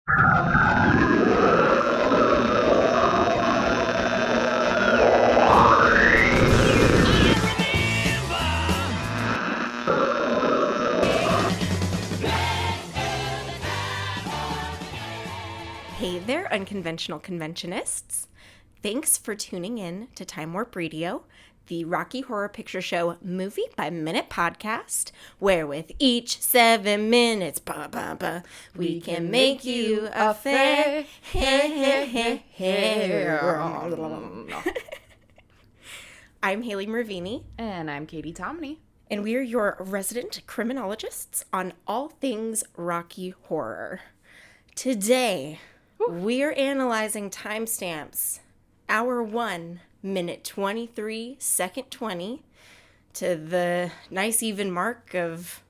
Hey there, unconventional conventionists. Thanks for tuning in to Time Warp Radio, the Rocky Horror Picture Show movie by minute podcast, where with each 7 minutes, we can make you a fair. I'm Haley Mervini. And I'm Katie Tomney. And we are your resident criminologists on all things Rocky Horror. Today, we are analyzing timestamps, hour 1, minute 23, second 20, to the nice even mark of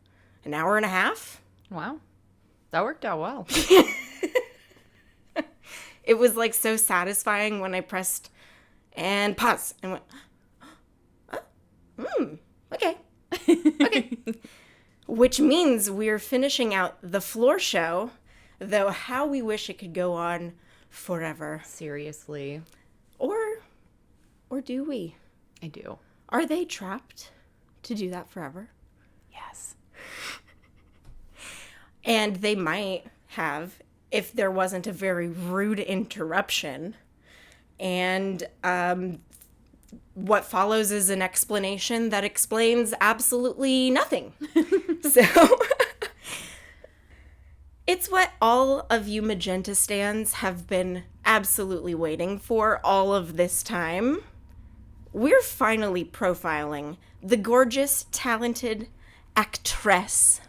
an hour and a half. Wow. That worked out well. It was like so satisfying when I pressed and pause and went, okay. Okay. Which means we're finishing out the floor show. Though how we wish it could go on forever. Seriously. Or do we? I do. Are they trapped to do that forever? Yes. And they might have if there wasn't a very rude interruption. And what follows is an explanation that explains absolutely nothing. So... It's what all of you Magenta stans have been absolutely waiting for all of this time. We're finally profiling the gorgeous, talented actress.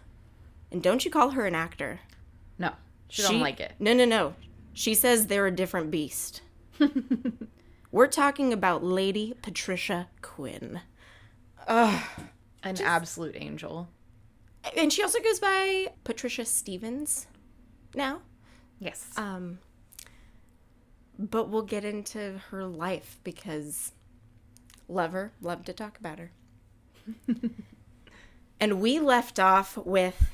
And don't you call her an actor. No, she don't like it. No. She says they're a different beast. We're talking about Lady Patricia Quinn. An absolute angel. And she also goes by Patricia Stevens now. Yes. But we'll get into her life because love to talk about her. And we left off with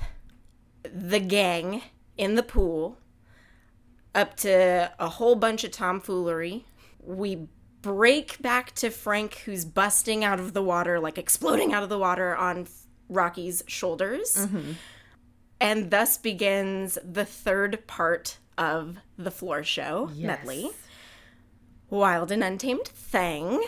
the gang in the pool up to a whole bunch of tomfoolery. We break back to Frank, who's busting out of the water, like exploding out of the water on Rocky's shoulders. Mm-hmm. And thus begins the third part of the floor show medley. Wild and Untamed Thing.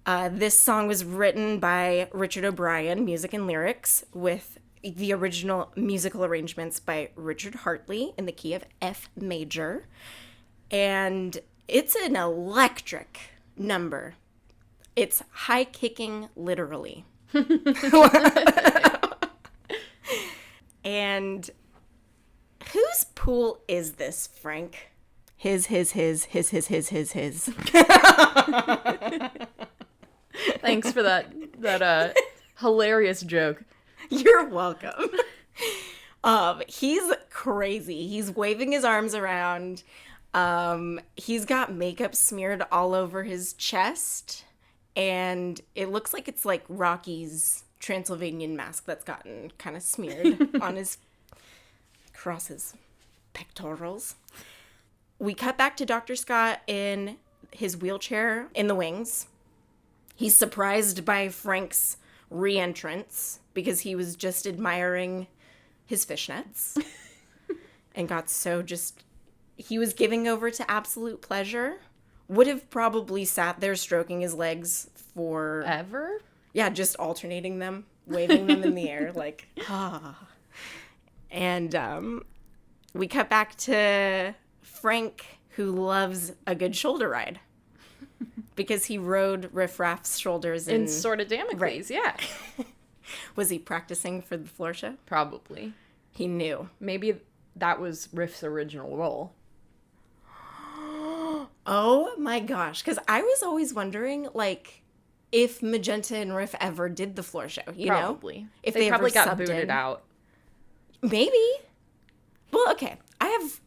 This song was written by Richard O'Brien, music and lyrics, with the original musical arrangements by Richard Hartley in the key of F major. And it's an electric number. It's high-kicking, literally. And whose pool is this, Frank? His. Thanks for that hilarious joke. You're welcome. He's crazy. He's waving his arms around. He's got makeup smeared all over his chest. And it looks like it's like Rocky's Transylvanian mask that's gotten kind of smeared on across his pectorals. We cut back to Dr. Scott in his wheelchair in the wings. He's surprised by Frank's re-entrance because he was just admiring his fishnets and got so he was giving over to absolute pleasure. Would have probably sat there stroking his legs for... Ever? Yeah, just alternating them, waving them in the air, like, ah. And we cut back to Frank, who loves a good shoulder ride. Because he rode Riff Raff's shoulders in Sword of Damocles, right. Yeah. Was he practicing for the floor show? Probably. He knew. Maybe that was Riff's original role. Oh my gosh. Because I was always wondering, like, if Magenta and Riff ever did the floor show, you probably. know? If they probably ever got booted out. Maybe. Well, okay. I've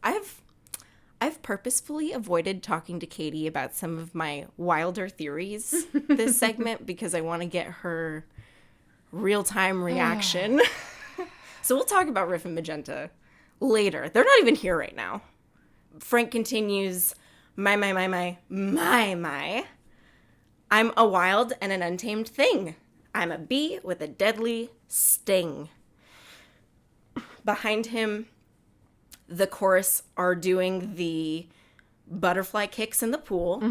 purposefully avoided talking to Katie about some of my wilder theories this segment because I want to get her real-time reaction. So we'll talk about Riff and Magenta later. They're not even here right now. Frank continues, my. I'm a wild and an untamed thing. I'm a bee with a deadly sting. Behind him, the chorus are doing the butterfly kicks in the pool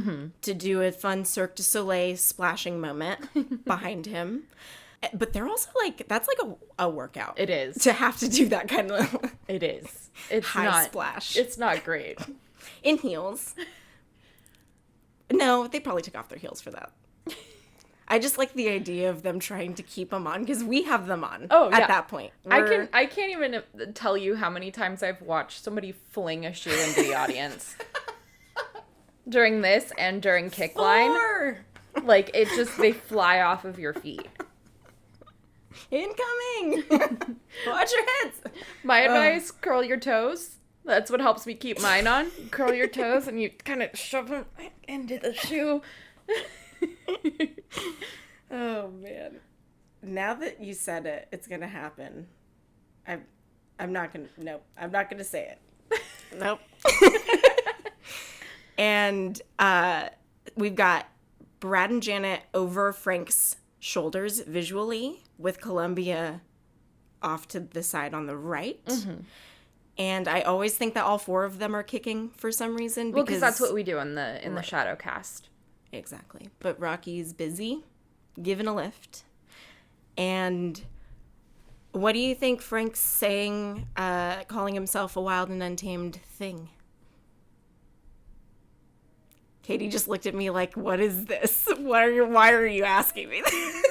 to do a fun Cirque du Soleil splashing moment behind him. But they're also like, that's like a workout. It is. To have to do that kind of It is. It's high not, splash. It's not great. In heels. No, they probably took off their heels for that. I just like the idea of them trying to keep them on because we have them on at that point. I can't even tell you how many times I've watched somebody fling a shoe into the audience. During this and during kick line. Like, it just, they fly off of your feet. Incoming! Watch your heads! My advice, curl your toes. That's what helps me keep mine on. Curl your toes and you kind of shove them into the shoe. Oh, man. Now that you said it, it's going to happen. I'm not going to say it. Nope. And we've got Brad and Janet over Frank's shoulders visually with Columbia off to the side on the right. Mm-hmm. And I always think that all four of them are kicking for some reason. Well, because that's what we do in the shadow cast. Exactly. But Rocky's busy giving a lift. And what do you think Frank's saying, calling himself a wild and untamed thing? Katie just looked at me like, what is this? Why are you asking me this?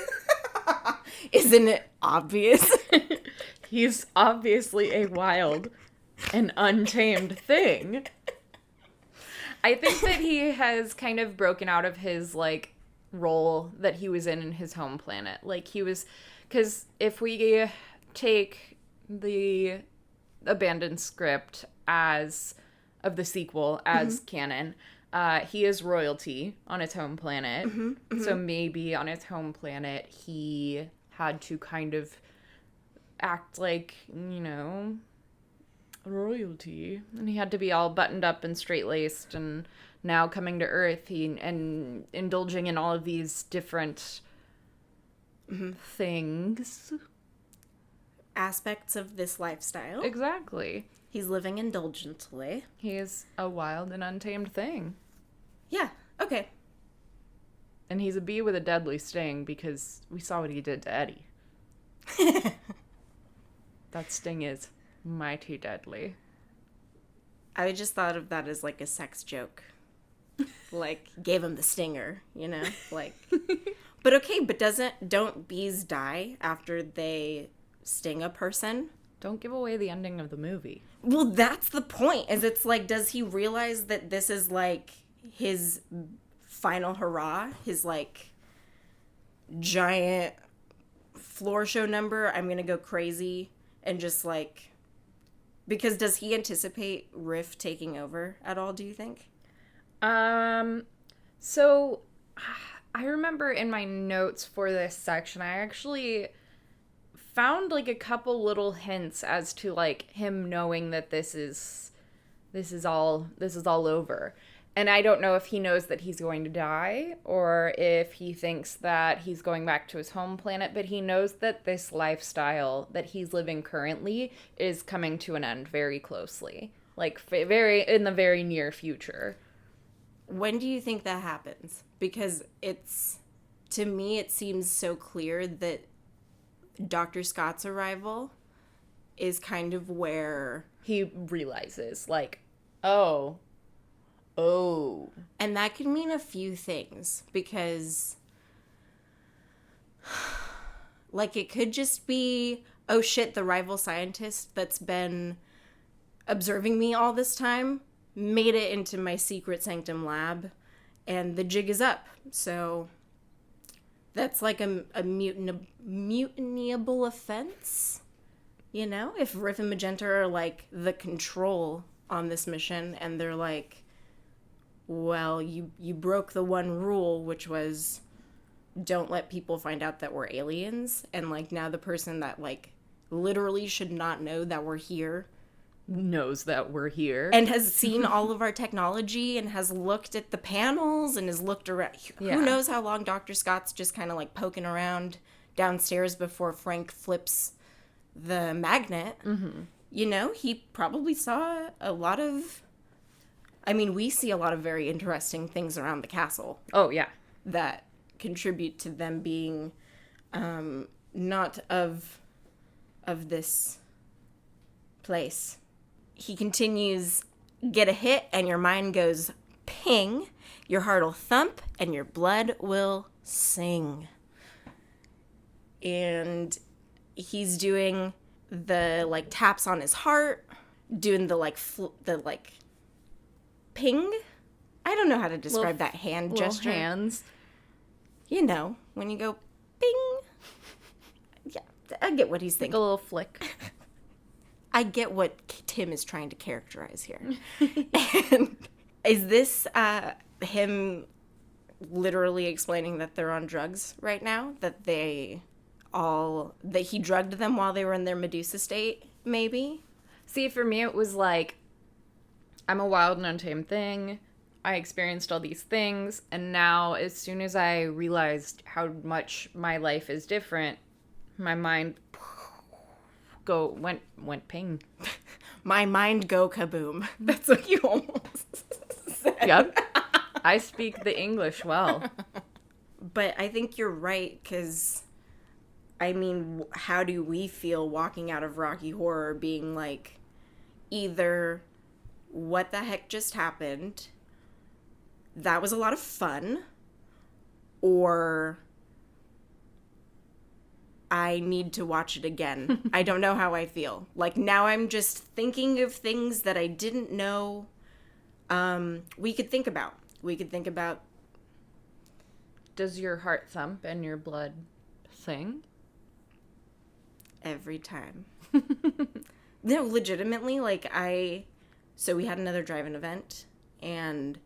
Isn't it obvious? He's obviously a wild and untamed thing. I think that he has kind of broken out of his, like, role that he was in his home planet. Like, he was... Because if we take the abandoned script of the sequel as canon... he is royalty on his home planet. Mm-hmm, mm-hmm. So maybe on his home planet, he had to kind of act like, royalty. And he had to be all buttoned up and straight-laced. And now coming to Earth and indulging in all of these different things. Aspects of this lifestyle. Exactly. He's living indulgently. He is a wild and untamed thing. Yeah, okay. And he's a bee with a deadly sting because we saw what he did to Eddie. That sting is mighty deadly. I just thought of that as like a sex joke. Like, gave him the stinger, Like, but okay, but don't bees die after they sting a person? Don't give away the ending of the movie. Well, that's the point, is it's like, does he realize that this is, like, his final hurrah? His, like, giant floor show number? I'm gonna go crazy and just, like... Because does he anticipate Riff taking over at all, do you think? So, I remember in my notes for this section, I actually... found like a couple little hints as to like him knowing that this is all over. And I don't know if he knows that he's going to die or if he thinks that he's going back to his home planet, but he knows that this lifestyle that he's living currently is coming to an end very closely, like in the very near future. When do you think that happens? Because to me it seems so clear that Dr. Scott's arrival is kind of where he realizes, like, oh. And that could mean a few things, because, like, it could just be, oh shit, the rival scientist that's been observing me all this time made it into my secret sanctum lab, and the jig is up, so... That's like a mutiniable offense, If Riff and Magenta are like the control on this mission and they're like, well, you broke the one rule, which was don't let people find out that we're aliens. And like now the person that like literally should not know that we're here knows that we're here. And has seen all of our technology and has looked at the panels and has looked around. Yeah. Who knows how long Dr. Scott's just kind of like poking around downstairs before Frank flips the magnet. Mm-hmm. You know, he probably saw a lot of... I mean, we see a lot of very interesting things around the castle. Oh, yeah. That contribute to them being not of this place. He continues, get a hit and your mind goes ping, your heart will thump and your blood will sing. And he's doing the like taps on his heart, doing the like ping. I don't know how to describe that hand gesture. Hands. You know, when you go bing. Yeah, I get what he's thinking. Like a little flick. I get what Tim is trying to characterize here. And is this him literally explaining that they're on drugs right now? That he drugged them while they were in their Medusa state, maybe? See, for me, it was like, I'm a wild and untamed thing. I experienced all these things. And now, as soon as I realized how much my life is different, my mind went ping. My mind go kaboom. That's what you almost said. Yep. I speak the English well. But I think you're right, because, I mean, how do we feel walking out of Rocky Horror being like, either, what the heck just happened? That was a lot of fun. Or, I need to watch it again. I don't know how I feel. Like, now I'm just thinking of things that I didn't know we could think about. Does your heart thump and your blood sing? Every time. No, legitimately, like, so we had another drive-in event, and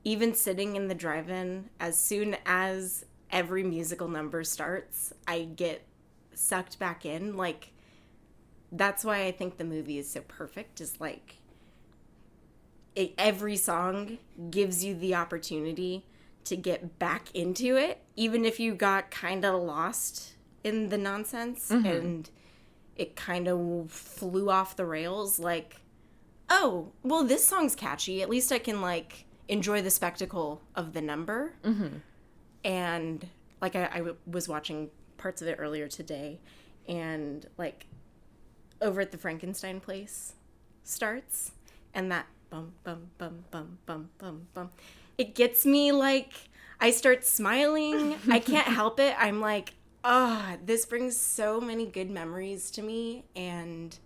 even sitting in the drive-in, as soon as every musical number starts, I get sucked back in. Like, that's why I think the movie is so perfect, is like, every song gives you the opportunity to get back into it, even if you got kind of lost in the nonsense and it kind of flew off the rails. Like, oh, well, this song's catchy. At least I can, like, enjoy the spectacle of the number. Mm-hmm. And, like, I was watching parts of it earlier today, and, like, Over at the Frankenstein Place starts, and that bum, bum, bum, bum, bum, bum, bum. It gets me, like, I start smiling. I can't help it. I'm like, this brings so many good memories to me. And,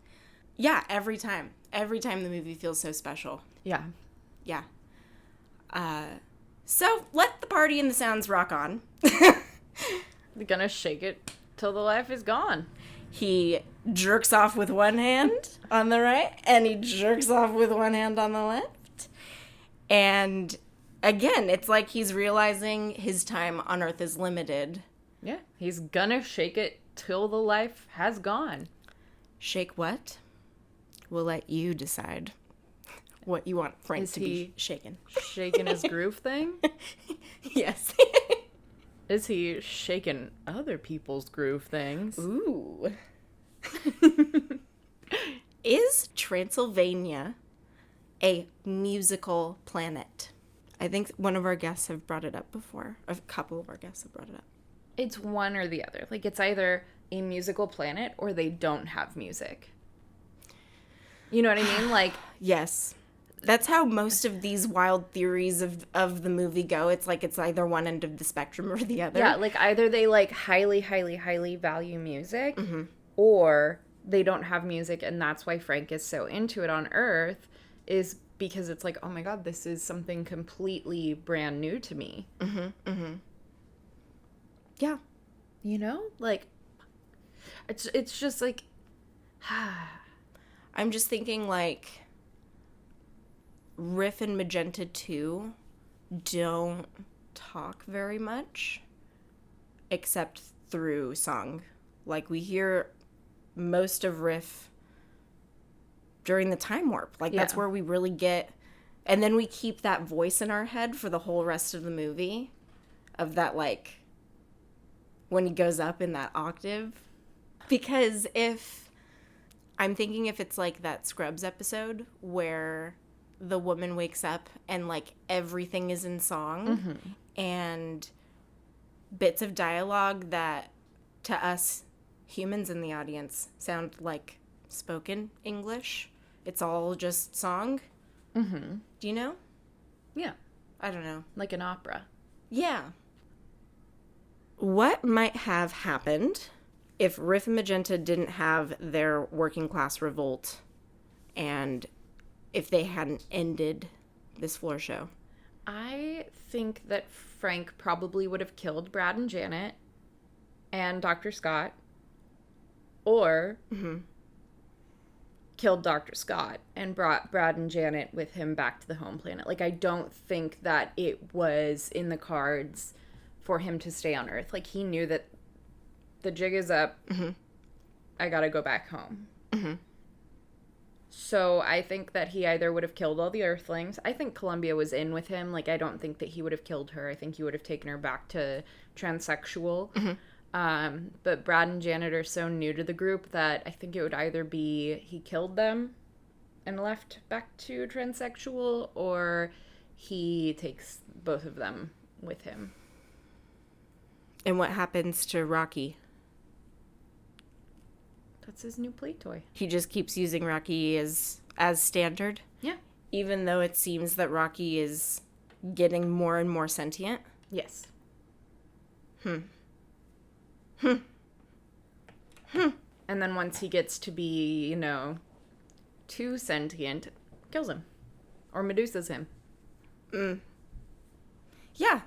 yeah, every time the movie feels so special. Yeah. Yeah. So, let the party and the sounds rock on. We're gonna shake it till the life is gone. He jerks off with one hand on the right, and he jerks off with one hand on the left. And again, it's like he's realizing his time on Earth is limited. Yeah, he's gonna shake it till the life has gone. Shake what? We'll let you decide what you want Frank to be shaken. Shaking his groove thing? Yes. Is he shaking other people's groove things? Ooh. Is Transylvania a musical planet? I think one of our guests have brought it up before. A couple of our guests have brought it up. It's one or the other. Like, it's either a musical planet or they don't have music. You know what I mean? Like, yes. That's how most of these wild theories of the movie go. It's like it's either one end of the spectrum or the other. Yeah, like either they like highly, highly, highly value music, or they don't have music, and that's why Frank is so into it on Earth, is because it's like, oh my god, this is something completely brand new to me. Yeah. You know? Like, it's just like, I'm just thinking, like, Riff and Magenta 2 don't talk very much except through song. Like, we hear most of Riff during the time warp. Like, that's where we really get... And then we keep that voice in our head for the whole rest of the movie of that, like, when he goes up in that octave. Because I'm thinking if it's like that Scrubs episode where the woman wakes up and, like, everything is in song and bits of dialogue that to us humans in the audience sound like spoken English. It's all just song. Mm-hmm. Do you know? Yeah. I don't know. Like an opera. Yeah. What might have happened if Riff and Magenta didn't have their working class revolt and if they hadn't ended this floor show? I think that Frank probably would have killed Brad and Janet and Dr. Scott, or killed Dr. Scott and brought Brad and Janet with him back to the home planet. Like, I don't think that it was in the cards for him to stay on Earth. Like, he knew that the jig is up. I gotta go back home. So I think that he either would have killed all the Earthlings. I think Columbia was in with him. Like, I don't think that he would have killed her. I think he would have taken her back to transsexual. But Brad and Janet are so new to the group that I think it would either be he killed them and left back to transsexual, or he takes both of them with him. And what happens to Rocky? That's his new play toy. He just keeps using Rocky as standard? Yeah. Even though it seems that Rocky is getting more and more sentient? Yes. And then once he gets to be, you know, too sentient, kills him. Or Medusas him. Yeah.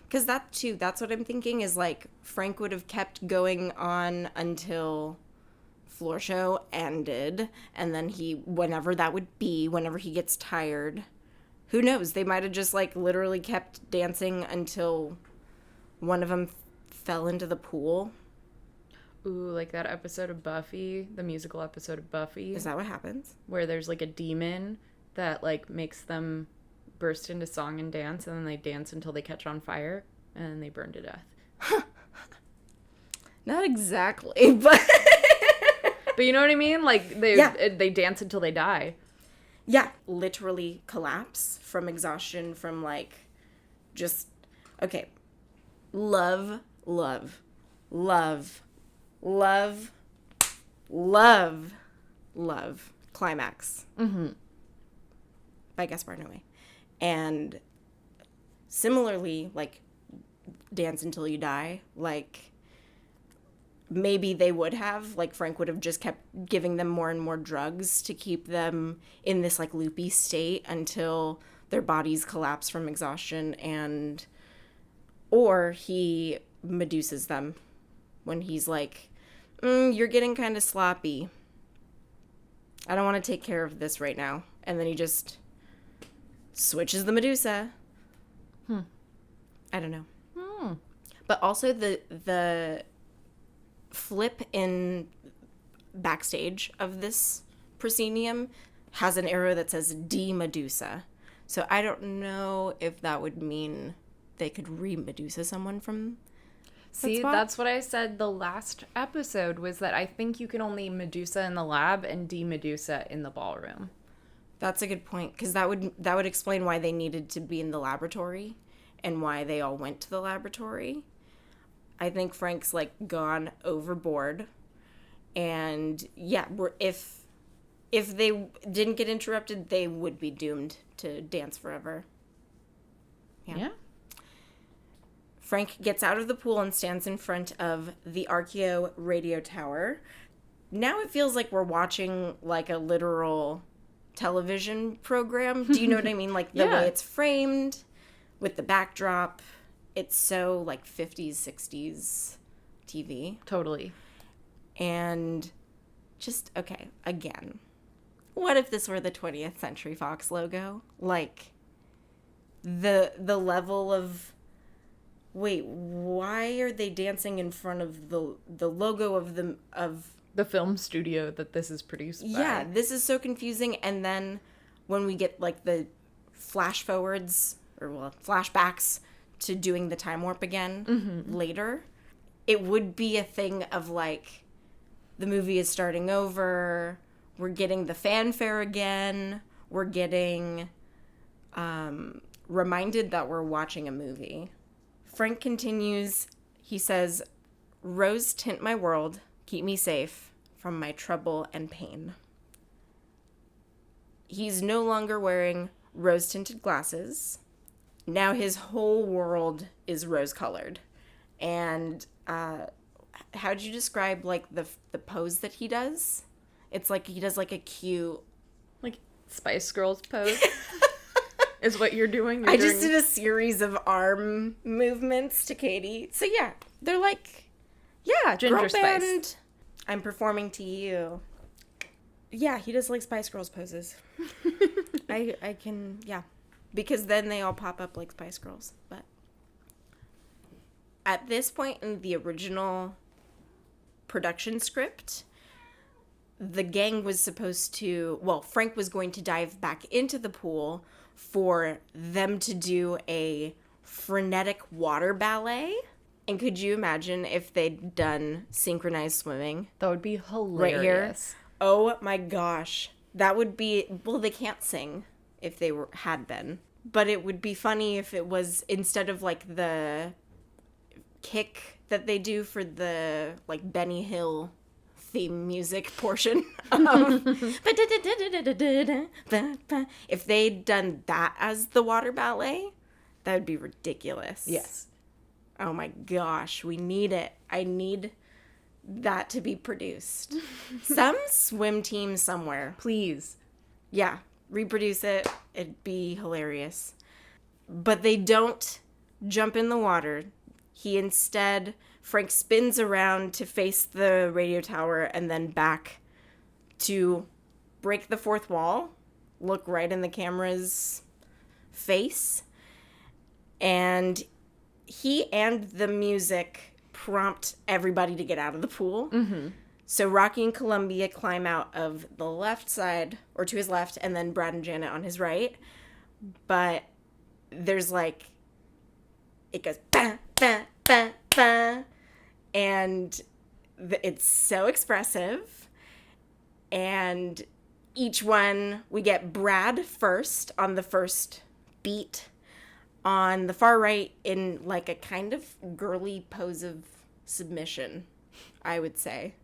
Because that's what I'm thinking is, like, Frank would have kept going on until floor show ended, and then whenever that would be, whenever he gets tired, who knows? They might have just, like, literally kept dancing until one of them fell into the pool. Ooh, like that episode of Buffy, the musical episode of Buffy. Is that what happens? Where there's, like, a demon that, like, makes them burst into song and dance, and then they dance until they catch on fire, and then they burn to death. Not exactly, but... But you know what I mean? Like, they dance until they die. Yeah. Literally collapse from exhaustion, from, like, just... Okay. Love, love, love, love, love, love. Climax. By Gaspar Noé. And similarly, like, Dance Until You Die, like, maybe they would have, like, Frank would have just kept giving them more and more drugs to keep them in this, like, loopy state until their bodies collapse from exhaustion, or he Medusas them when he's like, you're getting kind of sloppy. I don't want to take care of this right now. And then he just switches the Medusa. I don't know. But also the flip in backstage of this proscenium has an arrow that says de-Medusa. So I don't know if that would mean they could re-Medusa someone from See, that's what I said the last episode, was that I think you can only Medusa in the lab and de-Medusa in the ballroom. That's a good point, because that would explain why they needed to be in the laboratory and why they all went to the laboratory. I think Frank's, like, gone overboard, and yeah, if they didn't get interrupted, they would be doomed to dance forever. Yeah. Frank gets out of the pool and stands in front of the Archeo radio tower. Now it feels like we're watching, like, a literal television program. Do you know what I mean? Like, the way it's framed with the backdrop. It's so, like, 50s, 60s TV. Totally. And just, okay, again, what if this were the 20th Century Fox logo? Like, the level of... Wait, why are they dancing in front of the logo of The film studio that this is produced by. Yeah, this is so confusing. And then when we get like the flash forwards or flashbacks to doing the time warp again later, it would be a thing of like the movie is starting over, we're getting the fanfare again, we're getting reminded that we're watching a movie. Frank continues, he says, "Rose tint my world, keep me safe from my trouble and pain." He's no longer wearing rose-tinted glasses. Now his whole world is rose-colored. And how'd you describe, like, the pose that he does? It's like he does, like, a cute... Like, Spice Girls pose is what you're doing? Just did a series of arm movements to Katie. So, yeah, they're like, yeah, Ginger girl Spice. band, I'm performing to you. Yeah, he does, like, Spice Girls poses. I can, yeah. Because then they all pop up like Spice Girls. But at this point in the original production script, the gang was supposed to, well, Frank was going to dive back into the pool for them to do a frenetic water ballet. And could you imagine if they'd done synchronized swimming? That would be hilarious. Right here. Oh my gosh. That would be, well, they can't sing if they had been. But it would be funny if it was, instead of like the kick that they do for the like Benny Hill theme music portion of if they'd done that as the water ballet, that would be ridiculous. Yes. Oh my gosh, we need it. I need that to be produced. Some swim team somewhere. Please. Yeah, reproduce it. It'd be hilarious. But they don't jump in the water. Frank spins around to face the radio tower and then back to break the fourth wall, look right in the camera's face, and he and the music prompt everybody to get out of the pool. Mm-hmm. So Rocky and Columbia climb out of the left side, or to his left, and then Brad and Janet on his right. But there's like, it goes, ba, ba, ba, ba, and it's so expressive. And each one, we get Brad first on the first beat, on the far right in like a kind of girly pose of submission, I would say.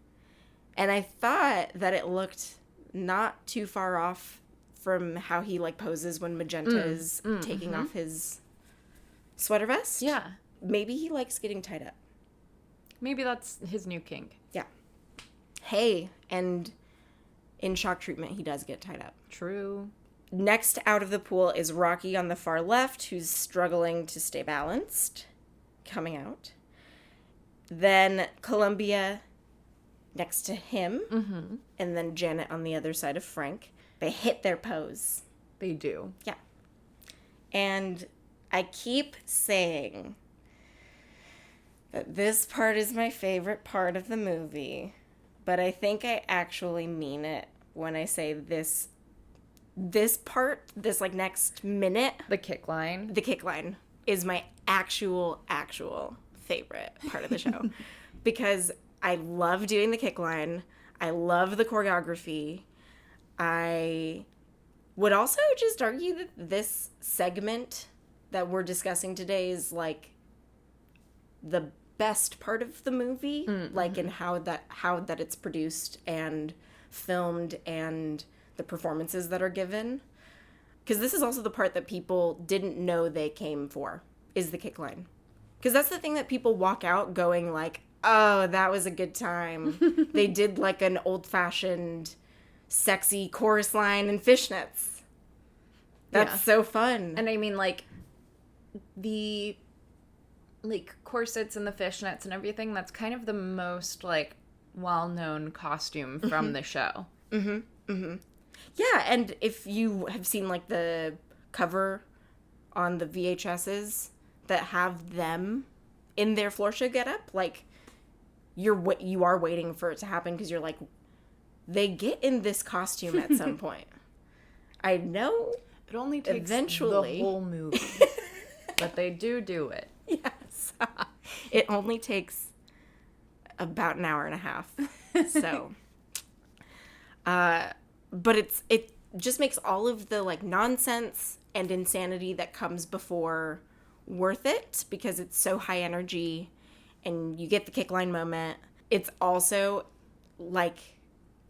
And I thought that it looked not too far off from how he like poses when Magenta is taking off his sweater vest. Yeah. Maybe he likes getting tied up. Maybe that's his new kink. Yeah. Hey, and in Shock Treatment, he does get tied up. True. Next out of the pool is Rocky on the far left, who's struggling to stay balanced, coming out. Then Columbia next to him, and then Janet on the other side of Frank. They hit their pose. They do. Yeah. And I keep saying that this part is my favorite part of the movie, but I think I actually mean it when I say this part, this like next minute, The kick line. the kick line is my actual favorite part of the show. Because I love doing the kick line. I love the choreography. I would also just argue that this segment that we're discussing today is like the best part of the movie, like in how that it's produced and filmed and the performances that are given. Because this is also the part that people didn't know they came for, is the kick line. Because that's the thing that people walk out going like, oh, that was a good time. They did like an old-fashioned sexy chorus line and fishnets. That's so fun. And I mean, like, the, like, corsets and the fishnets and everything, that's kind of the most, like, well-known costume from the show. Yeah, and if you have seen, like, the cover on the VHSs that have them in their floor show getup, like, you are waiting for it to happen because you're like, they get in this costume at some point. I know It only takes eventually the whole movie, but they do it. Yes. It only takes about an hour and a half. So, but it just makes all of the like nonsense and insanity that comes before worth it because it's so high energy and you get the kick line moment. It's also like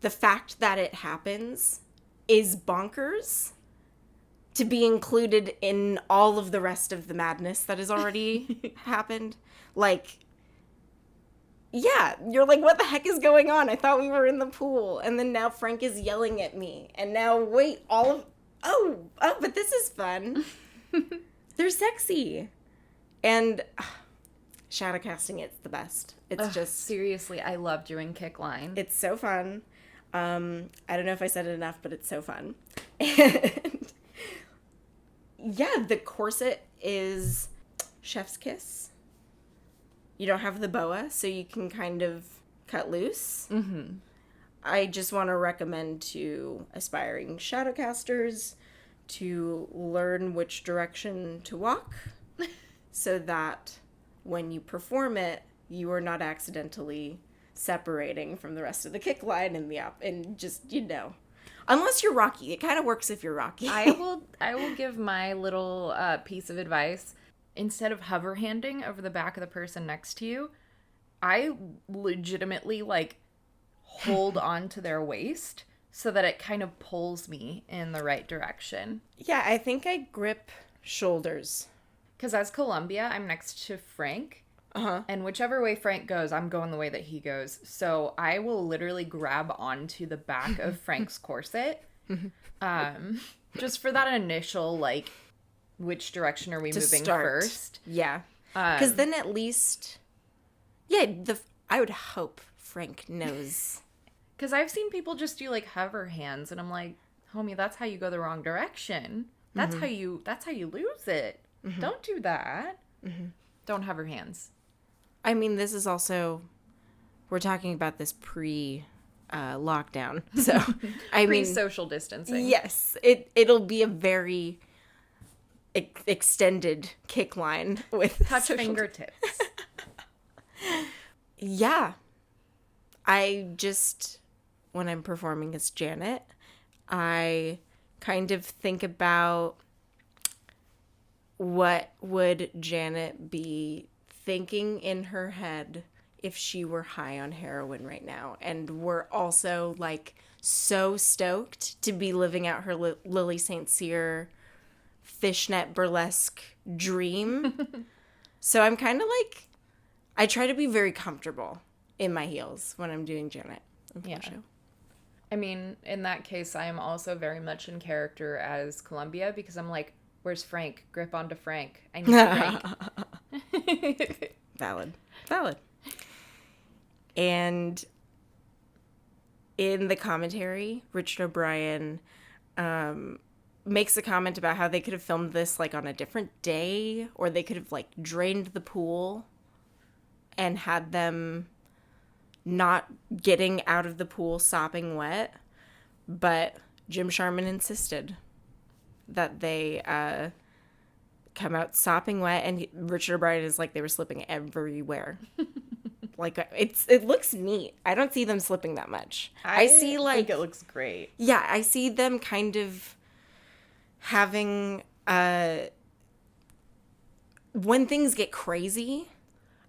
the fact that it happens is bonkers to be included in all of the rest of the madness that has already happened. Like, yeah, you're like, what the heck is going on? I thought we were in the pool. And then now Frank is yelling at me. And now, wait, oh, but this is fun. They're sexy. And shadow casting, it's the best. It's just... Seriously, I love doing kick line. It's so fun. I don't know if I said it enough, but it's so fun. And yeah, the corset is chef's kiss. You don't have the boa, so you can kind of cut loose. Mm-hmm. I just want to recommend to aspiring shadowcasters to learn which direction to walk so that when you perform it, you are not accidentally separating from the rest of the kick line and just, unless you're Rocky. It kind of works if you're Rocky. I will give my little piece of advice. Instead of hover handing over the back of the person next to you, I legitimately like hold on to their waist so that it kind of pulls me in the right direction. Yeah, I think I grip shoulders. Because as Columbia, I'm next to Frank. Uh-huh. And whichever way Frank goes, I'm going the way that he goes. So I will literally grab onto the back of Frank's corset. Just for that initial, like, which direction are we moving first? Yeah. Because then at least, I would hope Frank knows. Because I've seen people just do, like, hover hands. And I'm like, homie, that's how you go the wrong direction. That's how you lose it. Mm-hmm. Don't do that. Mm-hmm. Don't hover hands. I mean, this is also, we're talking about this pre-lockdown. So, I mean. Pre-social distancing. Yes. It'll be a very extended kick line with touch fingertips. Yeah. I just, when I'm performing as Janet, I kind of think about what would Janet be thinking in her head if she were high on heroin right now. And we're also like so stoked to be living out her Lily St. Cyr fishnet burlesque dream. So I'm kind of like, I try to be very comfortable in my heels when I'm doing Janet. Yeah. Show. I mean, in that case, I am also very much in character as Columbia because I'm like, where's Frank? Grip onto Frank. I need Frank. Valid. And in the commentary, Richard O'Brien makes a comment about how they could have filmed this like on a different day, or they could have like drained the pool and had them not getting out of the pool sopping wet. But Jim Sharman insisted that they come out sopping wet, and Richard O'Brien is like, they were slipping everywhere. Like, it looks neat. I don't see them slipping that much. I see, like... I think it looks great. Yeah, I see them kind of having... when things get crazy...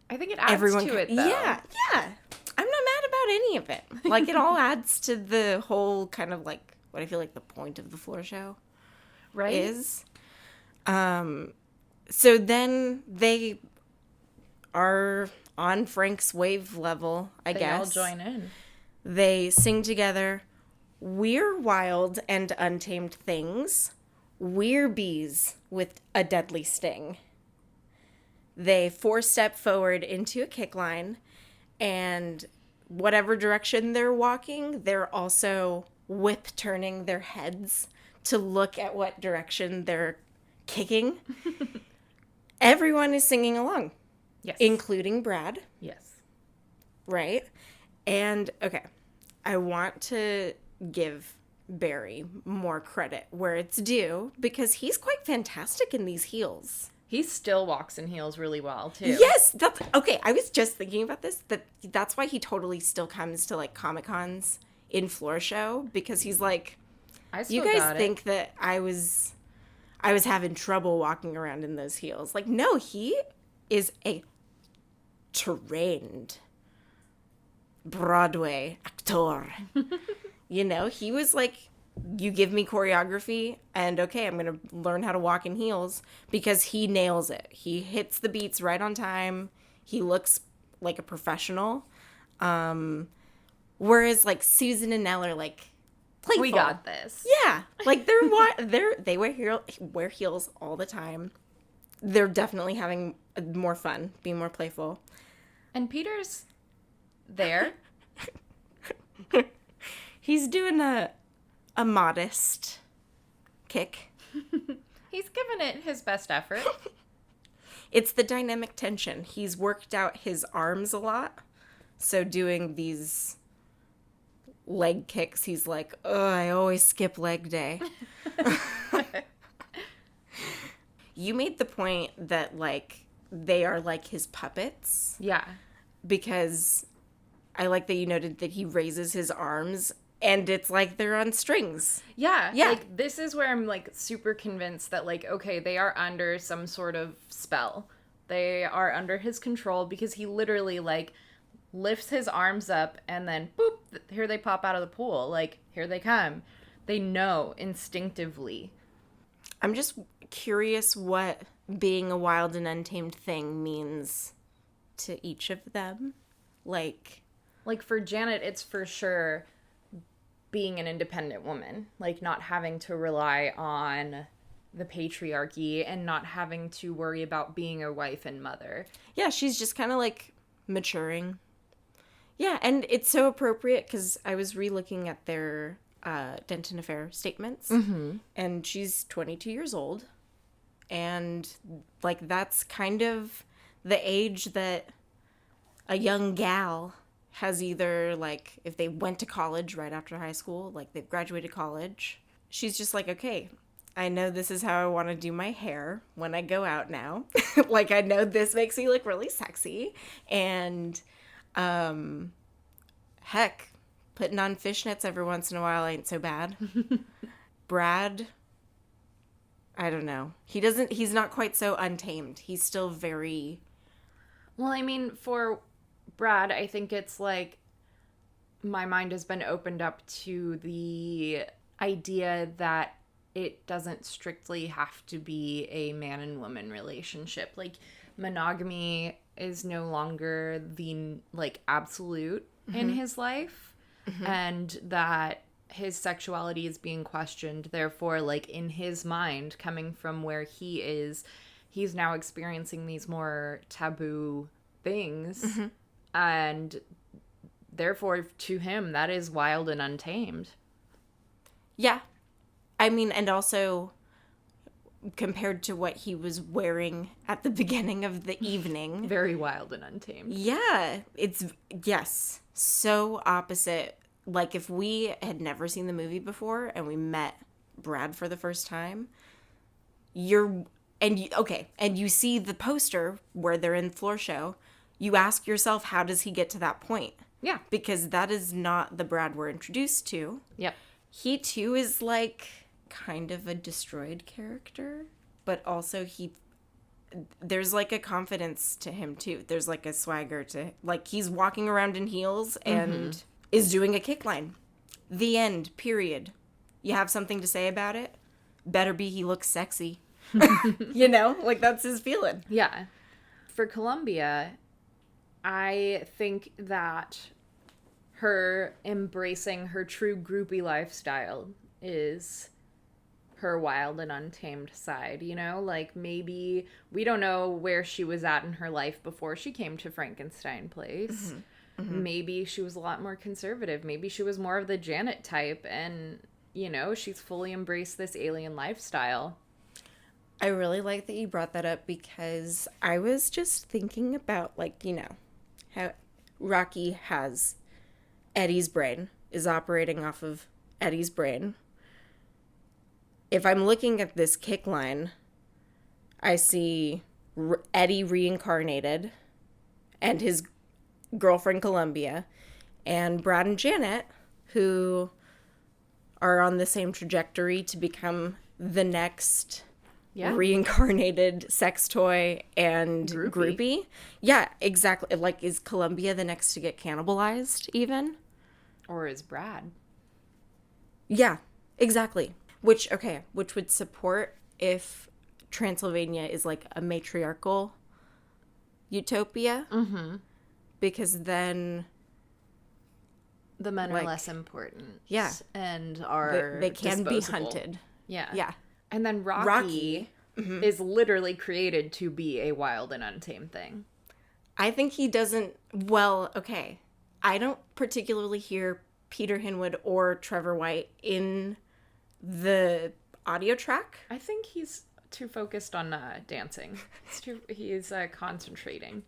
I think it adds to it, though. Yeah. I'm not mad about any of it. Like, it all adds to the whole kind of, like, what I feel like the point of the floor show is. So then they are on Frank's wave level, I guess. They all join in. They sing together, "We're wild and untamed things. We're bees with a deadly sting." They 4-step forward into a kick line, and whatever direction they're walking, they're also whip turning their heads to look at what direction they're kicking. Everyone is singing along. Yes. Including Brad. Yes. right? And, okay, I want to give Barry more credit where it's due because he's quite fantastic in these heels. He still walks in heels really well, too. Yes, that's okay. I was just thinking about this. That's why he totally still comes to like Comic-Cons in floor show because he's like, I still you guys got think that I was having trouble walking around in those heels. Like, no, he is a trained Broadway actor. You know, he was like, you give me choreography and okay, I'm going to learn how to walk in heels because he nails it. He hits the beats right on time. He looks like a professional. Whereas like Susan and Nell are like playful. We got this. Yeah. Like they wear heels all the time. They're definitely having more fun, being more playful. And Peter's there. He's doing a modest kick. He's given it his best effort. It's the dynamic tension. He's worked out his arms a lot. So doing these leg kicks, he's like, oh, I always skip leg day. You made the point that, like, they are like his puppets. Yeah. Because I like that you noted that he raises his arms and it's like they're on strings. Yeah. Yeah. Like, this is where I'm, like, super convinced that, like, okay, they are under some sort of spell. They are under his control because he literally, like, lifts his arms up and then, boop, here they pop out of the pool. Like, here they come. They know instinctively. I'm just curious what being a wild and untamed thing means to each of them. Like for Janet, it's for sure being an independent woman, like not having to rely on the patriarchy and not having to worry about being a wife and mother. Yeah, she's just kind of like maturing. Yeah, and it's so appropriate because I was re-looking at their Denton Affair statements, and she's 22 years old, and like that's kind of the age that a young gal has either, like, if they went to college right after high school, like they've graduated college, she's just like, okay, I know this is how I want to do my hair when I go out now. Like, I know this makes me look really sexy. And, heck, putting on fishnets every once in a while ain't so bad. Brad, I don't know. He's not quite so untamed. He's still very... Well, I mean, for Brad, I think it's like my mind has been opened up to the idea that it doesn't strictly have to be a man and woman relationship. Like, monogamy is no longer the, like, absolute in his life, and that his sexuality is being questioned. Therefore, like, in his mind, coming from where he is, he's now experiencing these more taboo things, and therefore, to him, that is wild and untamed. Yeah. I mean, and also compared to what he was wearing at the beginning of the evening. Very wild and untamed. Yeah. Yes, so opposite. Like, if we had never seen the movie before and we met Brad for the first time, and you see the poster where they're in floor show, you ask yourself, how does he get to that point? Yeah. Because that is not the Brad we're introduced to. Yep. He, too, is, like, kind of a destroyed character, but also there's, like, a confidence to him, too. There's, like, a swagger to... Like, he's walking around in heels and is doing a kick line. The end, period. You have something to say about it? Better be he looks sexy. You know? Like, that's his feeling. Yeah. For Columbia, I think that her embracing her true groupie lifestyle is her wild and untamed side, you know? Like, maybe we don't know where she was at in her life before she came to Frankenstein Place. Maybe she was a lot more conservative. Maybe she was more of the Janet type, and, you know, she's fully embraced this alien lifestyle. I really like that you brought that up because I was just thinking about, like, you know, how Rocky has Eddie's brain, is operating off of Eddie's brain. If I'm looking at this kick line, I see Eddie reincarnated and his girlfriend Columbia, and Brad and Janet, who are on the same trajectory to become the next reincarnated sex toy and groupie. Yeah, exactly. Like, is Columbia the next to get cannibalized even? Or is Brad? Yeah, exactly. Which would support if Transylvania is like a matriarchal utopia. Mm-hmm. Because then the men are less important. Yeah. And are they can disposable. be hunted. Yeah. Yeah. And then Rocky is literally created to be a wild and untamed thing. I think he doesn't... Well, okay. I don't particularly hear Peter Hinwood or Trevor White in the audio track. I think he's too focused on dancing. He's concentrating.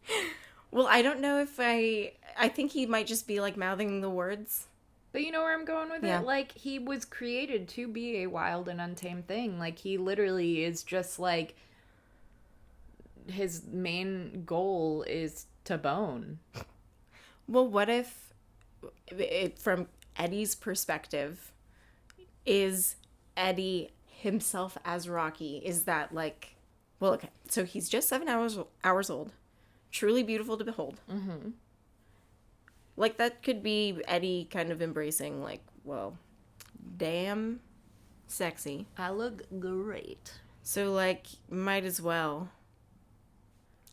Well, I don't know if I think he might just be, like, mouthing the words. But you know where I'm going with Yeah. it? Like, he was created to be a wild and untamed thing. Like, he literally is just, like, his main goal is to bone. Well, what if, from Eddie's perspective, is Eddie himself as Rocky? Is that, like... Well, okay, so he's just 7 hours old. Truly beautiful to behold. Mm-hmm. Like, that could be Eddie kind of embracing, like, well, damn sexy. I look great. So, like, might as well.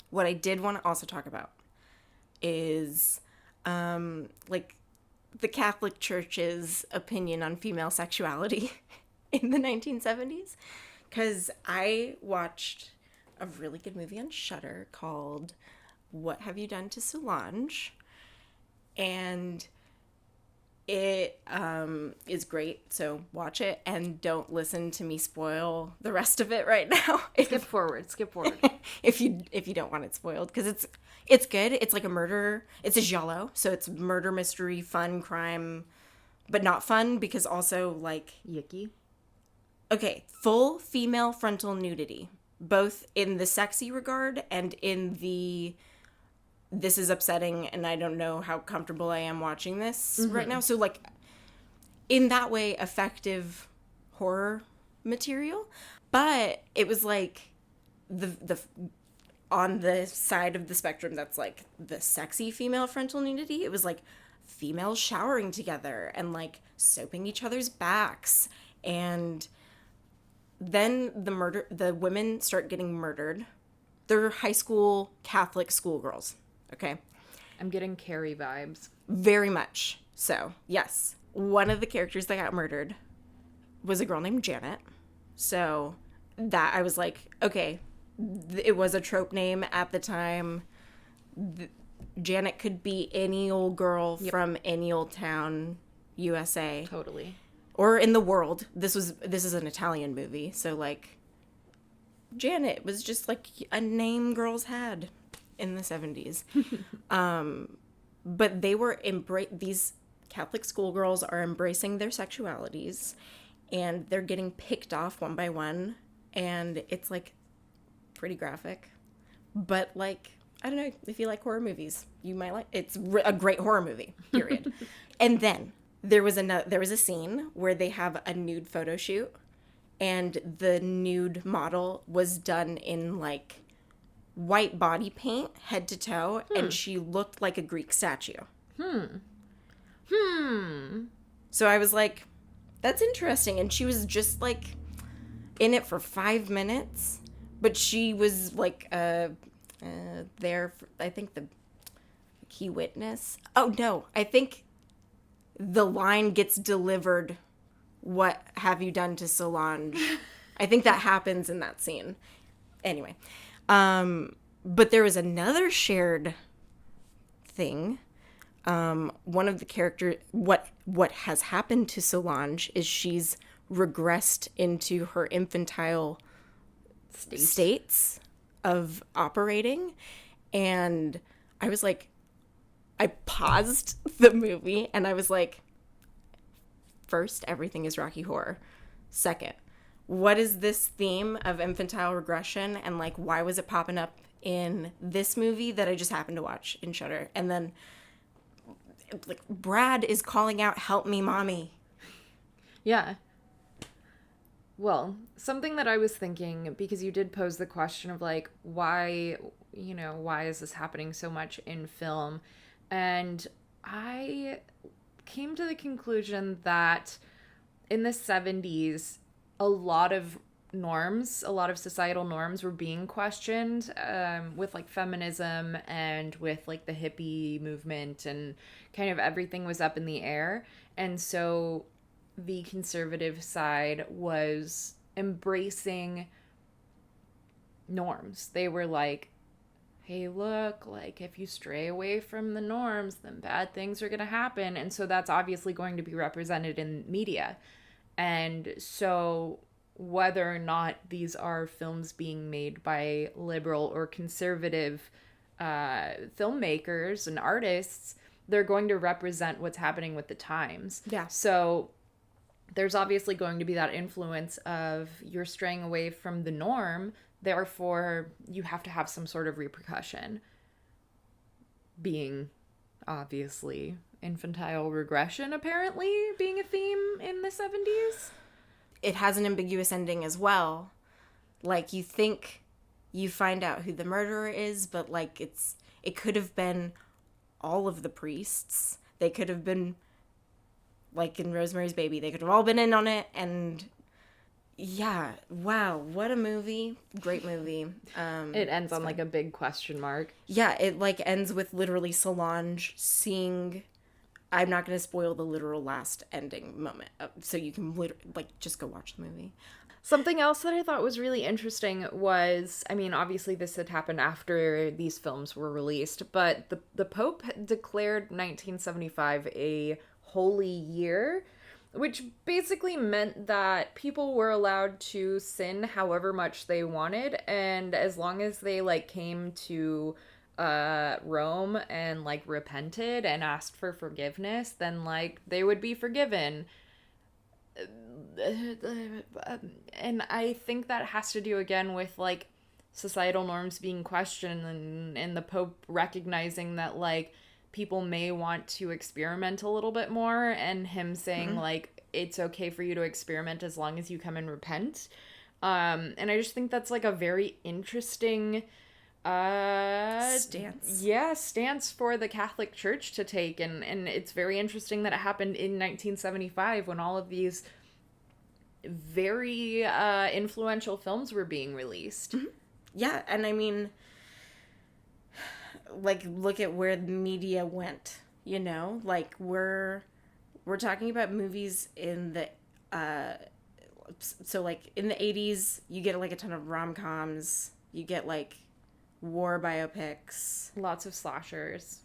What I did want to also talk about is, like, the Catholic Church's opinion on female sexuality in the 1970s. Because I watched a really good movie on Shudder called What Have You Done to Solange? And it is great, so watch it and don't listen to me spoil the rest of it right now. Skip forward. if you don't want it spoiled, because it's good. It's like a murder. It's a giallo, so it's murder mystery, fun crime, but not fun because also like Yucky. Okay, full female frontal nudity, both in the sexy regard and in the this is upsetting and I don't know how comfortable I am watching this right now. So, like, in that way, effective horror material. But it was, like, the on the side of the spectrum that's, like, the sexy female frontal nudity. It was, like, females showering together and, like, soaping each other's backs. And then the women start getting murdered. They're high school Catholic schoolgirls. Okay. I'm getting Carrie vibes. Very much so. Yes. One of the characters that got murdered was a girl named Janet. So that I was like, okay, it was a trope name at the time. Janet could be any old girl from any old town, USA. Totally. Or in the world. This is an Italian movie, so like Janet was just like a name girls had in the 70s. But they were these Catholic schoolgirls are embracing their sexualities and they're getting picked off one by one, and it's like pretty graphic. But like, I don't know, if you like horror movies, you might like it's a great horror movie, period. And then there was a scene where they have a nude photo shoot, and the nude model was done in like white body paint head to toe, and she looked like a Greek statue. So I was like, that's interesting. And she was just like in it for 5 minutes, but she was like there for, I think, the key witness. Oh no, I think the line gets delivered, "What have you done to Solange?" I think that happens in that scene. Anyway, but there was another shared thing. One of the characters, what has happened to Solange is she's regressed into her infantile states of operating. And I was like, I paused the movie and I was like, first, everything is Rocky Horror. Second, what is this theme of infantile regression, and like why was it popping up in this movie that I just happened to watch in Shudder? And then like Brad is calling out, "Help me, mommy." Yeah. Well, something that I was thinking, because you did pose the question of like, why, why is this happening so much in film? And I came to the conclusion that in the 70s, a lot of norms, a lot of societal norms were being questioned, with like feminism and with like the hippie movement, and kind of everything was up in the air. And so the conservative side was embracing norms. They were like, hey, look, like if you stray away from the norms, then bad things are going to happen. And so that's obviously going to be represented in media. And so whether or not these are films being made by liberal or conservative filmmakers and artists, they're going to represent what's happening with the times. Yeah. So there's obviously going to be that influence of you're straying away from the norm, therefore you have to have some sort of repercussion. Being obviously infantile regression, apparently being a theme in the 70s. It has an ambiguous ending as well. Like, you think you find out who the murderer is, but like it could have been all of the priests. They could have been, like in Rosemary's Baby, they could have all been in on it. And yeah, wow, what a movie. Great movie. It ends on like a big question mark. Yeah, it like ends with literally Solange seeing, I'm not going to spoil the literal last ending moment, so you can like just go watch the movie. Something else that I thought was really interesting was, I mean, obviously this had happened after these films were released, but the Pope declared 1975 a holy year, which basically meant that people were allowed to sin however much they wanted, and as long as they like came to Rome and like repented and asked for forgiveness, then like they would be forgiven. And I think that has to do again with like societal norms being questioned, and the Pope recognizing that like people may want to experiment a little bit more, and him saying like it's okay for you to experiment as long as you come and repent. And I just think that's like a very interesting stance for the Catholic Church to take, and it's very interesting that it happened in 1975 when all of these very influential films were being released. Mm-hmm. Yeah, and I mean, like, look at where the media went, like we're talking about movies in the so like in the 80s you get like a ton of rom-coms, you get like war biopics, lots of slashers,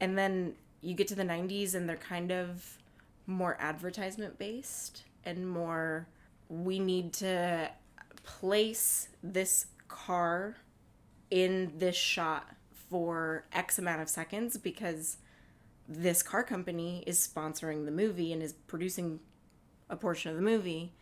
and then you get to the 90s and they're kind of more advertisement based and more, we need to place this car in this shot for X amount of seconds because this car company is sponsoring the movie and is producing a portion of the movie.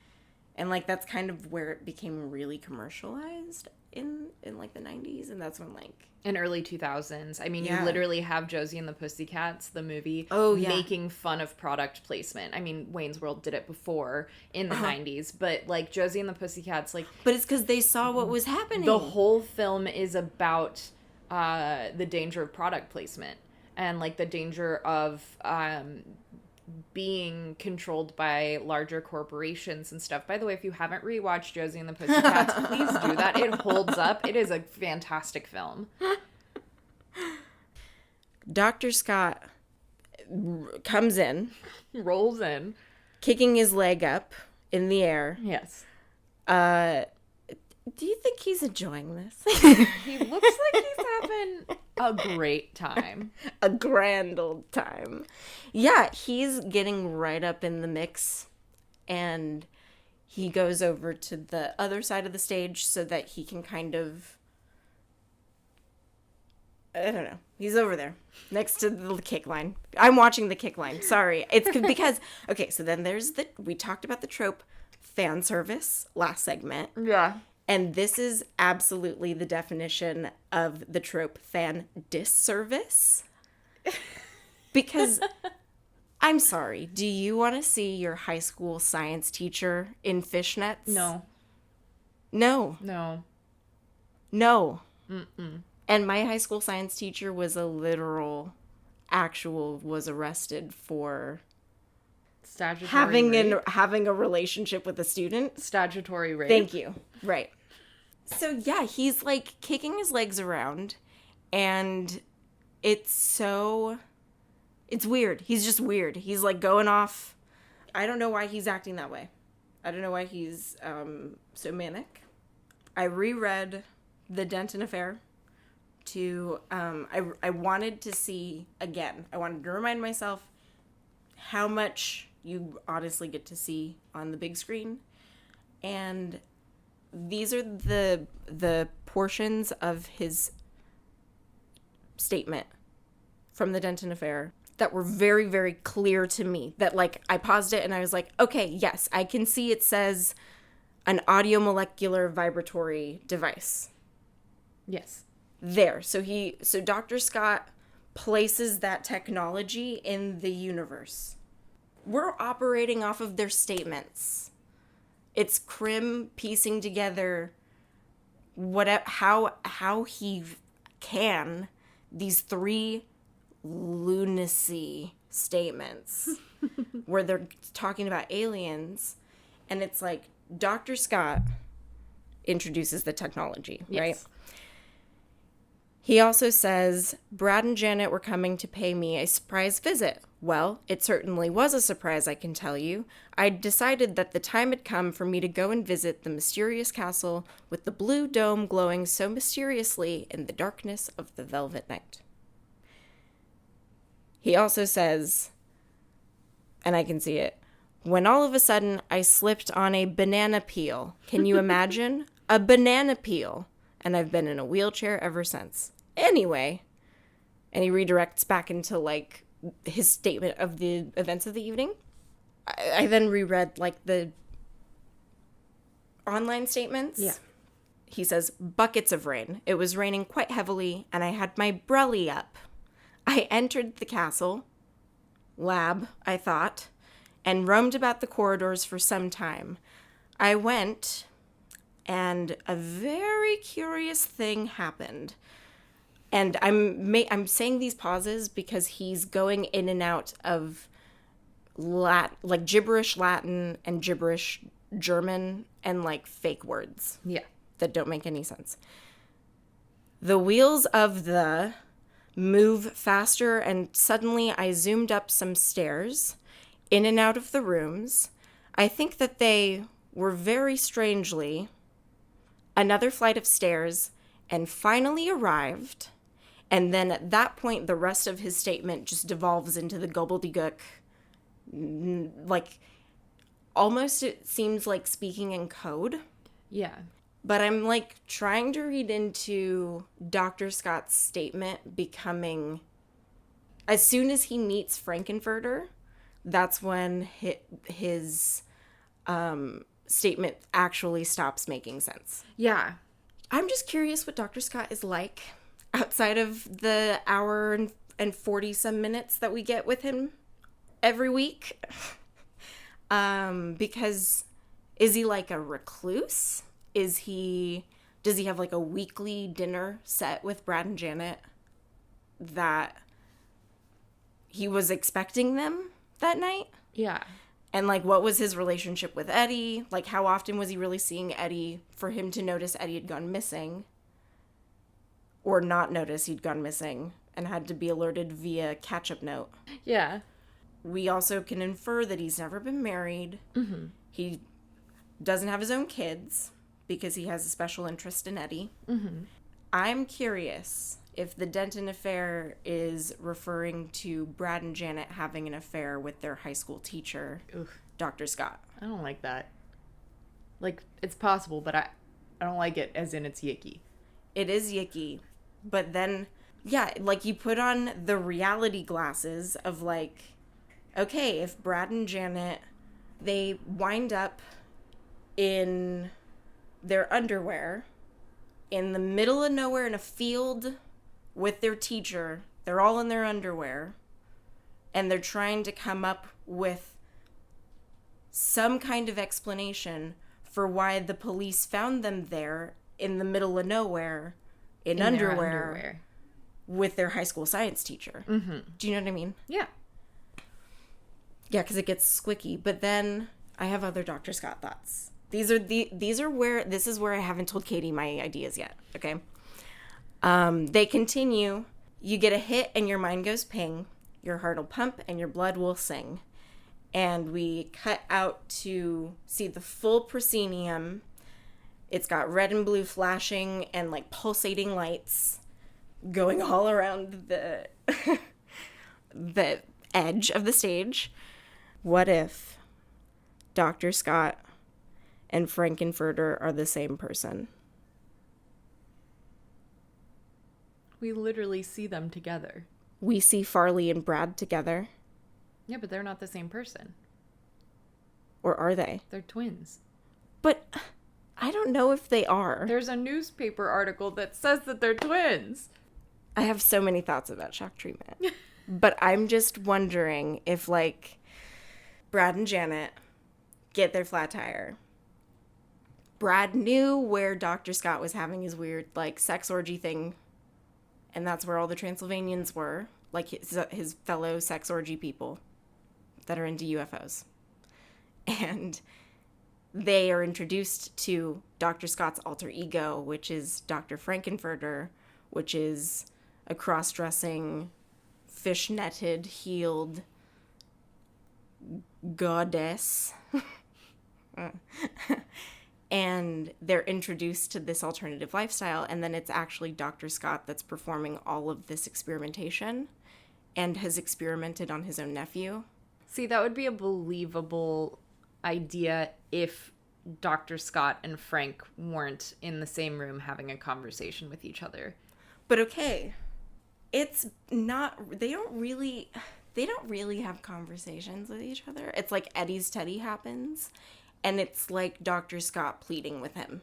And like that's kind of where it became really commercialized in like the 90s, and that's when like in early 2000s. I mean, you literally have Josie and the Pussycats, the movie, making fun of product placement. I mean, Wayne's World did it before in the 90s, but like Josie and the Pussycats, like, but it's because they saw what was happening. The whole film is about the danger of product placement and like the danger of being controlled by larger corporations and stuff. By the way, if you haven't rewatched Josie and the Pussycats, please do that. It holds up. It is a fantastic film. Dr. Scott comes in, rolls in, kicking his leg up in the air. Yes. Do you think he's enjoying this? He looks like he's having a great time. A grand old time. Yeah, he's getting right up in the mix, and he goes over to the other side of the stage so that he can kind of I don't know. He's over there next to the kick line. I'm watching the kick line. Sorry. It's because, okay, so then we talked about the trope fan service last segment. Yeah. And this is absolutely the definition of the trope fan disservice. Because, I'm sorry, do you want to see your high school science teacher in fishnets? No. No. No. No. Mm-mm. And my high school science teacher was was arrested for Statutory rape? having a relationship with a student. Statutory rape. Thank you. Right. So yeah, he's like kicking his legs around, and it's weird. He's just weird. He's like going off. I don't know why he's acting that way. I don't know why he's so manic. I reread The Denton Affair I wanted to see again. I wanted to remind myself how much you honestly get to see on the big screen. And these are the portions of his statement from the Denton Affair that were very, very clear to me. That, like, I paused it and I was like, okay, yes, I can see it says an audiomolecular vibratory device. Yes. There. So Dr. Scott places that technology in the universe. We're operating off of their statements. It's Krim piecing together how he can these three lunacy statements where they're talking about aliens, and it's like Dr. Scott introduces the technology, yes. right? He also says, Brad and Janet were coming to pay me a surprise visit. Well, it certainly was a surprise, I can tell you. I'd decided that the time had come for me to go and visit the mysterious castle with the blue dome glowing so mysteriously in the darkness of the velvet night. He also says, and I can see it, when all of a sudden I slipped on a banana peel. Can you imagine? A banana peel. And I've been in a wheelchair ever since. Anyway, and he redirects back into, like, his statement of the events of the evening. I then reread, like, the online statements. Yeah. He says, buckets of rain. It was raining quite heavily, and I had my brelly up. I entered the castle, lab, I thought, and roamed about the corridors for some time. I went, and a very curious thing happened. And I'm saying these pauses because he's going in and out of like gibberish Latin and gibberish German and like fake words. Yeah. That don't make any sense. The wheels of the move faster, and suddenly I zoomed up some stairs, in and out of the rooms. I think that they were very strangely another flight of stairs, and finally arrived. And then at that point, the rest of his statement just devolves into the gobbledygook. Like, almost it seems like speaking in code. Yeah. But I'm, like, trying to read into Dr. Scott's statement becoming... As soon as he meets Frankenfurter, that's when his statement actually stops making sense. Yeah. I'm just curious what Dr. Scott is like outside of the hour and 40-some minutes that we get with him every week. Because is he like a recluse? Does he have like a weekly dinner set with Brad and Janet that he was expecting them that night? Yeah. And like, what was his relationship with Eddie? Like, how often was he really seeing Eddie for him to notice Eddie had gone missing? Or not notice he'd gone missing and had to be alerted via catch-up note? Yeah. We also can infer that he's never been married. Mm-hmm. He doesn't have his own kids because he has a special interest in Eddie. Mm-hmm. I'm curious if the Denton affair is referring to Brad and Janet having an affair with their high school teacher, Oof. Dr. Scott. I don't like that. Like, it's possible, but I don't like it as in it's yicky. It is yicky, but then Yeah, like you put on the reality glasses of like, okay, if Brad and Janet, they wind up in their underwear in the middle of nowhere in a field with their teacher, they're all in their underwear, and they're trying to come up with some kind of explanation for why the police found them there in the middle of nowhere in underwear with their high school science teacher. Mm-hmm. Do you know what I mean? Yeah. Yeah, because it gets squicky. But then I have other Dr. Scott thoughts. This is where I haven't told Katie my ideas yet. Okay. They continue. You get a hit and your mind goes ping. Your heart will pump and your blood will sing. And we cut out to see the full proscenium. It's got red and blue flashing and like pulsating lights going all around the the edge of the stage. What if Dr. Scott and Frankenfurter are the same person? We literally see them together. We see Farley and Brad together. Yeah, but they're not the same person. Or are they? They're twins. But I don't know if they are. There's a newspaper article that says that they're twins. I have so many thoughts about shock treatment. But I'm just wondering if, like, Brad and Janet get their flat tire. Brad knew where Dr. Scott was having his weird, like, sex orgy thing. And that's where all the Transylvanians were. Like, his fellow sex orgy people that are into UFOs. And they are introduced to Dr. Scott's alter ego, which is Dr. Frankenfurter, which is a cross-dressing, fish-netted, heeled goddess. And they're introduced to this alternative lifestyle, and then it's actually Dr. Scott that's performing all of this experimentation and has experimented on his own nephew. See, that would be a believable idea if Dr. Scott and Frank weren't in the same room having a conversation with each other. But okay, it's not, they don't really have conversations with each other. It's like Eddie's Teddy happens, and it's like Dr. Scott pleading with him.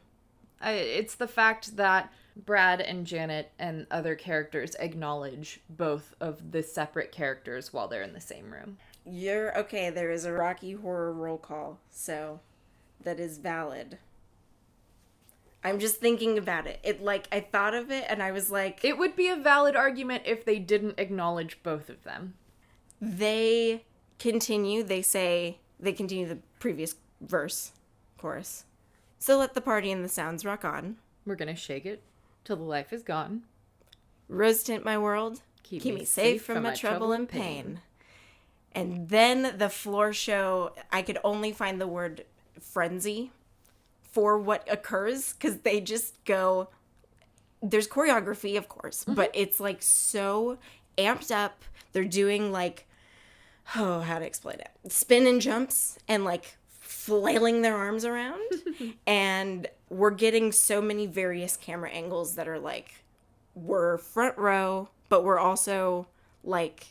It's the fact that Brad and Janet and other characters acknowledge both of the separate characters while they're in the same room. You're okay. There is a Rocky Horror roll call, so that is valid. I'm just thinking about it. I thought of it and I was like, it would be a valid argument if they didn't acknowledge both of them. They continue the previous chorus. So let the party and the sounds rock on. We're gonna shake it till the life is gone. Rose tint my world. Keep me safe from my trouble and pain. And then the floor show, I could only find the word frenzy for what occurs, because they just go, there's choreography, of course, but it's like so amped up. They're doing like, how to explain it? Spin and jumps and like flailing their arms around. And we're getting so many various camera angles that are like, we're front row, but we're also like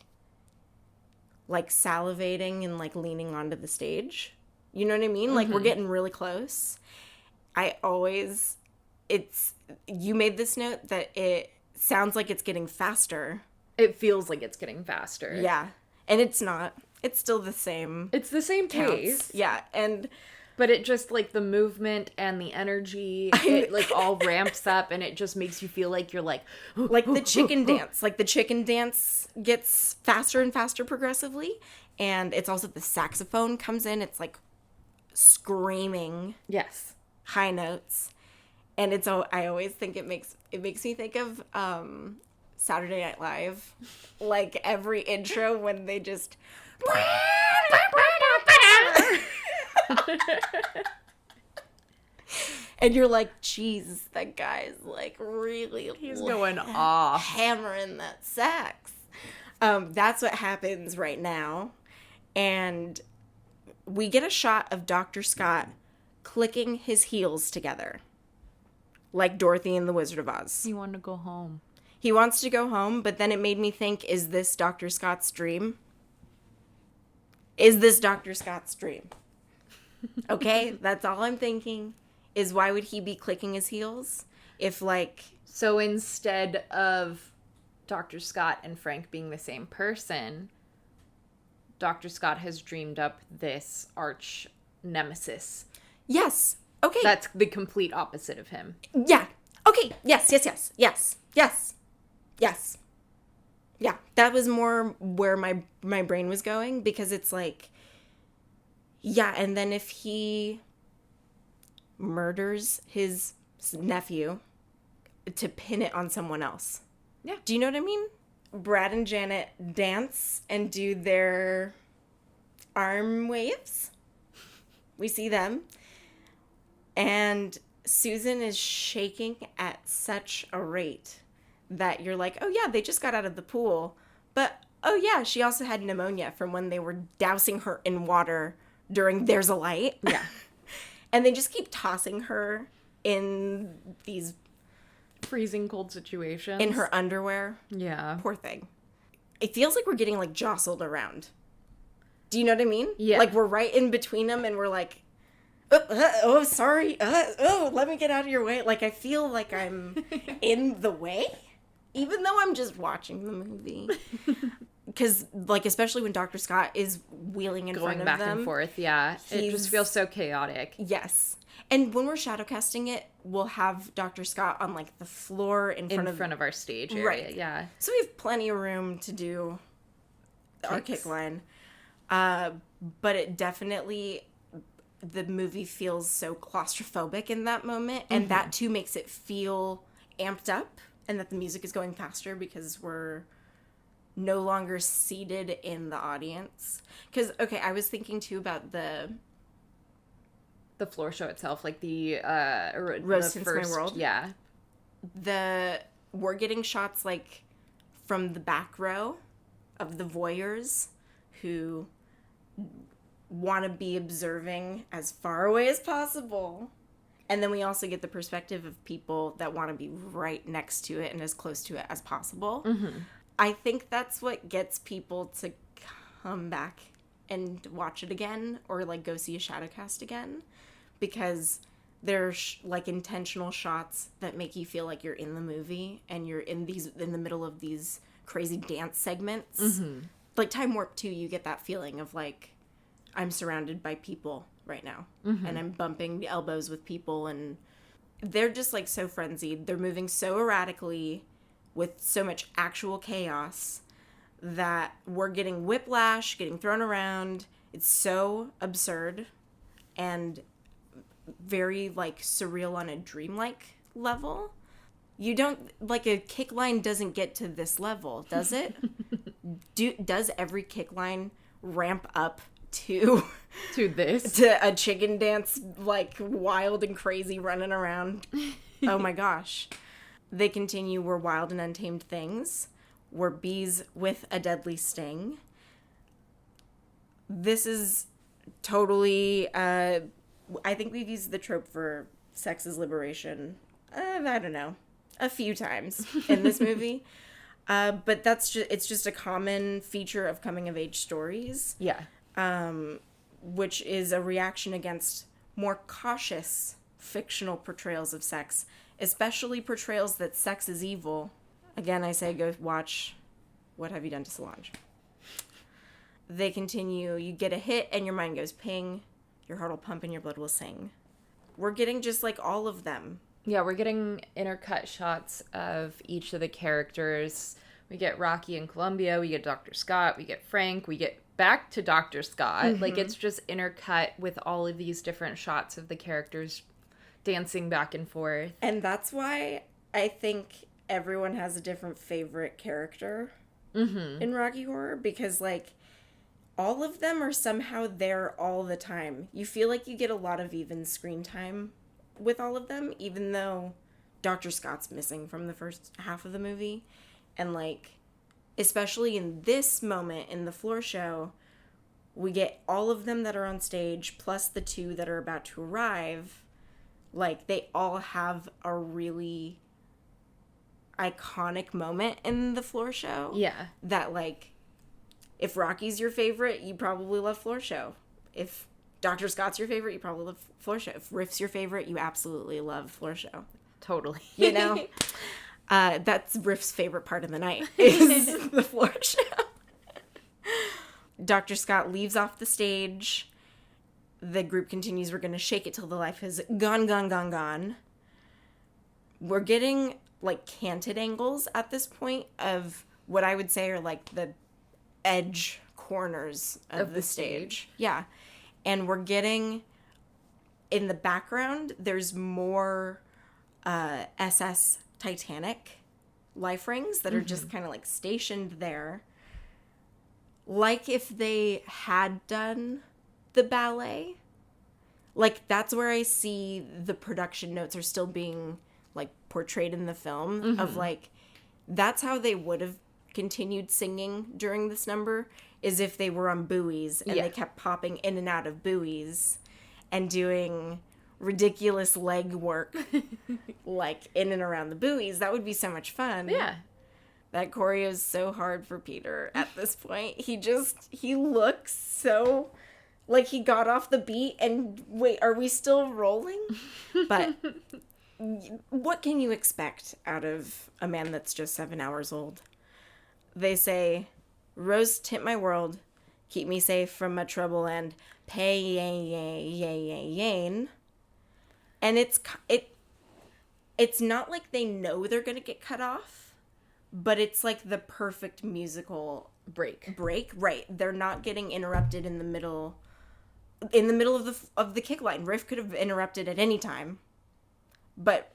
salivating and like leaning onto the stage. You know what I mean? Like we're getting really close. You made this note that it sounds like it's getting faster. It feels like it's getting faster. Yeah. And it's not. It's still the same. It's the same pace. Counts. Yeah. But it just, like, the movement and the energy, it, like, all ramps up, and it just makes you feel like you're, like... Like the chicken dance. Like, the chicken dance gets faster and faster progressively. And it's also the saxophone comes in. It's, like, screaming. Yes. High notes. And I always think it makes me think of Saturday Night Live. Like, every intro when they just... And you're like, geez, that guy's like really, he's going off, hammering that sax. That's what happens right now. And we get a shot of Dr. Scott clicking his heels together, like Dorothy in The Wizard of Oz. He wanted to go home. He wants to go home, but then it made me think, is this Dr. Scott's dream? Is this Dr. Scott's dream? Okay, that's all I'm thinking, is why would he be clicking his heels if, like... So instead of Dr. Scott and Frank being the same person, Dr. Scott has dreamed up this arch nemesis. Yes. Okay. That's the complete opposite of him. Yeah. Okay. Yes. Yeah. That was more where my brain was going, because it's like, yeah, and then if he murders his nephew to pin it on someone else. Yeah. Do you know what I mean? Brad and Janet dance and do their arm waves. We see them. And Susan is shaking at such a rate that you're like, oh yeah, they just got out of the pool. But, oh yeah, she also had pneumonia from when they were dousing her in water during There's a Light. Yeah. And they just keep tossing her in these... freezing cold situations. in her underwear. Yeah. Poor thing. It feels like we're getting, like, jostled around. Do you know what I mean? Yeah. Like, we're right in between them, and we're like, sorry. Let me get out of your way. Like, I feel like I'm in the way, even though I'm just watching the movie. Because, like, especially when Dr. Scott is wheeling in front of them. Going back and forth, yeah. It just feels so chaotic. Yes. And when we're shadow casting it, we'll have Dr. Scott on, like, the floor in front of our stage area, right. Yeah. So we have plenty of room to do our kick line. But it definitely, the movie feels so claustrophobic in that moment. And that, too, makes it feel amped up, and that the music is going faster because we're no longer seated in the audience. Because, okay, I was thinking, too, about the floor show itself, like the Rose Tints My World. Yeah. We're getting shots, like, from the back row of the voyeurs who want to be observing as far away as possible. And then we also get the perspective of people that want to be right next to it and as close to it as possible. Mm-hmm. I think that's what gets people to come back and watch it again, or, like, go see a shadowcast again. Because there's, like, intentional shots that make you feel like you're in the movie and you're in the middle of these crazy dance segments. Mm-hmm. Like Time Warp 2, you get that feeling of, like, I'm surrounded by people right now. Mm-hmm. And I'm bumping elbows with people, and they're just, like, so frenzied. They're moving so erratically with so much actual chaos that we're getting whiplash, getting thrown around. It's so absurd and very, like, surreal on a dreamlike level. You don't, like, a kick line doesn't get to this level, does it? Does every kick line ramp up to this? To a chicken dance, like, wild and crazy running around? Oh my gosh. They continue, we're wild and untamed things. We're bees with a deadly sting. This is totally, I think we've used the trope for sex is liberation, I don't know, a few times in this movie. But it's just a common feature of coming of age stories. Yeah. Which is a reaction against more cautious fictional portrayals of sex, especially portrayals that sex is evil. Again, I say go watch What Have You Done to Solange. They continue, you get a hit and your mind goes ping, your heart will pump and your blood will sing. We're getting just, like, all of them. Yeah, we're getting intercut shots of each of the characters. We get Rocky and Columbia, we get Dr. Scott, we get Frank, we get back to Dr. Scott. Mm-hmm. Like, it's just intercut with all of these different shots of the characters dancing back and forth. And that's why I think everyone has a different favorite character in Rocky Horror, because, like, all of them are somehow there all the time. You feel like you get a lot of even screen time with all of them, even though Dr. Scott's missing from the first half of the movie. And, like, especially in this moment in the floor show, we get all of them that are on stage, plus the two that are about to arrive. Like, they all have a really, iconic moment in the Floor Show. Yeah. That, like, if Rocky's your favorite, you probably love Floor Show. If Dr. Scott's your favorite, you probably love Floor Show. If Riff's your favorite, you absolutely love Floor Show. Totally. You know? That's Riff's favorite part of the night, is the Floor Show. Dr. Scott leaves off the stage. The group continues. We're going to shake it till the life is gone, gone, gone, gone. We're getting, like, canted angles at this point of what I would say are, like, the edge corners of the stage. Yeah. And we're getting, in the background, there's more SS Titanic life rings that are just kind of, like, stationed there. Like if they had done the ballet. Like, that's where I see the production notes are still being, like, portrayed in the film of, like, that's how they would have continued singing during this number, is if they were on buoys and they kept popping in and out of buoys and doing ridiculous leg work, like, in and around the buoys. That would be so much fun. Yeah. That choreo is so hard for Peter at this point. He looks so like he got off the beat and wait, are we still rolling? But what can you expect out of a man that's just 7 hours old? They say, "Rose tint my world, keep me safe from my trouble and pain." And it's not like they know they're going to get cut off. But it's like the perfect musical break. Right. They're not getting interrupted in the middle of the kick line. Riff could have interrupted at any time. But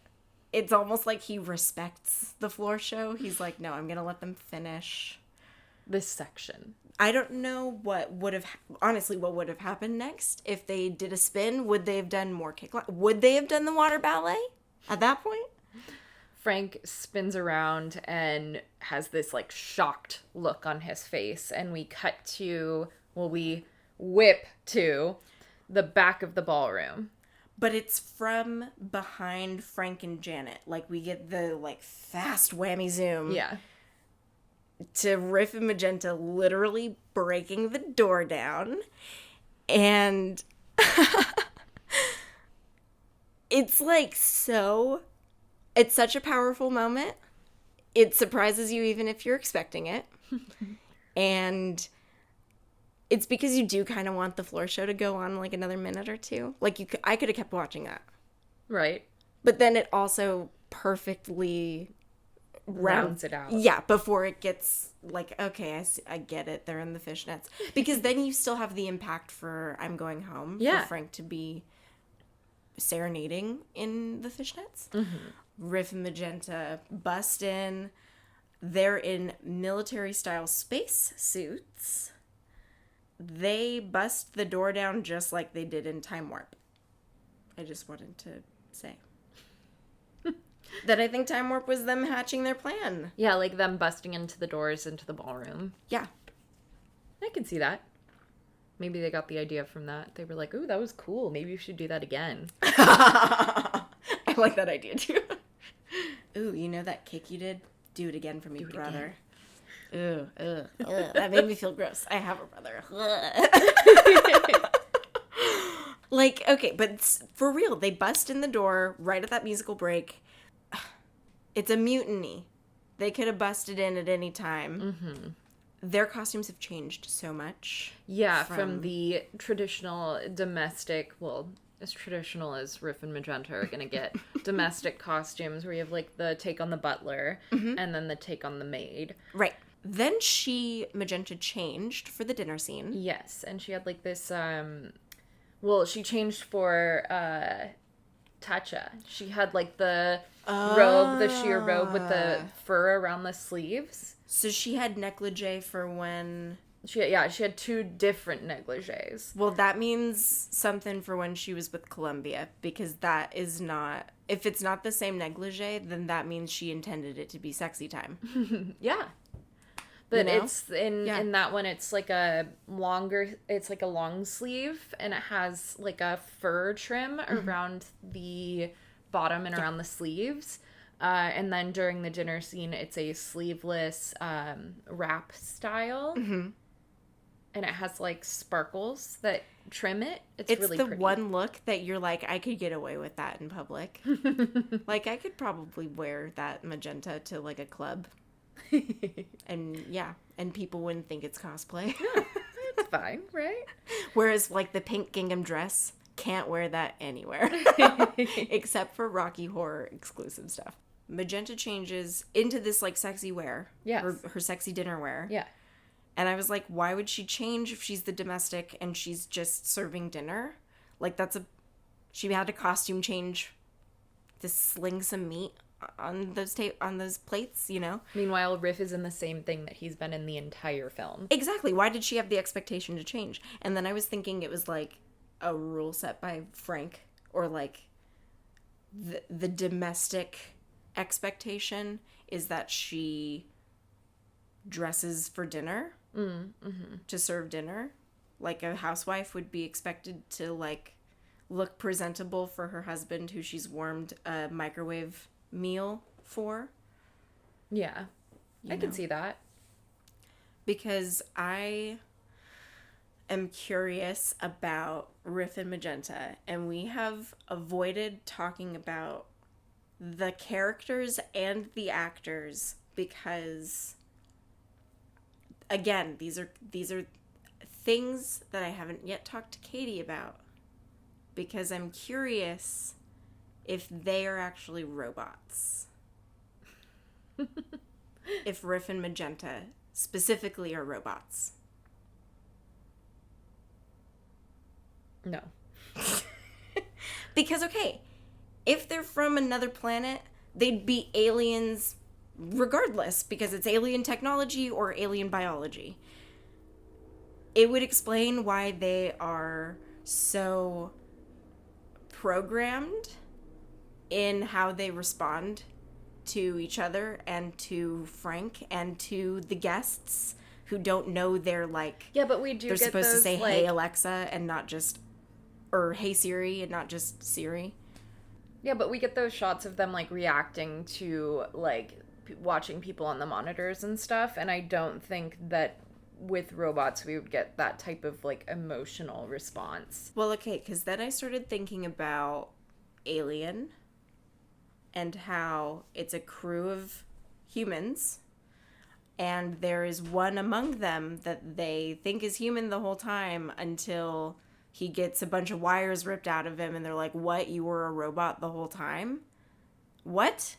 it's almost like he respects the Floor Show. He's like, no, I'm going to let them finish this section. I don't know what would have happened next. If they did a spin, would they have done more kick line? Would they have done the water ballet at that point? Frank spins around and has this, like, shocked look on his face. And we whip to the back of the ballroom. But it's from behind Frank and Janet. Like, we get the, like, fast whammy zoom. Yeah. To Riff and Magenta literally breaking the door down. And it's, like, it's such a powerful moment. It surprises you even if you're expecting it. And it's because you do kind of want the Floor Show to go on, like, another minute or two. Like, I could have kept watching that. Right. But then it also perfectly rounds it out. Yeah, before it gets, like, okay, I get it. They're in the fishnets. Because then you still have the impact for I'm Going Home. Yeah. For Frank to be serenading in the fishnets. Mm-hmm. Riff and Magenta bust in. They're in military-style space suits. They bust the door down just like they did in Time Warp. I just wanted to say. That I think Time Warp was them hatching their plan. Yeah, like them busting into the doors into the ballroom. Yeah. I can see that. Maybe they got the idea from that. They were like, ooh, that was cool. Maybe we should do that again. I like that idea, too. Ooh, you know that kick you did? Do it again for me, brother. Ooh, that made me feel gross. I have a brother. Like, okay, but for real, they bust in the door right at that musical break. It's a mutiny. They could have busted in at any time. Mm-hmm. Their costumes have changed so much. Yeah, from the traditional domestic, well, as traditional as Riff and Magenta are going to get, domestic costumes where you have, like, the take on the butler and then the take on the maid. Right. Then Magenta changed for the dinner scene. Yes, and she had, like, this, she changed for Tatcha. She had, like, the robe, the sheer robe with the fur around the sleeves. So she had negligee for when... She had two different negligees. Well, that means something for when she was with Columbia, because that is not... If it's not the same negligee, then that means she intended it to be sexy time. Yeah. But You know? it's in that one, it's like a long sleeve, and it has like a fur trim around the bottom and around the sleeves. And then during the dinner scene, it's a sleeveless wrap style. Mm-hmm. And it has like sparkles that trim it. It's really the pretty. one look that you're like, I could get away with that in public. Like, I could probably wear that magenta to like a club. And yeah, and people wouldn't think it's cosplay. It's fine, right? Whereas like the pink gingham dress, can't wear that anywhere. Except for Rocky Horror exclusive stuff. Magenta changes into this like sexy wear. Yes. Her sexy dinner wear. Yeah. And I was like, why would she change if she's the domestic and she's just serving dinner? Like, she had a costume change to sling some meat on those plates, you know? Meanwhile, Riff is in the same thing that he's been in the entire film. Exactly. Why did she have the expectation to change? And then I was thinking it was like a rule set by Frank, or like the domestic expectation is that she dresses for dinner. Mm-hmm. To serve dinner, like a housewife would be expected to like look presentable for her husband, who she's warmed a microwave meal for. Yeah, I can see that. Because I am curious about Riff and Magenta, and we have avoided talking about the characters and the actors because, again, these are things that I haven't yet talked to Katie about, because I'm curious if they are actually robots. If Riff and Magenta specifically are robots. No. Because, okay, if they're from another planet, they'd be aliens regardless, because it's alien technology or alien biology. It would explain why they are so programmed in how they respond to each other and to Frank and to the guests who don't know they're like... Yeah, but we do they're get supposed those, to say, like... hey, Alexa, and not just... Or, hey, Siri, and not just Siri. Yeah, but we get those shots of them, like, reacting to, like... watching people on the monitors and stuff, and I don't think that with robots we would get that type of like emotional response. Well, okay, because then I started thinking about Alien and how it's a crew of humans, and there is one among them that they think is human the whole time until he gets a bunch of wires ripped out of him, and they're like, what, you were a robot the whole time? What?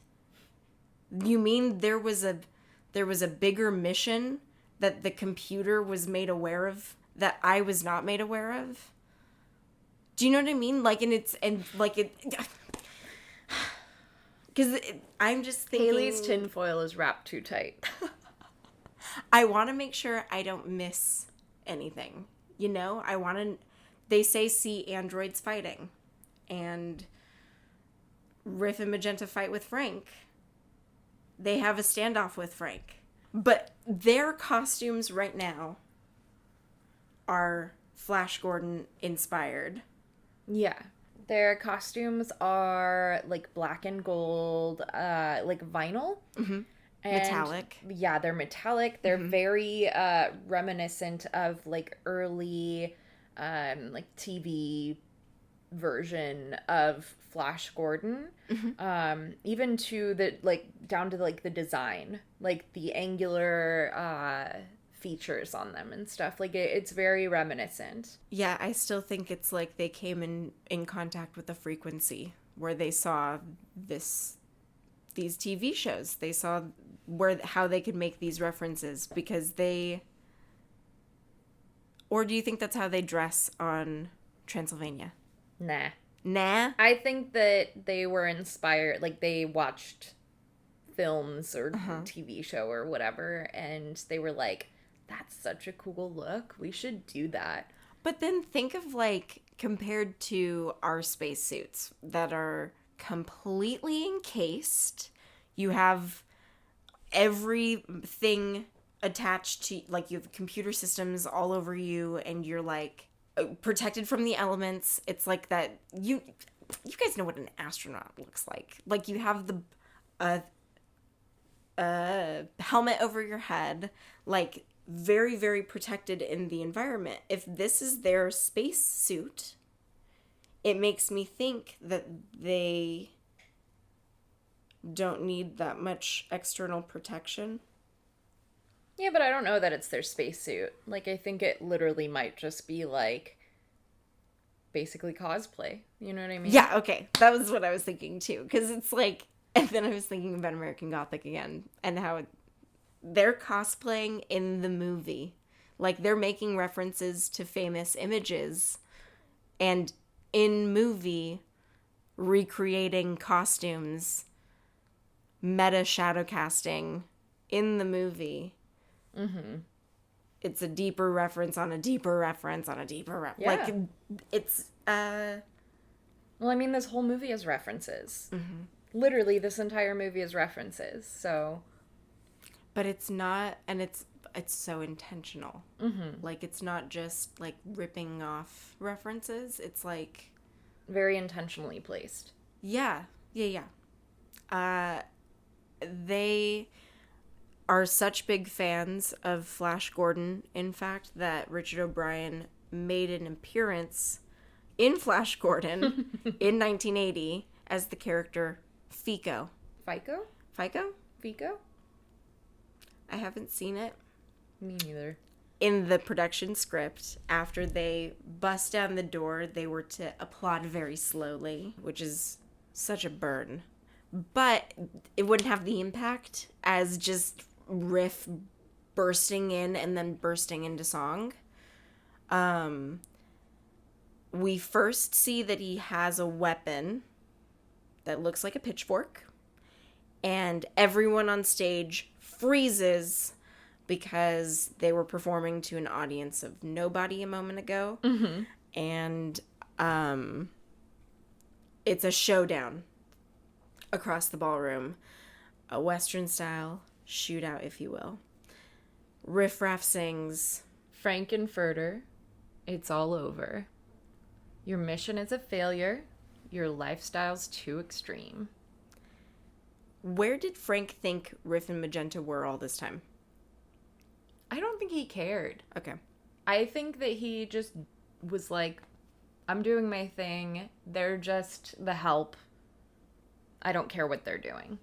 You mean there was a bigger mission that the computer was made aware of that I was not made aware of? Do you know what I mean? Like, because I'm just thinking... Haley's tinfoil is wrapped too tight. I want to make sure I don't miss anything. You know? They say see androids fighting. And Riff and Magenta fight with Frank. They have a standoff with Frank. But their costumes right now are Flash Gordon inspired. Yeah. Their costumes are like black and gold, like vinyl. Mm-hmm. And metallic. Yeah, they're metallic. They're very reminiscent of like early like TV version of Flash Gordon. Mm-hmm. Even to the like down to like the design, like the angular features on them and stuff. Like it's very reminiscent. Yeah, I still think it's like they came in contact with a frequency where they saw these TV shows. They saw how they could make these references because they... Or do you think that's how they dress on Transylvania? Nah? I think that they were inspired, like they watched films or TV show or whatever, and they were like, that's such a cool look. We should do that. But then think of like, compared to our spacesuits that are completely encased, you have everything attached to, like, you have computer systems all over you, and you're like protected from the elements. It's like that you guys know what an astronaut looks like. Like, you have a helmet over your head, like very, very protected in the environment. If this is their space suit, it makes me think that they don't need that much external protection. Yeah, but I don't know that it's their spacesuit. Like, I think it literally might just be, like, basically cosplay. You know what I mean? Yeah, okay. That was what I was thinking, too. Because it's like... And then I was thinking about American Gothic again. And how they're cosplaying in the movie. Like, they're making references to famous images. And in movie, recreating costumes. Meta shadow casting in the movie. Mm-hmm. It's a deeper reference on a deeper reference on a deeper reference. Yeah. Like, it's, Well, I mean, this whole movie is references. Mm-hmm. Literally, this entire movie is references, so... But it's not, and it's so intentional. Mm-hmm. Like, it's not just, like, ripping off references. It's, like... Very intentionally placed. Yeah. They are such big fans of Flash Gordon, in fact, that Richard O'Brien made an appearance in Flash Gordon in 1980 as the character Fico. Fico? Fico? Fico? I haven't seen it. Me neither. In the production script, after they bust down the door, they were to applaud very slowly, which is such a burn. But it wouldn't have the impact as just riff bursting in and then bursting into song. We first see that he has a weapon that looks like a pitchfork, and everyone on stage freezes because they were performing to an audience of nobody a moment ago. Mm-hmm. And it's a showdown across the ballroom, a Western style shootout, if you will. Riff Raff sings Frankenfurter, it's all over. Your mission is a failure. Your lifestyle's too extreme. Where did Frank think Riff and Magenta were all this time? I don't think he cared. Okay. I think that he just was like, I'm doing my thing. They're just the help. I don't care what they're doing.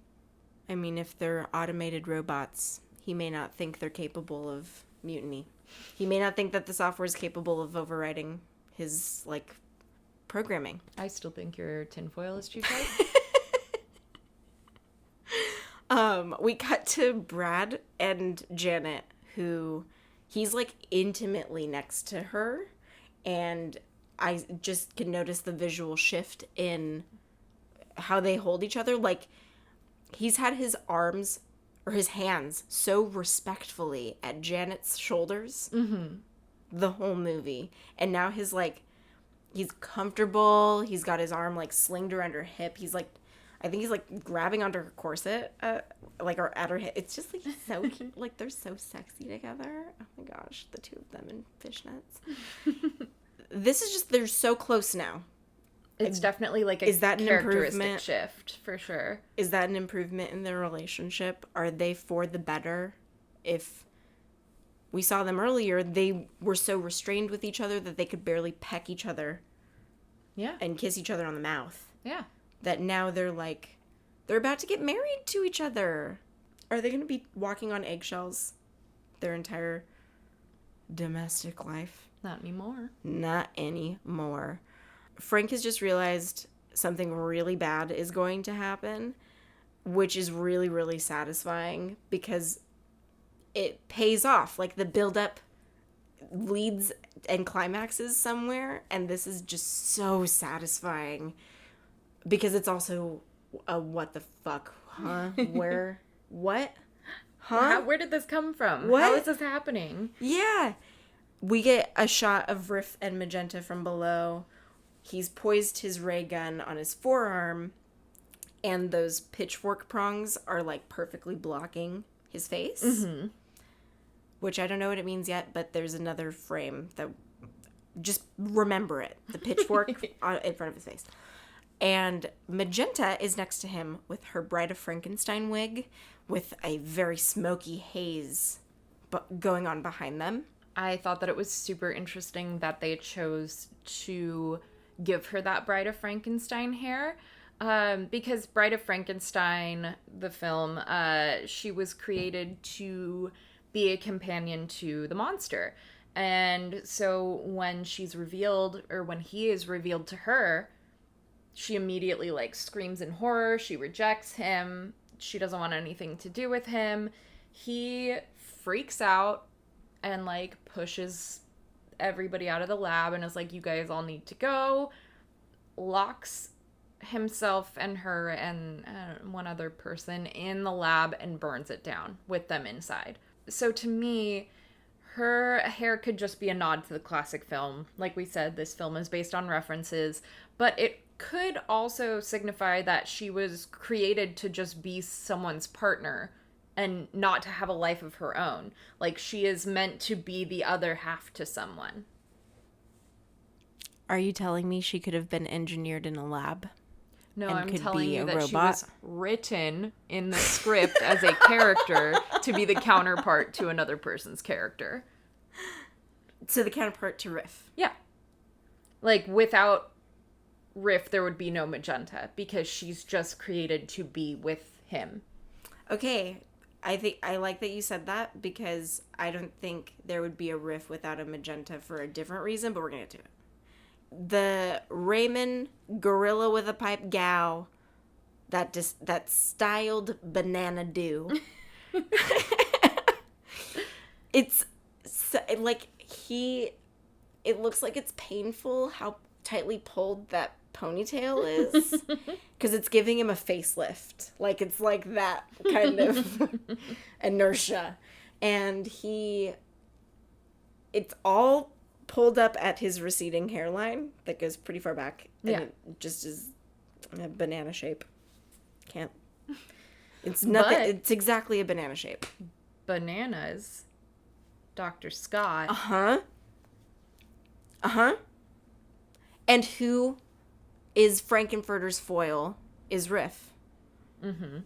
I mean, if they're automated robots, he may not think they're capable of mutiny. He may not think that the software is capable of overriding his, like, programming. I still think your tinfoil is too tight. We cut to Brad and Janet, who he's, like, intimately next to her, and I just can notice the visual shift in how they hold each other. Like, he's had his arms or his hands so respectfully at Janet's shoulders the whole movie, and now his, like, he's comfortable. He's got his arm, like, slinged around her hip. He's, like, I think he's, like, grabbing onto her corset, like, or at her hip. It's just, like, so cute. Like, they're so sexy together. Oh, my gosh. The two of them in fishnets. This is just, they're so close now. It's definitely, like, a is that an characteristic improvement? shift, for sure. Is that an improvement in their relationship? Are they for the better? If we saw them earlier, they were so restrained with each other that they could barely peck each other. Yeah. And kiss each other on the mouth. Yeah. That now they're like, they're about to get married to each other. Are they going to be walking on eggshells their entire domestic life? Not anymore. Not anymore. Frank has just realized something really bad is going to happen, which is really, really satisfying because it pays off. Like, the buildup leads and climaxes somewhere, and this is just so satisfying because it's also a what the fuck, huh? Where? What? Huh? Where did this come from? What? How is this happening? Yeah. We get a shot of Riff and Magenta from below. He's poised his ray gun on his forearm, and those pitchfork prongs are, like, perfectly blocking his face. Mm-hmm. Which I don't know what it means yet, but there's another frame that... Just remember it. The pitchfork in front of his face. And Magenta is next to him with her Bride of Frankenstein wig with a very smoky haze going on behind them. I thought that it was super interesting that they chose to give her that Bride of Frankenstein hair. Because Bride of Frankenstein, the film, she was created to be a companion to the monster. And so when she's revealed, or when he is revealed to her, she immediately, like, screams in horror. She rejects him. She doesn't want anything to do with him. He freaks out and, like, pushes everybody out of the lab and is like, you guys all need to go. Locks himself and her and one other person in the lab and burns it down with them inside. So to me, her hair could just be a nod to the classic film. Like we said, this film is based on references, but it could also signify that she was created to just be someone's partner and not to have a life of her own. Like, she is meant to be the other half to someone. Are you telling me she could have been engineered in a lab? No, and I'm could telling be you a that she robot? was written in the script as a character to be the counterpart to another person's character. So the counterpart to Riff. Yeah. Like, without Riff, there would be no Magenta, because she's just created to be with him. Okay, I like that you said that, because I don't think there would be a Riff without a Magenta for a different reason, but we're going to do it. The Raymond gorilla with a pipe gal that styled Banana Do. It's so, like it looks like it's painful how tightly pulled that ponytail is, because it's giving him a facelift. Like, it's like that kind of inertia, and it's all pulled up at his receding hairline that goes pretty far back, and it just is a banana shape. It's nothing. But it's exactly a banana shape. Bananas, Dr. Scott. And who is Frankenfurter's foil is Riff. Mm-hmm.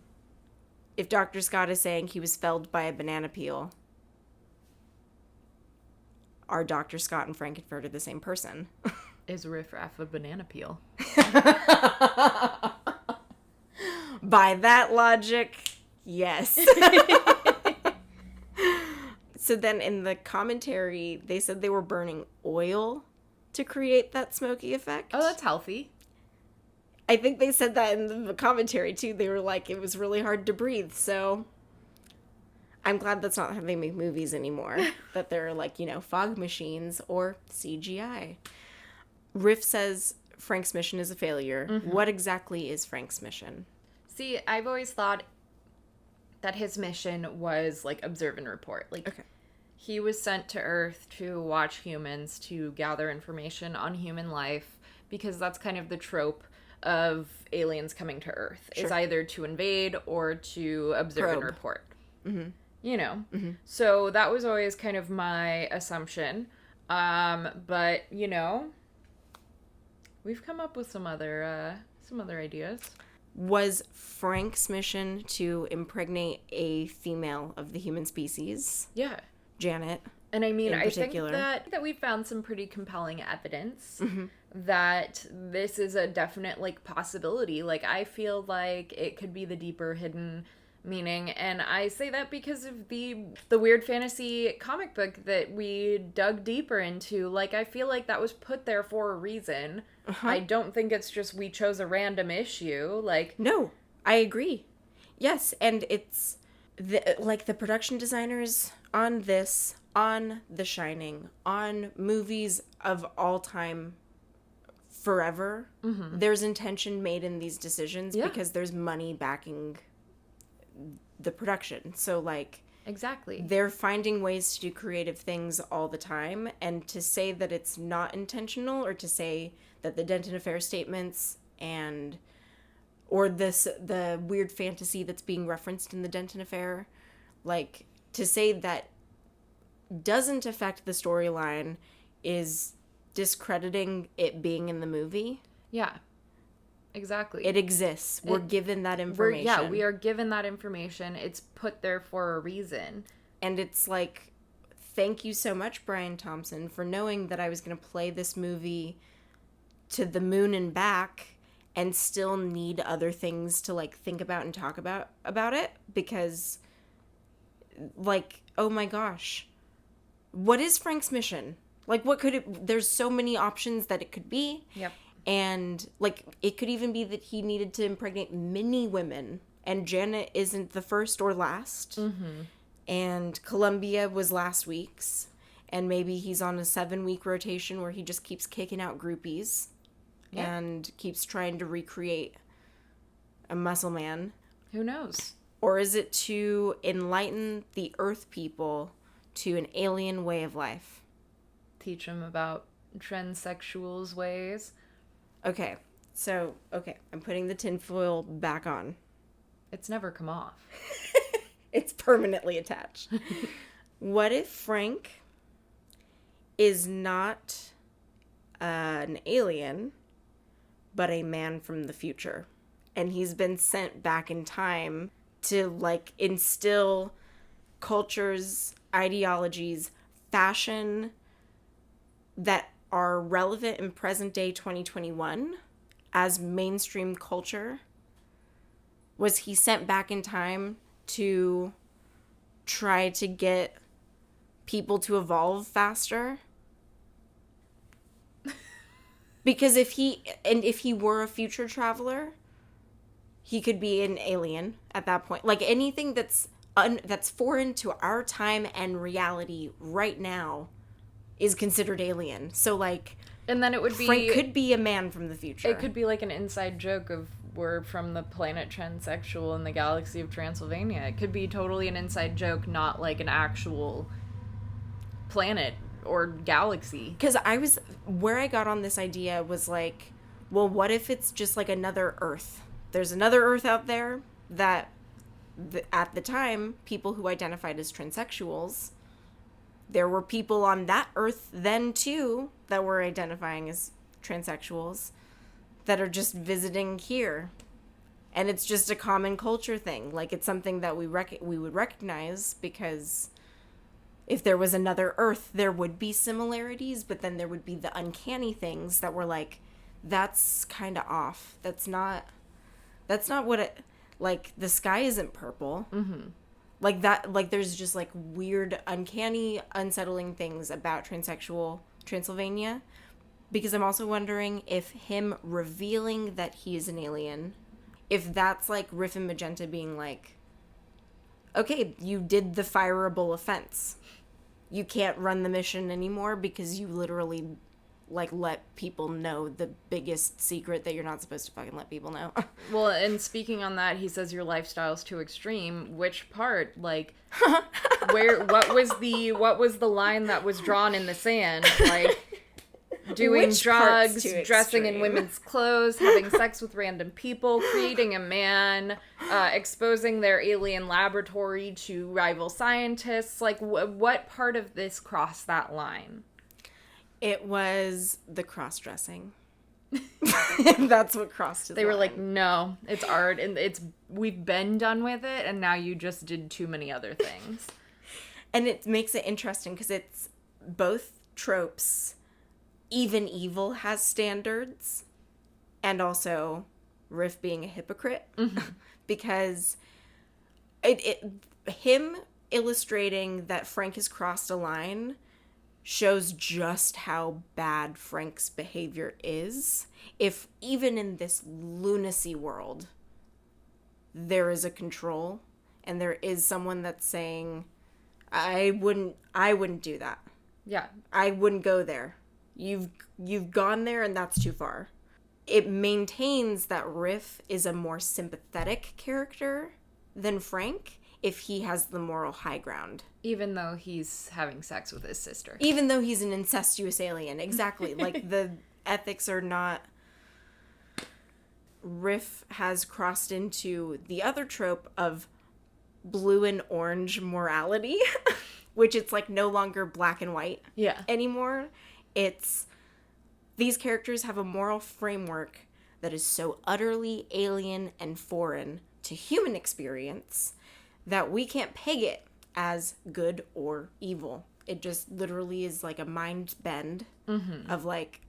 If Dr. Scott is saying he was felled by a banana peel, are Dr. Scott and Frankenfurter the same person? Is Riff Raff a banana peel? By that logic, yes. So then in the commentary, they said they were burning oil to create that smoky effect. Oh, that's healthy. I think they said that in the commentary, too. They were like, it was really hard to breathe, so I'm glad that's not how they make movies anymore. That they're like, fog machines or CGI. Riff says Frank's mission is a failure. Mm-hmm. What exactly is Frank's mission? See, I've always thought that his mission was, like, observe and report. Like, okay. He was sent to Earth to watch humans, to gather information on human life, because that's kind of the trope of aliens coming to Earth. Sure. Is either to invade or to observe and report. Mm-hmm. Mm-hmm. So that was always kind of my assumption. But, we've come up with some other ideas. Was Frank's mission to impregnate a female of the human species? Yeah. Janet. And I mean, I think that we found some pretty compelling evidence that this is a definite, like, possibility. Like, I feel like it could be the deeper hidden meaning, and I say that because of the weird fantasy comic book that we dug deeper into. Like, I feel like that was put there for a reason. I don't think it's just we chose a random issue. Like, no, I agree. Yes, and it's the production designers on this, on The Shining, on movies of all time forever. There's intention made in these decisions because there's money backing the production. So, like, exactly, they're finding ways to do creative things all the time, and to say that it's not intentional, or to say that the Denton Affair statements or the weird fantasy that's being referenced in the Denton Affair, like, to say that doesn't affect the storyline is discrediting it being in the movie. Yeah. exactly. It exists. We're given that information. We are given that information. It's put there for a reason. And it's like, thank you so much, Brian Thompson, for knowing that I was going to play this movie to the moon and back and still need other things to, like, think about and talk about it. Because, like, oh my gosh. What is Frank's mission? Like, what could it... There's so many options that it could be. Yep. And, like, it could even be that he needed to impregnate many women. And Janet isn't the first or last. Mm-hmm. And Columbia was last week's. And maybe he's on a 7-week rotation where he just keeps kicking out groupies. Yep. And keeps trying to recreate a muscle man. Who knows? Or is it to enlighten the Earth people to an alien way of life? Teach them about transsexuals' ways. Okay, I'm putting the tinfoil back on. It's never come off. It's permanently attached. What if Frank is not an alien, but a man from the future? And he's been sent back in time to, like, instill cultures, ideologies, fashion that are relevant in present day 2021 as mainstream culture? Was he sent back in time to try to get people to evolve faster? Because if he were a future traveler, he could be an alien at that point. Like, anything that's foreign to our time and reality right now is considered alien. So, like, and then it would be... Frank could be a man from the future. It could be like an inside joke of, we're from the planet transsexual in the galaxy of Transylvania. It could be totally an inside joke, not like an actual planet or galaxy. Because where I got on this idea was like, well, what if it's just like another Earth? There's another Earth out there that, at the time, people who identified as transsexuals, there were people on that Earth then, too, that were identifying as transsexuals that are just visiting here. And it's just a common culture thing. Like, it's something that we would recognize, because if there was another Earth, there would be similarities, but then there would be the uncanny things that were like, that's kind of off. That's not what it... Like, the sky isn't purple. Mm-hmm. Like that, like, there's just, like, weird, uncanny, unsettling things about transsexual Transylvania. Because I'm also wondering if him revealing that he is an alien, if that's, like, Riff and Magenta being like, okay, you did the fireable offense. You can't run the mission anymore because you literally, like, let people know the biggest secret that you're not supposed to fucking let people know. Well, and speaking on that, he says your lifestyle's too extreme. Which part? Like, what was the line that was drawn in the sand? Like, doing drugs, dressing in women's clothes, having sex with random people, creating a man, exposing their alien laboratory to rival scientists. Like, what part of this crossed that line? It was the cross-dressing. That's what crossed his line. They were like, no, it's art, and we've been done with it, and now you just did too many other things. And it makes it interesting because it's both tropes. Even evil has standards, and also Riff being a hypocrite. Mm-hmm. Because him illustrating that Frank has crossed a line shows just how bad Frank's behavior is. If even in this lunacy world, there is a control, and there is someone that's saying, I wouldn't do that. Yeah. I wouldn't go there. You've gone there, and that's too far. It maintains that Riff is a more sympathetic character than Frank if he has the moral high ground. Even though he's having sex with his sister. Even though he's an incestuous alien. Exactly. Like, the ethics are not... Riff has crossed into the other trope of blue and orange morality, which it's, like, no longer black and white anymore. It's... These characters have a moral framework that is so utterly alien and foreign to human experience that we can't peg it as good or evil. It just literally is like a mind bend of like,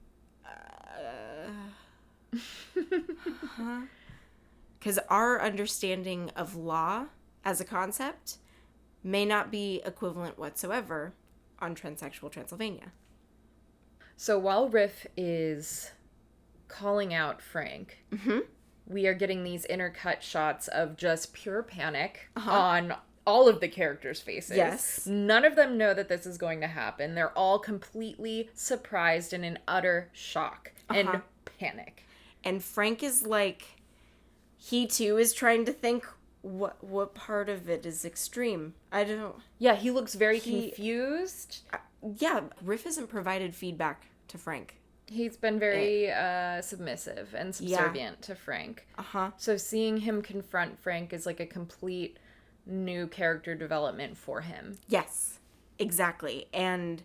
huh? Because our understanding of law as a concept may not be equivalent whatsoever on transsexual Transylvania. So while Riff is calling out Frank, we are getting these intercut shots of just pure panic on all of the characters' faces. Yes. None of them know that this is going to happen. They're all completely surprised and in utter shock and panic. And Frank is like, he too is trying to think, what part of it is extreme? I don't... Yeah, he looks very confused. Yeah, Riff hasn't provided feedback to Frank. He's been very submissive and subservient to Frank. So seeing him confront Frank is like a complete new character development for him. Yes, exactly. And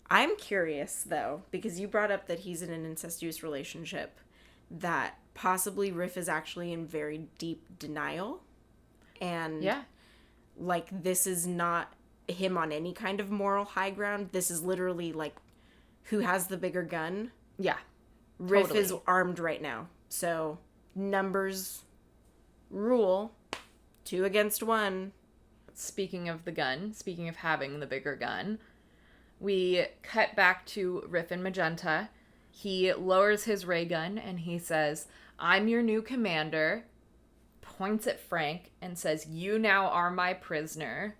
I'm curious, though, because you brought up that he's in an incestuous relationship, that possibly Riff is actually in very deep denial. And, like, this is not him on any kind of moral high ground. This is literally, like, who has the bigger gun? Yeah. Riff is armed right now. So, numbers rule. 2 against 1. Speaking of the gun, speaking of having the bigger gun, we cut back to Riff and Magenta. He lowers his ray gun and he says, "I'm your new commander," points at Frank and says, "You now are my prisoner."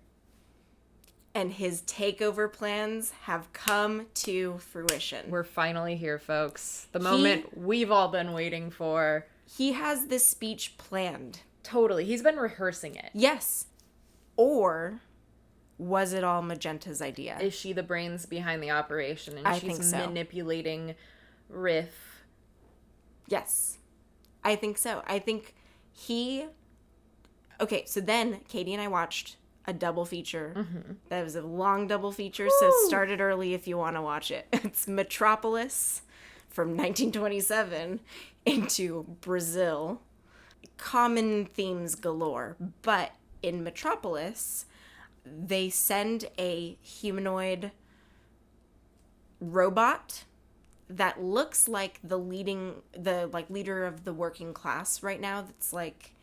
And his takeover plans have come to fruition. We're finally here, folks. The moment we've all been waiting for. He has this speech planned. Totally. He's been rehearsing it. Yes. Or was it all Magenta's idea? Is she the brains behind the operation and I she's think so. manipulating Riff? Yes. I think so. I think he... Okay, so then Katie and I watched a double feature. That was a long double feature, so start it early if you want to watch it. It's Metropolis from 1927 into Brazil. Common themes galore, but in Metropolis, they send a humanoid robot that looks like the leader of the working class right now. That's like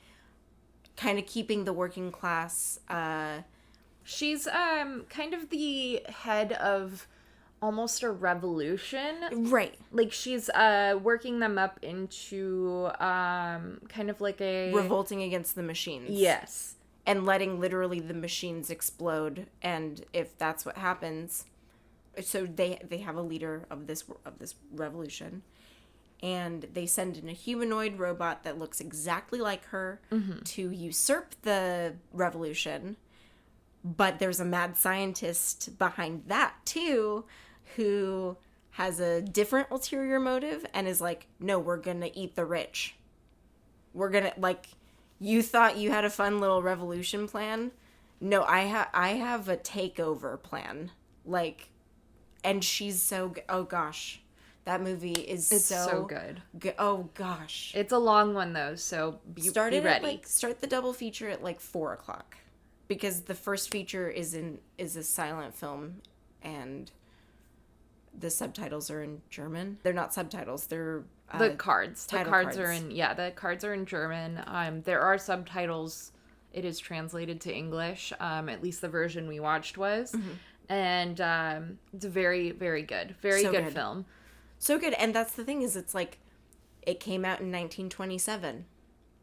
kind of keeping the working class. She's kind of the head of almost a revolution. Right. Like she's working them up into kind of like a Revolting against the machines. Yes. And letting literally the machines explode, and if that's what happens, so they have a leader of this revolution, and they send in a humanoid robot that looks exactly like her to usurp the revolution. But there's a mad scientist behind that too, who has a different ulterior motive and is like, no, we're gonna eat the rich. We're gonna, like, you thought you had a fun little revolution plan? No, I have a takeover plan. Like, and she's so oh gosh, that movie is so good. Oh gosh, It's a long one though, so be ready. Start the double feature at like 4:00, because the first feature is a silent film, and the subtitles are in German. They're not subtitles. They're the cards. The cards cards. are in the cards are in German. There are subtitles. It is translated to English. At least the version we watched was. And it's very, very good. Very So good good. film. So good. And that's the thing, is it's like, it came out in 1927.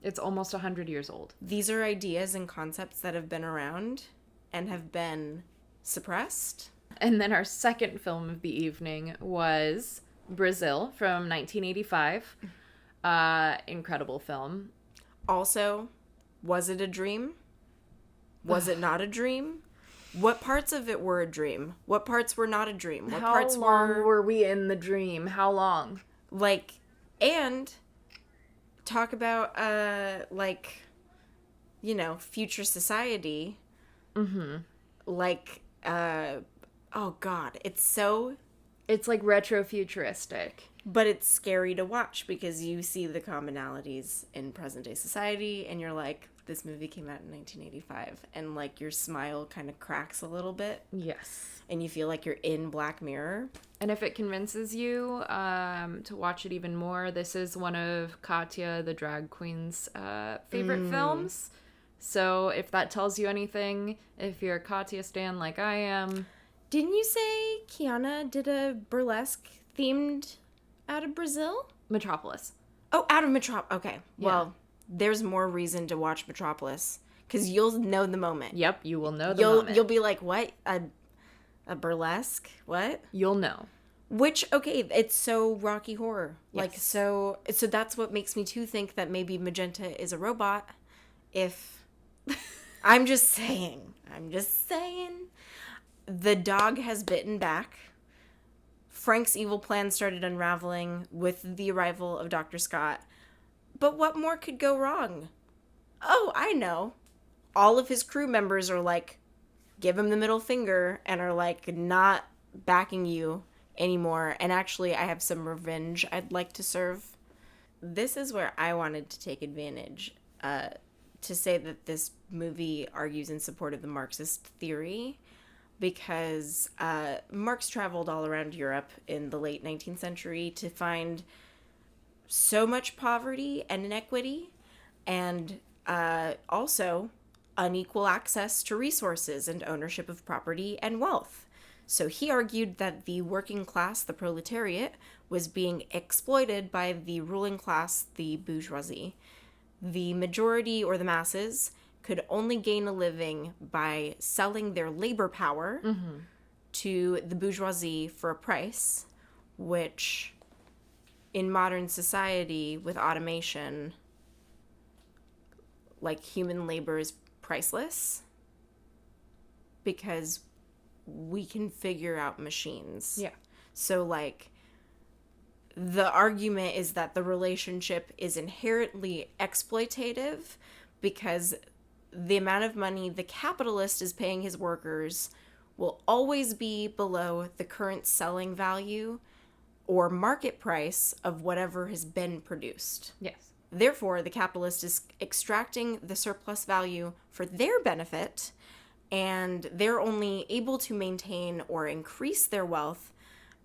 It's almost 100 years old. These are ideas and concepts that have been around and have been suppressed. And then our second film of the evening was Brazil from 1985. Incredible film. Also, was it a dream? Was it not a dream? What parts of it were a dream? What parts were not a dream? What parts How long were we in the dream? How long? like, and talk about like, you know, future society. Like, oh god, it's so It's like retro-futuristic. But it's scary to watch because you see the commonalities in present day society and you're like, this movie came out in 1985, and like your smile kind of cracks a little bit Yes. and you feel like you're in Black Mirror. And if it convinces you to watch it even more, this is one of Katya, the drag queen's favorite films. So if that tells you anything, if you're a Katya stan like I am. Didn't you say Kiana did a burlesque themed out of Brazil? Metropolis. Oh, out of Metropolis. Okay. Yeah. Well, there's more reason to watch Metropolis because you'll know the moment. Yep, you will know the moment. You'll be like, what? A burlesque? What? You'll know. Which, okay, it's so Rocky Horror. Yes. Like, so that's what makes me too think that maybe Magenta is a robot. If I'm just saying. The dog has bitten back. Frank's evil plan started unraveling with the arrival of Dr. Scott. But what more could go wrong? Oh, I know. All of his crew members are like, give him the middle finger and are like not backing you anymore. And actually, I have some revenge I'd like to serve. This is where I wanted to take advantage to say that this movie argues in support of the Marxist theory. Because Marx traveled all around Europe in the late 19th century to find so much poverty and inequity, and also unequal access to resources and ownership of property and wealth. So he argued that the working class, the proletariat, was being exploited by the ruling class, the bourgeoisie. The majority, or the masses, could only gain a living by selling their labor power to the bourgeoisie for a price, which in modern society with automation, like human labor is priceless because we can figure out machines. Yeah. So like the argument is that the relationship is inherently exploitative because the amount of money the capitalist is paying his workers will always be below the current selling value or market price of whatever has been produced. Yes. Therefore, the capitalist is extracting the surplus value for their benefit, and they're only able to maintain or increase their wealth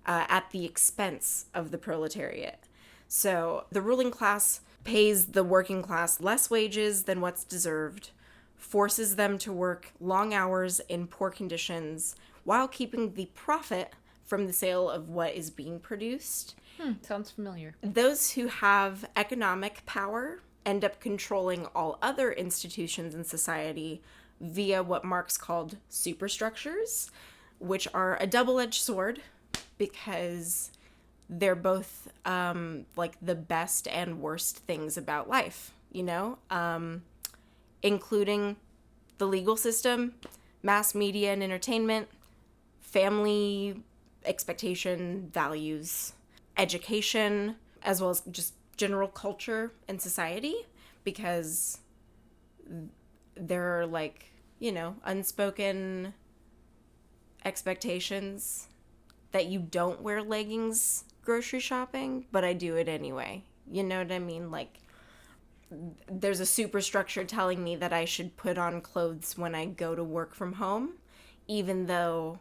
at the expense of the proletariat. So the ruling class pays the working class less wages than what's deserved, forces them to work long hours in poor conditions while keeping the profit from the sale of what is being produced. Sounds familiar. Those who have economic power end up controlling all other institutions in society via what Marx called superstructures, which are a double-edged sword because they're both like the best and worst things about life, you know? Including the legal system, mass media and entertainment, family expectation, values, education, as well as just general culture and society, because there are like, you know, unspoken expectations that you don't wear leggings grocery shopping, but I do it anyway. You know what I mean? Like, there's a superstructure telling me that I should put on clothes when I go to work from home, even though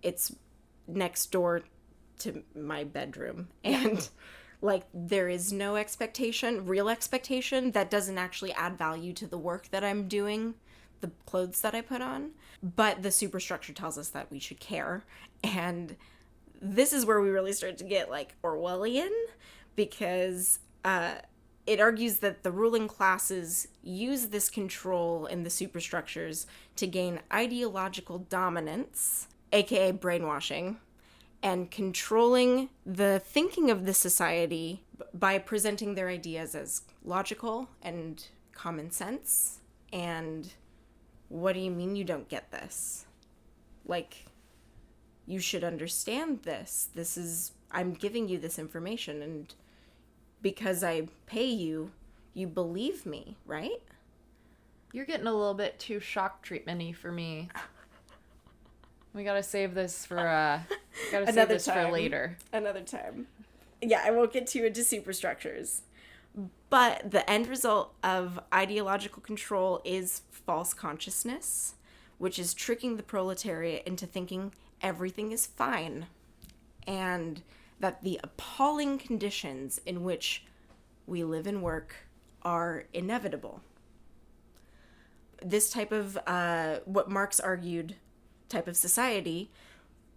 it's next door to my bedroom. And like, there is no expectation, real expectation, that doesn't actually add value to the work that I'm doing, the clothes that I put on. But the superstructure tells us that we should care. And this is where we really start to get like Orwellian, because it argues that the ruling classes use this control in the superstructures to gain ideological dominance, aka brainwashing, and controlling the thinking of the society by presenting their ideas as logical and common sense. And what do you mean you don't get this? Like, you should understand this. I'm giving you this information, and because I pay you, you believe me, right? You're getting a little bit too shock treatment-y for me. We gotta save this for Gotta save Another this for time. later. Another time. Yeah, I won't get too into superstructures. But the end result of ideological control is false consciousness, which is tricking the proletariat into thinking everything is fine, and that the appalling conditions in which we live and work are inevitable. This type of, what Marx argued, type of society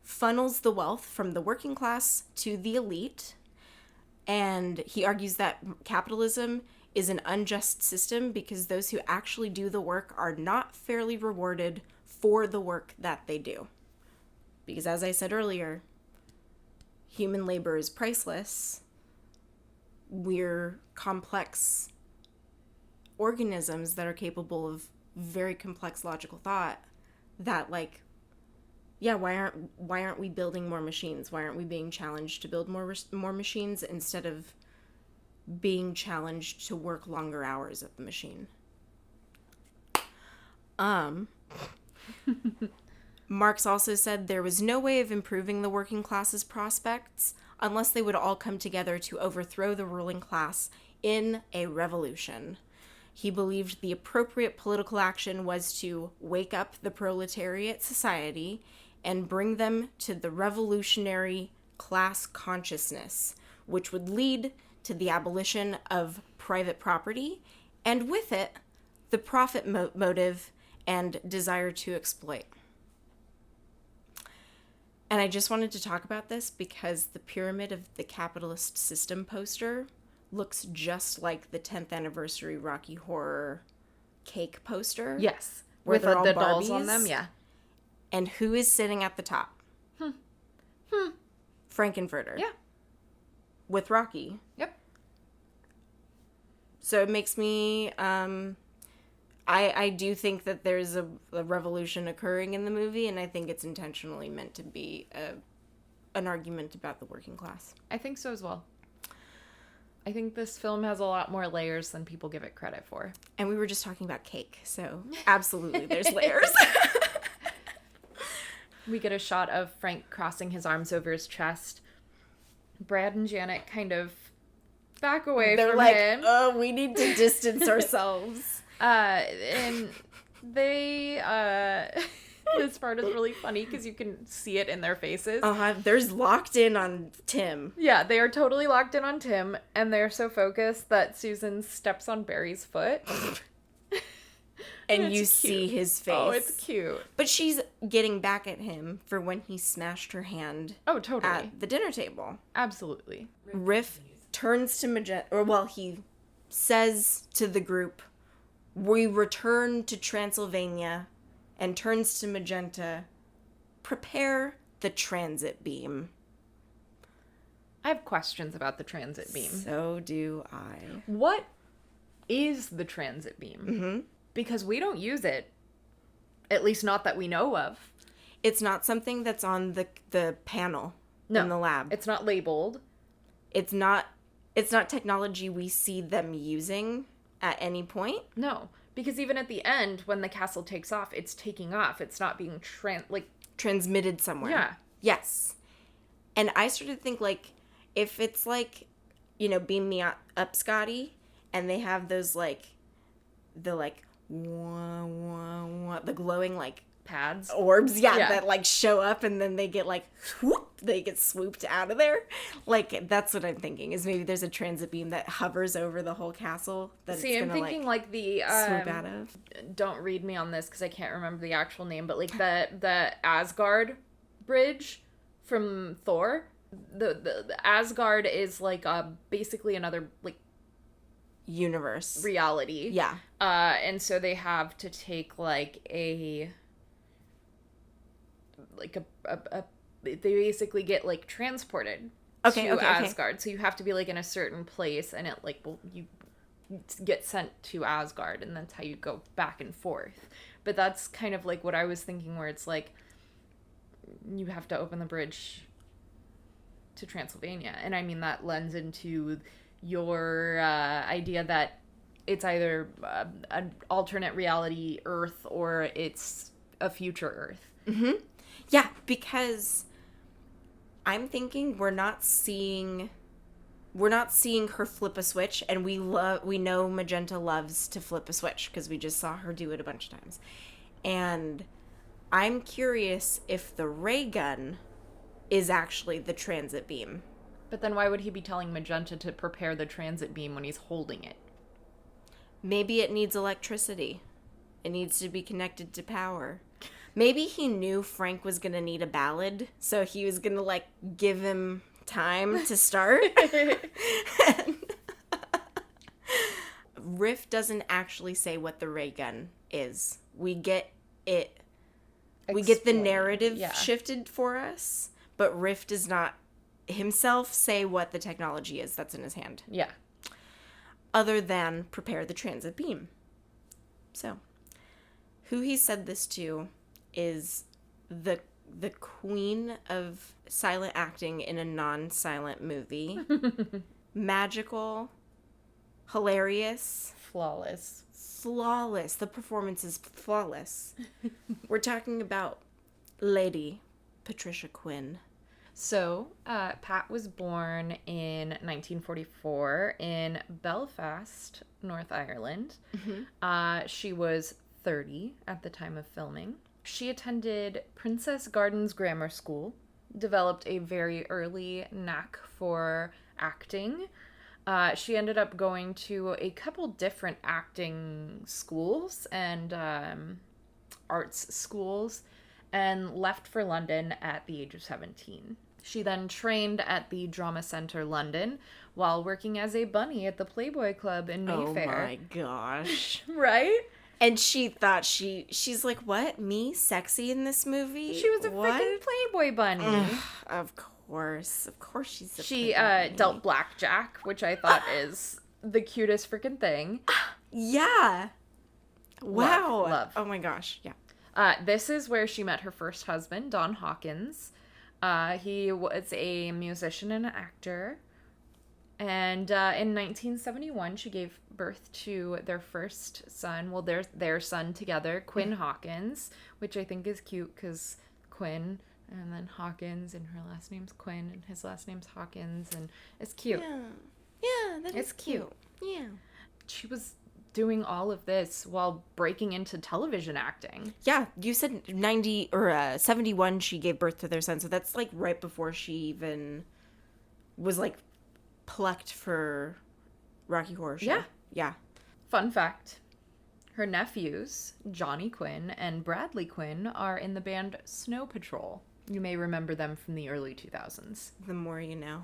funnels the wealth from the working class to the elite. And he argues that capitalism is an unjust system because those who actually do the work are not fairly rewarded for the work that they do. Because as I said earlier, human labor is priceless. We're complex organisms that are capable of very complex logical thought that, like, yeah, why aren't we building more machines? Why aren't we being challenged to build more machines instead of being challenged to work longer hours at the machine? Marx also said there was no way of improving the working class's prospects unless they would all come together to overthrow the ruling class in a revolution. He believed the appropriate political action was to wake up the proletariat society and bring them to the revolutionary class consciousness, which would lead to the abolition of private property, and with it, the profit motive and desire to exploit. And I just wanted to talk about this because the Pyramid of the Capitalist System poster looks just like the 10th anniversary Rocky Horror cake poster. Yes. Where With they're all the dolls Barbies. on them, yeah. And who is sitting at the top? Frankenfurter. Yeah. With Rocky. Yep. So it makes me, I do think that there's a revolution occurring in the movie, and I think it's intentionally meant to be an argument about the working class. I think so as well. I think this film has a lot more layers than people give it credit for. And we were just talking about cake, so absolutely there's layers. We get a shot of Frank crossing his arms over his chest. Brad and Janet kind of back away They're from like, him. oh, we need to distance ourselves. And they, this part is really funny because you can see it in their faces. There's locked in on Tim. Yeah, they are totally locked in on Tim, and they're so focused that Susan steps on Barry's foot. And It's you cute. see his face. Oh, it's cute. But she's getting back at him for when he smashed her hand Oh, totally. at the dinner table. Absolutely. Riff turns to Magenta, he says to the group, we return to Transylvania, and turns to Magenta, prepare the transit beam. I have questions about the transit beam. So do I. What is the transit beam? Mm-hmm. Because we don't use it, at least not that we know of. It's not something that's on the panel in the lab. It's not labeled. It's not technology we see them using at any point. No, because even at the end, when the castle takes off, it's taking off. It's not being transmitted somewhere. Yeah. Yes. And I started to think, like, if it's like, beam me up, Scotty, and they have those, like, the, like, wah, wah, wah, the glowing, like, pads. Orbs, that, like, show up, and then they get, like, whoop, they get swooped out of there. Like, that's what I'm thinking, is maybe there's a transit beam that hovers over the whole castle that See, it's I'm gonna, thinking, like, the, swoop out of. Don't read me on this, because I can't remember the actual name, but, like, the Asgard bridge from Thor. The Asgard is, like, basically another, like, universe. reality. Yeah. And so they have to take, like, they basically get, like, transported to Asgard. So you have to be, like, in a certain place, and it, like, you get sent to Asgard, and that's how you go back and forth. But that's kind of, like, what I was thinking, where it's, like, you have to open the bridge to Transylvania. And I mean, that lends into your idea that it's either an alternate reality Earth or it's a future Earth. Mm-hmm. Yeah, because I'm thinking we're not seeing her flip a switch, and we know Magenta loves to flip a switch because we just saw her do it a bunch of times. And I'm curious if the ray gun is actually the transit beam. But then why would he be telling Magenta to prepare the transit beam when he's holding it? Maybe it needs electricity. It needs to be connected to power. Maybe he knew Frank was going to need a ballad, so he was going to, like, give him time to start. Riff doesn't actually say what the ray gun is. We get it. We get the narrative shifted for us, but Riff does not himself say what the technology is that's in his hand. Yeah. Other than prepare the transit beam. So, who he said this to is the queen of silent acting in a non-silent movie. Magical, hilarious, flawless. The performance is flawless. We're talking about Lady Patricia Quinn. So, Pat was born in 1944 in Belfast, North Ireland. Mm-hmm. She was 30 at the time of filming. She attended Princess Gardens Grammar School, developed a very early knack for acting. She ended up going to a couple different acting schools and arts schools and left for London at the age of 17. She then trained at the Drama Centre London while working as a bunny at the Playboy Club in Mayfair. Oh my gosh. Right? And she thought she's like, what? Me? Sexy in this movie? She was a freaking Playboy bunny. Ugh, of course she's a She Playboy dealt blackjack, which I thought is the cutest freaking thing. Yeah. Wow. Love. Oh my gosh. Yeah. This is where she met her first husband, Don Hawkins. He was a musician and an actor. And in 1971, she gave birth to their first son. Well, their son together, Quinn Hawkins, which I think is cute because Quinn and then Hawkins, and her last name's Quinn, and his last name's Hawkins, and it's cute. Yeah, that is cute. Yeah. She was doing all of this while breaking into television acting. Yeah, you said 71 she gave birth to their son, so that's like right before she even was like plucked for Rocky Horror Show. Yeah. Fun fact, her nephews, Johnny Quinn and Bradley Quinn, are in the band Snow Patrol. You may remember them from the early 2000s. The more you know.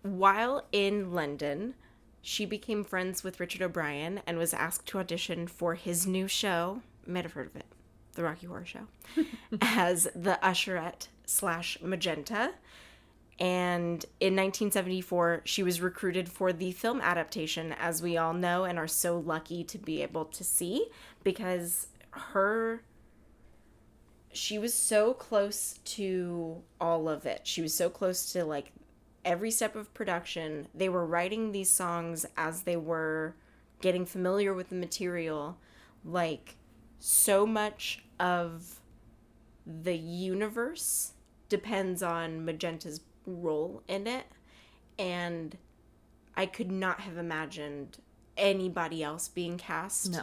While in London, she became friends with Richard O'Brien and was asked to audition for his new show, you might have heard of it, The Rocky Horror Show, as the usherette / Magenta. And in 1974, she was recruited for the film adaptation, as we all know and are so lucky to be able to see, because she was so close to all of it. She was so close to, like, every step of production. They were writing these songs as they were getting familiar with the material. Like, so much of the universe depends on Magenta's role in it, and I could not have imagined anybody else being cast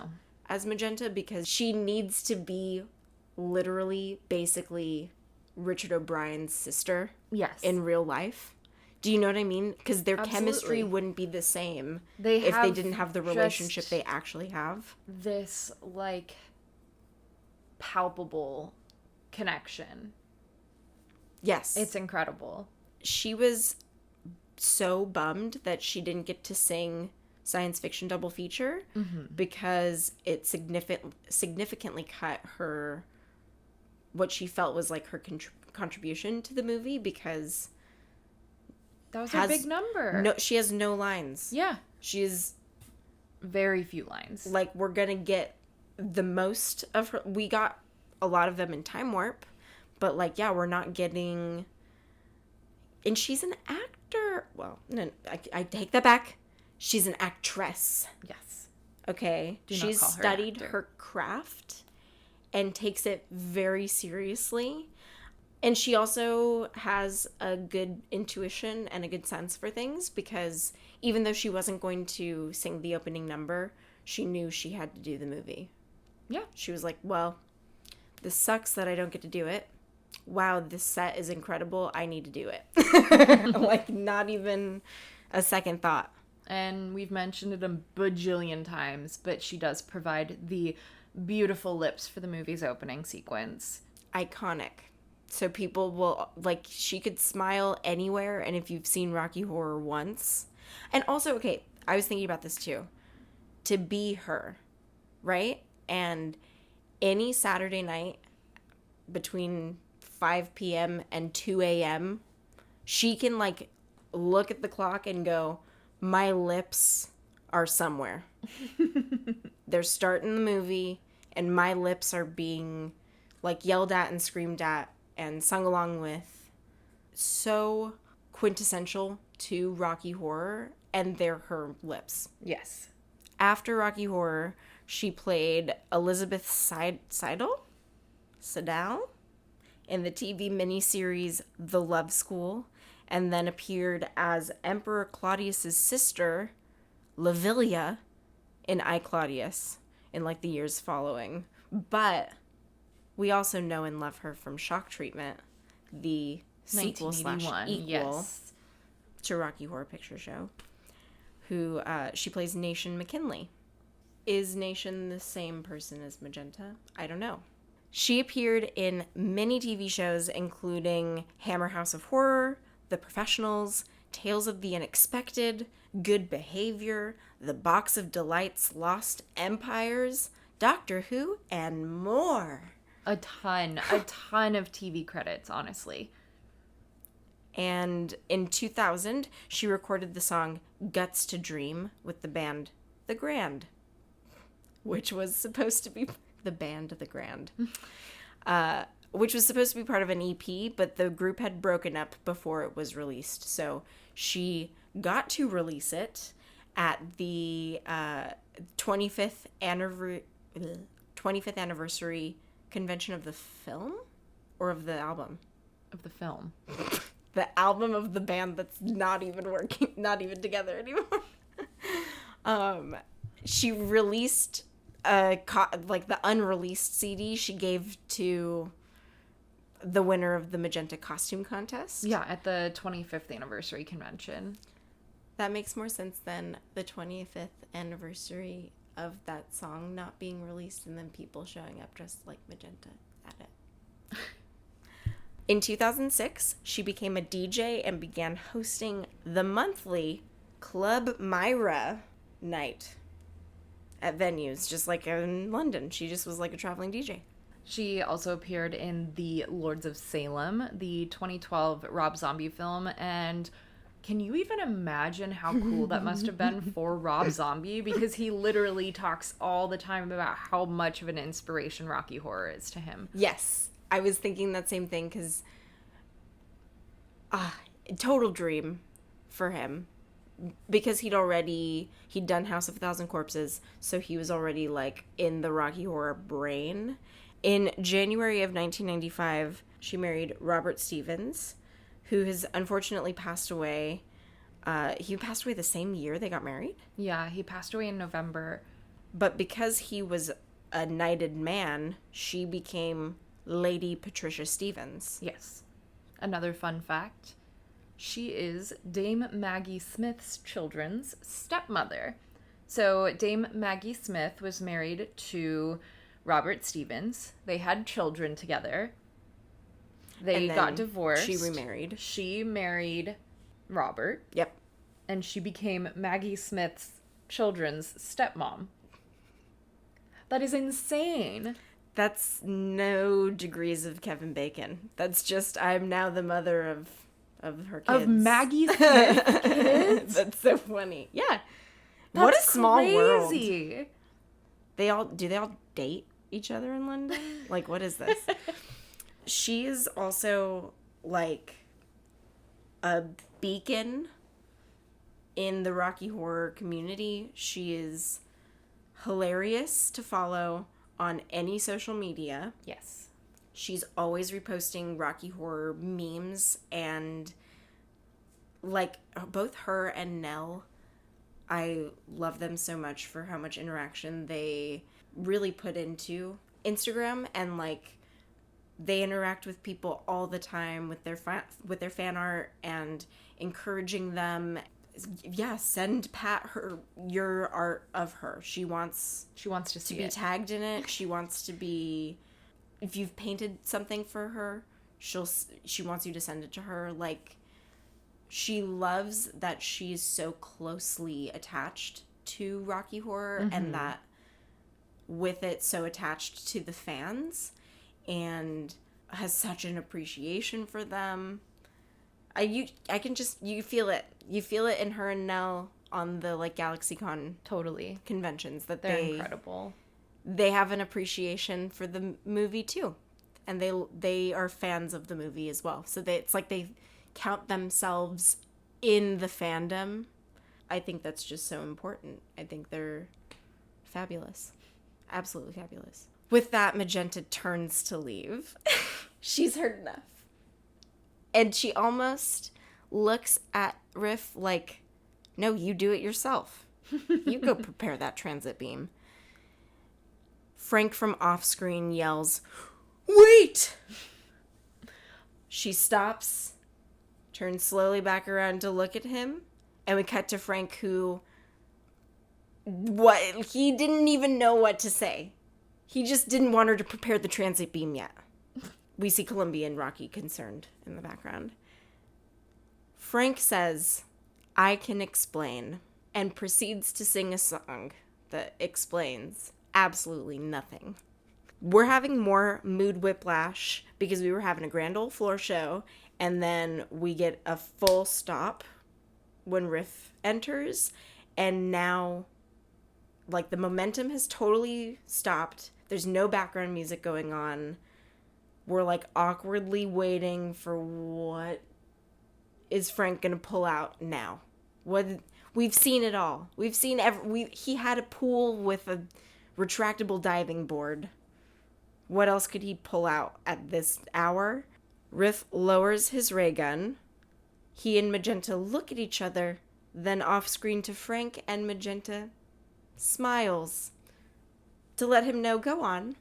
as Magenta, because she needs to be literally basically Richard O'Brien's sister in real life. Do you know what I mean? Because their chemistry wouldn't be the same if they didn't have the relationship they actually have. This, like, palpable connection. Yes. It's incredible. She was so bummed that she didn't get to sing Science Fiction Double Feature because it significantly cut her, what she felt was like her contribution to the movie, because that was a big number. No, she has no lines. Yeah. She is very few lines. Like, we're going to get the most of her. We got a lot of them in Time Warp, but, like, yeah, we're not getting... And she's an actor. Well, no, I take that back. She's an actress. Yes. Okay? She's studied her craft and takes it very seriously. And she also has a good intuition and a good sense for things, because even though she wasn't going to sing the opening number, she knew she had to do the movie. Yeah. She was like, well, this sucks that I don't get to do it. Wow, this set is incredible. I need to do it. Like, not even a second thought. And we've mentioned it a bajillion times, but she does provide the beautiful lips for the movie's opening sequence. Iconic. So people will, like, she could smile anywhere, and if you've seen Rocky Horror once. And also, okay, I was thinking about this too. To be her, right? And any Saturday night between 5 p.m. and 2 a.m., she can, like, look at the clock and go, my lips are somewhere. They're starting the movie, and my lips are being, like, yelled at and screamed at and sung along with. So quintessential to Rocky Horror, and they're her lips. Yes. After Rocky Horror, she played Elizabeth Seidel in the TV miniseries The Love School, and then appeared as Emperor Claudius's sister, Lavilia, in I, Claudius, in, like, the years following. But we also know and love her from Shock Treatment, the sequel / equal yes. to Rocky Horror Picture Show, who she plays Nation McKinley. Is Nation the same person as Magenta? I don't know. She appeared in many TV shows, including Hammer House of Horror, The Professionals, Tales of the Unexpected, Good Behavior, The Box of Delights, Lost Empires, Doctor Who, and more. A ton of TV credits, honestly. And in 2000, she recorded the song Guts to Dream with the band The Grand, which was supposed to be the band The Grand, which was supposed to be part of an EP, but the group had broken up before it was released. So she got to release it at the 25th anniversary convention of the film, or of the album? Of the film. The album of the band that's not even working, not even together anymore. She released the unreleased CD she gave to the winner of the Magenta costume contest. Yeah, at the 25th anniversary convention. That makes more sense than the 25th anniversary of that song not being released and then people showing up dressed like Magenta at it. In 2006, she became a DJ and began hosting the monthly Club Myra night at venues, just like in London. She just was like a traveling DJ. She also appeared in the Lords of Salem, the 2012 Rob Zombie film, and can you even imagine how cool that must have been for Rob Zombie? Because he literally talks all the time about how much of an inspiration Rocky Horror is to him. Yes. I was thinking that same thing, because total dream for him, because he'd done House of a Thousand Corpses, so he was already, like, in the Rocky Horror brain. In January of 1995, she married Robert Stevens, who has unfortunately passed away. He passed away the same year they got married. Yeah, he passed away in November. But because he was a knighted man, she became Lady Patricia Stevens. Yes. Another fun fact, she is Dame Maggie Smith's children's stepmother. So Dame Maggie Smith was married to Robert Stevens. They had children together. They got divorced. She remarried. She married Robert. Yep. And she became Maggie Smith's children's stepmom. That is insane. That's no degrees of Kevin Bacon. That's just, I'm now the mother of her kids. Of Maggie Smith kids? That's so funny. Yeah. That's what a small world. crazy. Do they all date each other in London? Like, what is this? She is also, like, a beacon in the Rocky Horror community. She is hilarious to follow on any social media. Yes. She's always reposting Rocky Horror memes, and like both her and Nell, I love them so much for how much interaction they really put into Instagram, and like they interact with people all the time with their fan art and encouraging them. Yeah, send Pat your art of her. She wants to see be it. tagged in it. She wants to be, if you've painted something for her, she wants you to send it to her. Like, she loves that she's so closely attached to Rocky Horror, and that with it so attached to the fans, and has such an appreciation for them. I can just, you feel it in her and Nell on the like GalaxyCon Totally conventions, that they're incredible. They have an appreciation for the movie too, and they are fans of the movie as well. So it's like they count themselves in the fandom. I think that's just so important. I think they're fabulous. Absolutely fabulous. With that, Magenta turns to leave. She's heard enough. And she almost looks at Riff like, no, you do it yourself. You go prepare that transit beam. Frank from off-screen yells, "Wait!" She stops, turns slowly back around to look at him, and we cut to Frank, who, he didn't even know what to say. He just didn't want her to prepare the transit beam yet. We see Columbia and Rocky concerned in the background. Frank says, "I can explain," and proceeds to sing a song that explains absolutely nothing. We're having more mood whiplash because we were having a grand old floor show, and then we get a full stop when Riff enters, and now, like, the momentum has totally stopped. There's no background music going on. We're, like, awkwardly waiting for what is Frank gonna pull out now. We've seen it all. We've seen he had a pool with a retractable diving board. What else could he pull out at this hour? Riff lowers his ray gun. He and Magenta look at each other, then off-screen to Frank, and Magenta smiles to let him know, go on.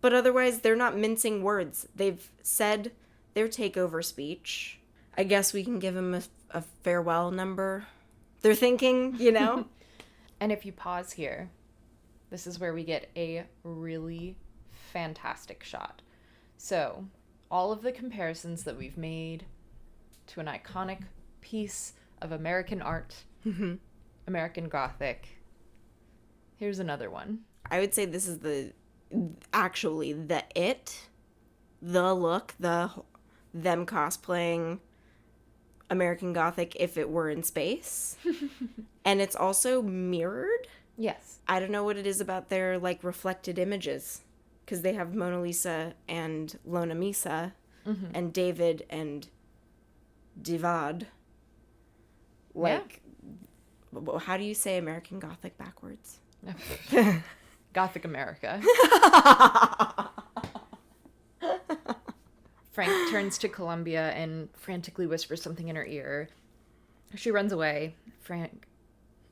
But otherwise, they're not mincing words. They've said their takeover speech. I guess we can give him a farewell number. They're thinking, you know? And if you pause here, this is where we get a really fantastic shot. So, all of the comparisons that we've made to an iconic piece of American art, American Gothic, here's another one. I would say this is the look, them cosplaying American Gothic if it were in space. And it's also mirrored. Yes. I don't know what it is about their, like, reflected images, because they have Mona Lisa and Lona Misa and David and Divad. Like, how do you say American Gothic backwards? Gothic America. Frank turns to Columbia and frantically whispers something in her ear. She runs away. Frank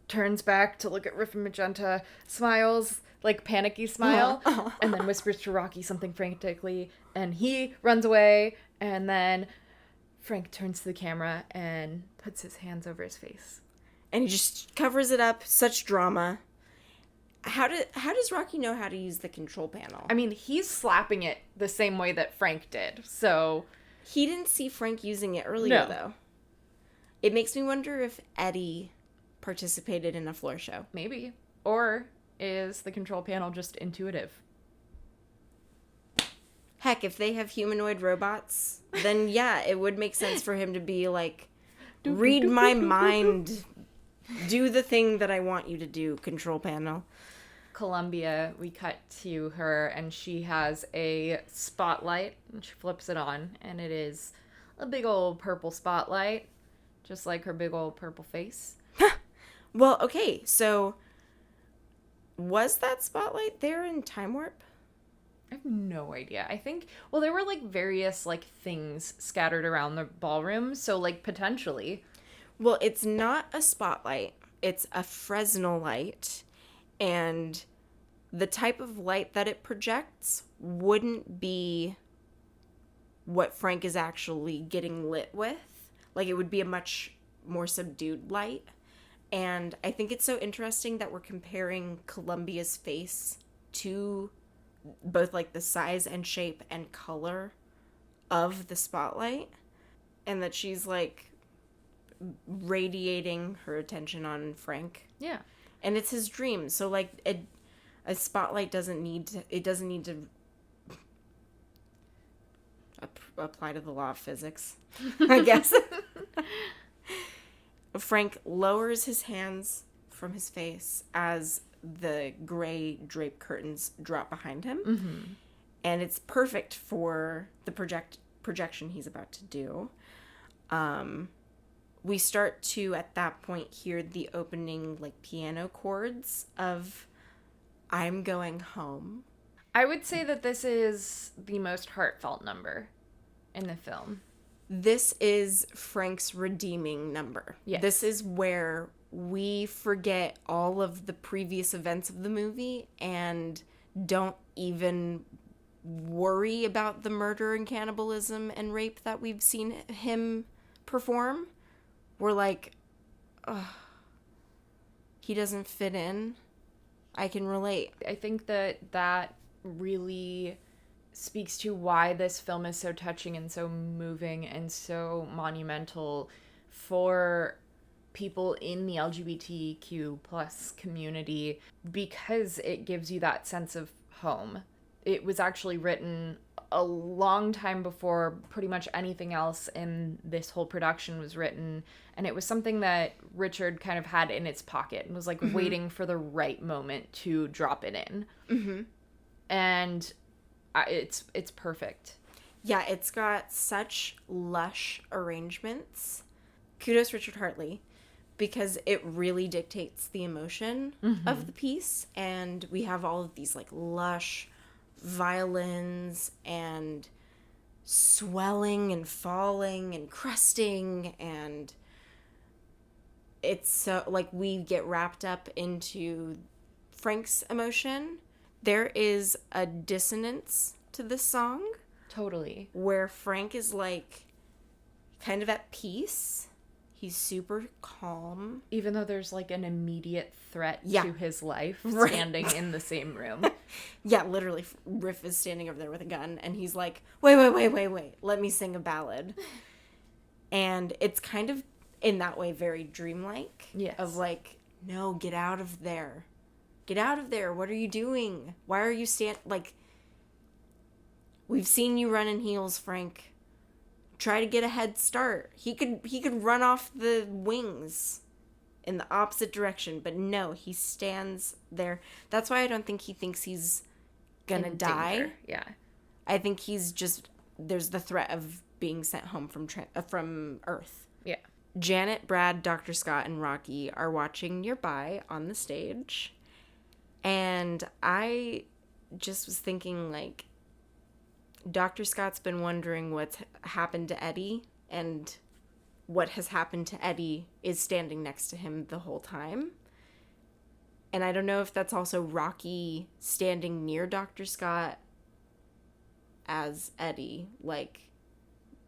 turns back to look at Riff and Magenta, smiles, like panicky smile, and then whispers to Rocky something frantically, and he runs away, and then Frank turns to the camera and puts his hands over his face. And he just covers it up. Such drama. How does Rocky know how to use the control panel? I mean, he's slapping it the same way that Frank did, so... He didn't see Frank using it earlier, though. It makes me wonder if Eddie participated in a floor show. Maybe. Or is the control panel just intuitive? Heck, if they have humanoid robots, then yeah, it would make sense for him to be like, read my mind, do the thing that I want you to do, control panel. Columbia, we cut to her, and she has a spotlight, and she flips it on, and it is a big old purple spotlight, just like her big old purple face. Well, okay, so was that spotlight there in Time Warp? I have no idea. I think, well, there were like various like things scattered around the ballroom, so like potentially. Well, it's not a spotlight, it's a Fresnel light. And the type of light that it projects wouldn't be what Frank is actually getting lit with. Like, it would be a much more subdued light. And I think it's so interesting that we're comparing Columbia's face to both like the size and shape and color of the spotlight, and that she's like radiating her attention on Frank. Yeah. And it's his dream. So like a spotlight doesn't need to apply to the law of physics, I guess. Frank lowers his hands from his face as the gray drape curtains drop behind him. Mm-hmm. And it's perfect for the projection he's about to do. We start to, at that point, hear the opening like piano chords of I'm Going Home. I would say that this is the most heartfelt number in the film. This is Frank's redeeming number. Yes. This is where we forget all of the previous events of the movie and don't even worry about the murder and cannibalism and rape that we've seen him perform. We're like, ugh, he doesn't fit in. I can relate. I think that really speaks to why this film is so touching and so moving and so monumental for people in the LGBTQ plus community, because it gives you that sense of home. It was actually written a long time before pretty much anything else in this whole production was written, and it was something that Richard kind of had in its pocket and was like waiting for the right moment to drop it in. Mm-hmm. And it's perfect. Yeah, it's got such lush arrangements. Kudos Richard Hartley, because it really dictates the emotion of the piece. And we have all of these like lush violins and swelling and falling and cresting, and it's so like we get wrapped up into Frank's emotion. There is a dissonance to this song Totally. where Frank is like kind of at peace. He's super calm. Even though there's like an immediate threat Yeah. to his life Right. standing in the same room. Yeah, literally, Riff is standing over there with a gun, and he's like, wait, let me sing a ballad. And it's kind of, in that way, very dreamlike. Yes. Of like, no, get out of there. Get out of there. What are you doing? Why are you like, we've seen you run in heels, Frank. Try to get a head start. He could run off the wings in the opposite direction, but no, he stands there. That's why I don't think he thinks he's gonna In die. danger. Yeah. I think he's just, there's the threat of being sent home from Earth. Yeah. Janet, Brad, Dr. Scott, and Rocky are watching nearby on the stage, and I just was thinking, like, Dr. Scott's been wondering what's happened to Eddie, and what has happened to Eddie is standing next to him the whole time. And I don't know if that's also Rocky standing near Dr. Scott as Eddie, like,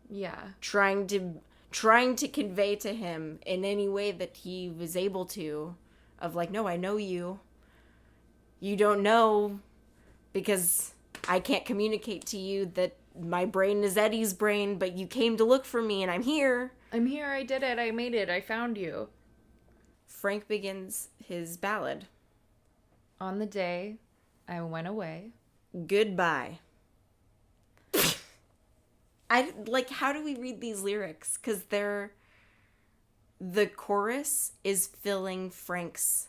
Yeah. trying to convey to him in any way that he was able to, of like, no, I know you. You don't know because I can't communicate to you that my brain is Eddie's brain, but you came to look for me and I'm here. I'm here, I did it, I made it, I found you. Frank begins his ballad. On the day I went away. Goodbye. How do we read these lyrics? Because the chorus is filling Frank's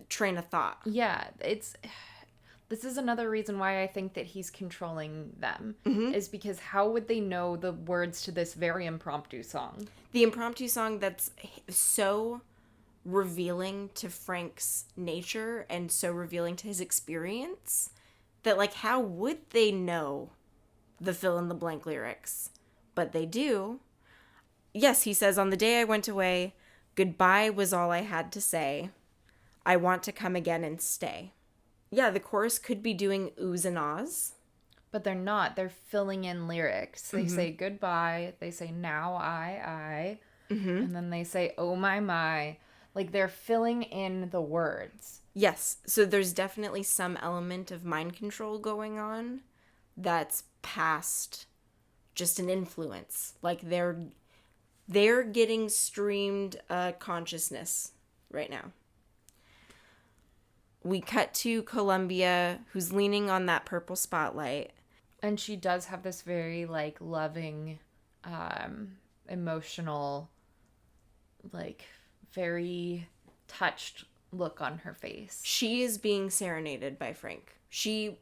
train of thought. Yeah, this is another reason why I think that he's controlling them, is because how would they know the words to this very impromptu song? The impromptu song that's so revealing to Frank's nature and so revealing to his experience that, like, how would they know the fill-in-the-blank lyrics? But they do. Yes, he says, on the day I went away, goodbye was all I had to say. I want to come again and stay. Yeah, the chorus could be doing oohs and ahs. But they're not. They're filling in lyrics. They say goodbye. They say now I. And then they say oh my. Like, they're filling in the words. Yes, so there's definitely some element of mind control going on that's past just an influence. Like, they're getting streamed consciousness right now. We cut to Columbia, who's leaning on that purple spotlight. And she does have this very, like, loving, emotional, like, very touched look on her face. She is being serenaded by Frank. She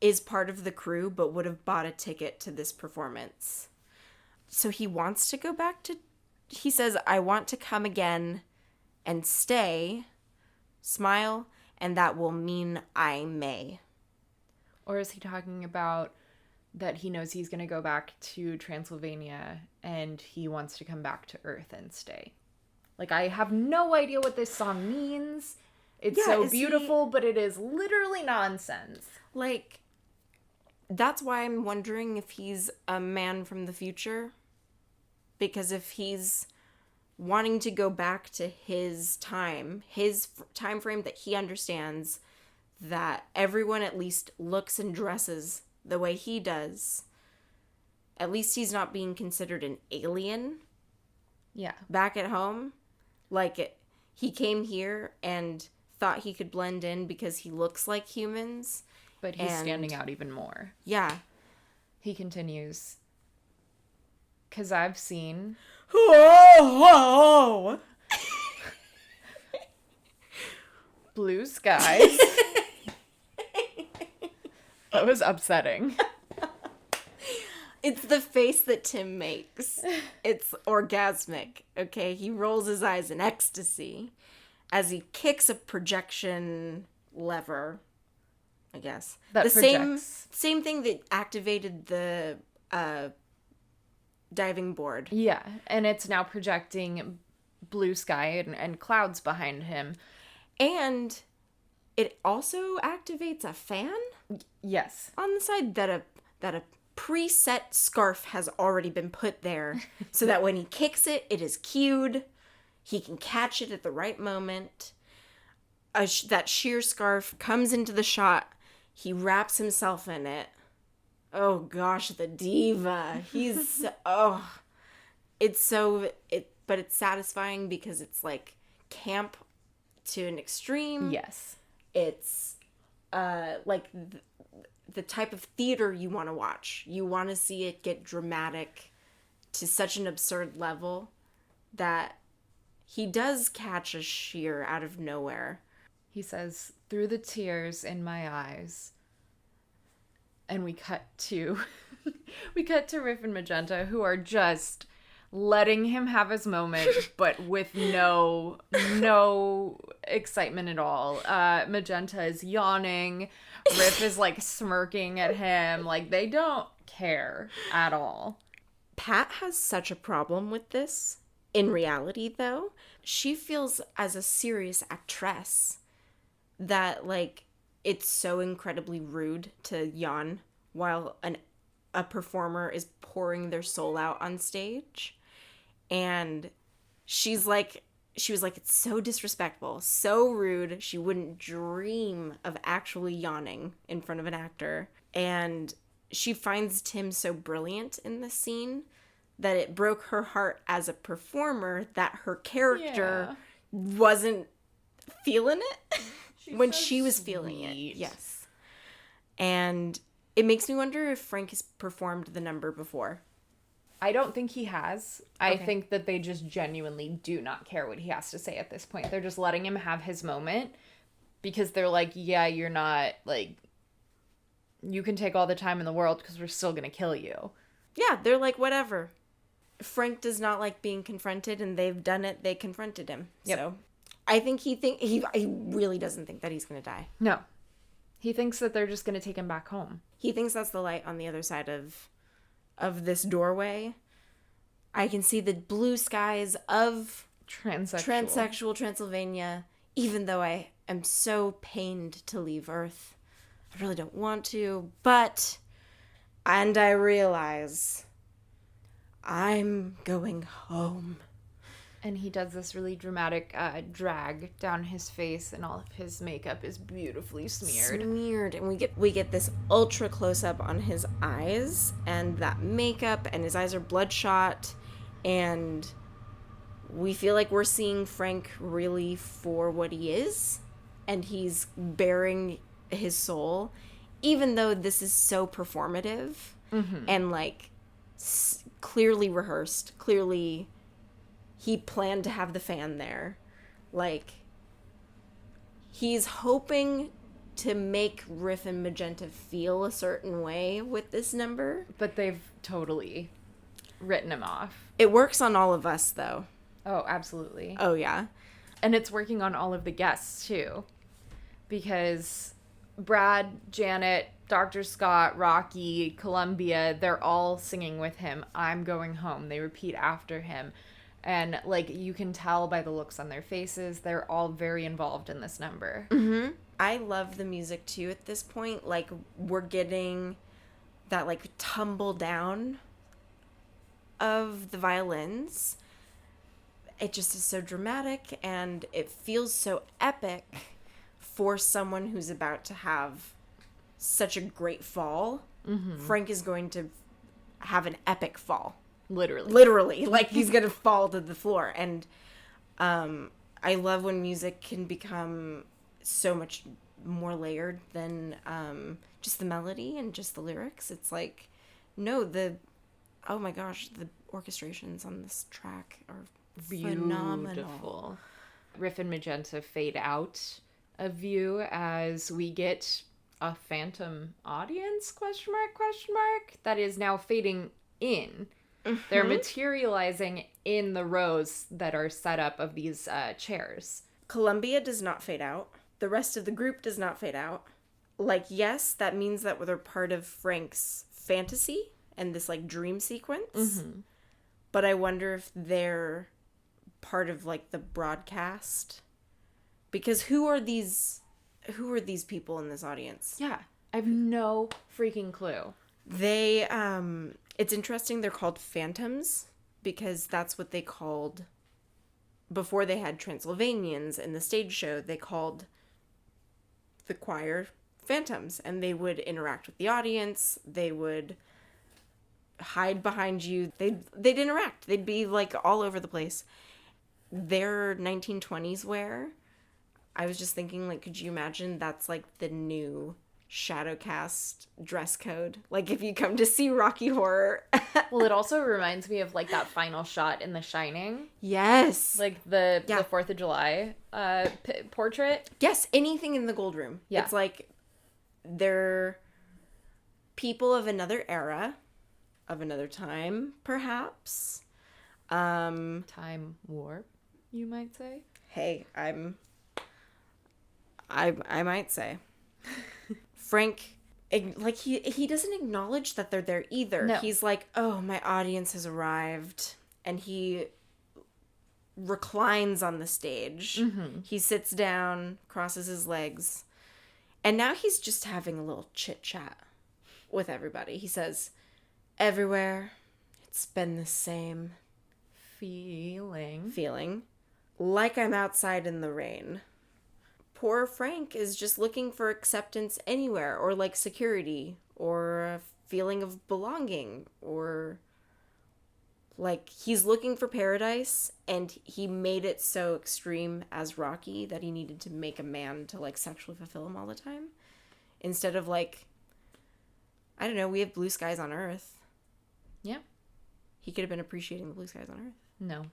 is part of the crew, but would have bought a ticket to this performance. So he wants to go back to... He says, I want to come again and stay, smile, and that will mean I may. Or is he talking about that he knows he's going to go back to Transylvania and he wants to come back to Earth and stay? Like, I have no idea what this song means. It's so beautiful, but it is literally nonsense. Like, that's why I'm wondering if he's a man from the future. Because if he's wanting to go back to his time frame that he understands, that everyone at least looks and dresses the way he does, at least he's not being considered an alien. Yeah. Back at home. Like, he came here and thought he could blend in because he looks like humans. But he's standing out even more. Yeah. He continues, because I've seen... Whoa! blue skies. That was upsetting. It's the face that Tim makes. It's orgasmic, okay? He rolls his eyes in ecstasy as he kicks a projection lever, I guess. That the projects. same thing that activated the diving board. Yeah, and it's now projecting blue sky and clouds behind him. And it also activates a fan? Yes. On the side that a preset scarf has already been put there so that when he kicks it, it is cued. He can catch it at the right moment. That sheer scarf comes into the shot. He wraps himself in it. Oh gosh, the diva. He's but it's satisfying because it's like camp to an extreme. Yes. It's like the type of theater you want to watch. You want to see it get dramatic to such an absurd level that he does catch a sheer out of nowhere. He says, through the tears in my eyes. And we cut to Riff and Magenta, who are just letting him have his moment, but with no excitement at all. Magenta is yawning. Riff is like smirking at him. Like, they don't care at all. Pat has such a problem with this. In reality, though, she feels as a serious actress that, like, it's so incredibly rude to yawn while a performer is pouring their soul out on stage. And she was like, it's so disrespectful, so rude. She wouldn't dream of actually yawning in front of an actor. And she finds Tim so brilliant in this scene that it broke her heart as a performer that her character wasn't feeling it when she was feeling it. Yes. And it makes me wonder if Frank has performed the number before. I don't think he has. I think that they just genuinely do not care what he has to say at this point. They're just letting him have his moment because they're like, yeah, you're not, like, you can take all the time in the world because we're still going to kill you. Yeah, they're like, whatever. Frank does not like being confronted, and they've done it. They confronted him. Yep. So I think he really doesn't think that he's going to die. No. He thinks that they're just going to take him back home. He thinks that's the light on the other side of this doorway. I can see the blue skies of transsexual Transylvania, even though I am so pained to leave Earth. I really don't want to, and I realize I'm going home. And he does this really dramatic drag down his face, and all of his makeup is beautifully smeared. And we get this ultra close up on his eyes, and that makeup, and his eyes are bloodshot, and we feel like we're seeing Frank really for what he is, and he's bearing his soul, even though this is so performative and like clearly rehearsed, clearly he planned to have the fan there. Like, he's hoping to make Riff and Magenta feel a certain way with this number. But they've totally written him off. It works on all of us, though. Oh, absolutely. Oh, yeah. And it's working on all of the guests, too. Because Brad, Janet, Dr. Scott, Rocky, Columbia, they're all singing with him, "I'm going home." They repeat after him. And, like, you can tell by the looks on their faces, they're all very involved in this number. Mm-hmm. I love the music, too, at this point. Like, we're getting that, like, tumble down of the violins. It just is so dramatic, and it feels so epic for someone who's about to have such a great fall. Mm-hmm. Frank is going to have an epic fall. Literally. Like, he's going to fall to the floor. And I love when music can become so much more layered than just the melody and just the lyrics. It's like, no, oh my gosh, the orchestrations on this track are phenomenal. Riff and Magenta fade out of view as we get a phantom audience, question mark, that is now fading in. Mm-hmm. They're materializing in the rows that are set up of these chairs. Columbia does not fade out. The rest of the group does not fade out. Like, yes, that means that they're part of Frank's fantasy and this, like, dream sequence. Mm-hmm. But I wonder if they're part of, like, the broadcast. Because who are these people in this audience? Yeah, I have no freaking clue. They, it's interesting, they're called phantoms, because that's what they called, before they had Transylvanians in the stage show, they called the choir phantoms, and they would interact with the audience, they would hide behind you, they'd interact, they'd be, like, all over the place. Their 1920s wear, I was just thinking, like, could you imagine that's, like, the new Shadowcast dress code, like if you come to see Rocky Horror. Well, it also reminds me of like that final shot in The Shining. Yes, like the 4th of July portrait. Yes, anything in the Gold Room. Yeah, it's like they're people of another era, of another time, perhaps. Time warp, you might say. Hey, I might say. Frank, like, he doesn't acknowledge that they're there either. No. He's like, oh, my audience has arrived. And he reclines on the stage. Mm-hmm. He sits down, crosses his legs. And now he's just having a little chit-chat with everybody. He says, everywhere, it's been the same feeling. Like I'm outside in the rain. Poor Frank is just looking for acceptance anywhere, or like security, or a feeling of belonging, or like he's looking for paradise, and he made it so extreme as Rocky that he needed to make a man to like sexually fulfill him all the time, instead of like, I don't know, we have blue skies on Earth. Yeah. He could have been appreciating the blue skies on Earth. No.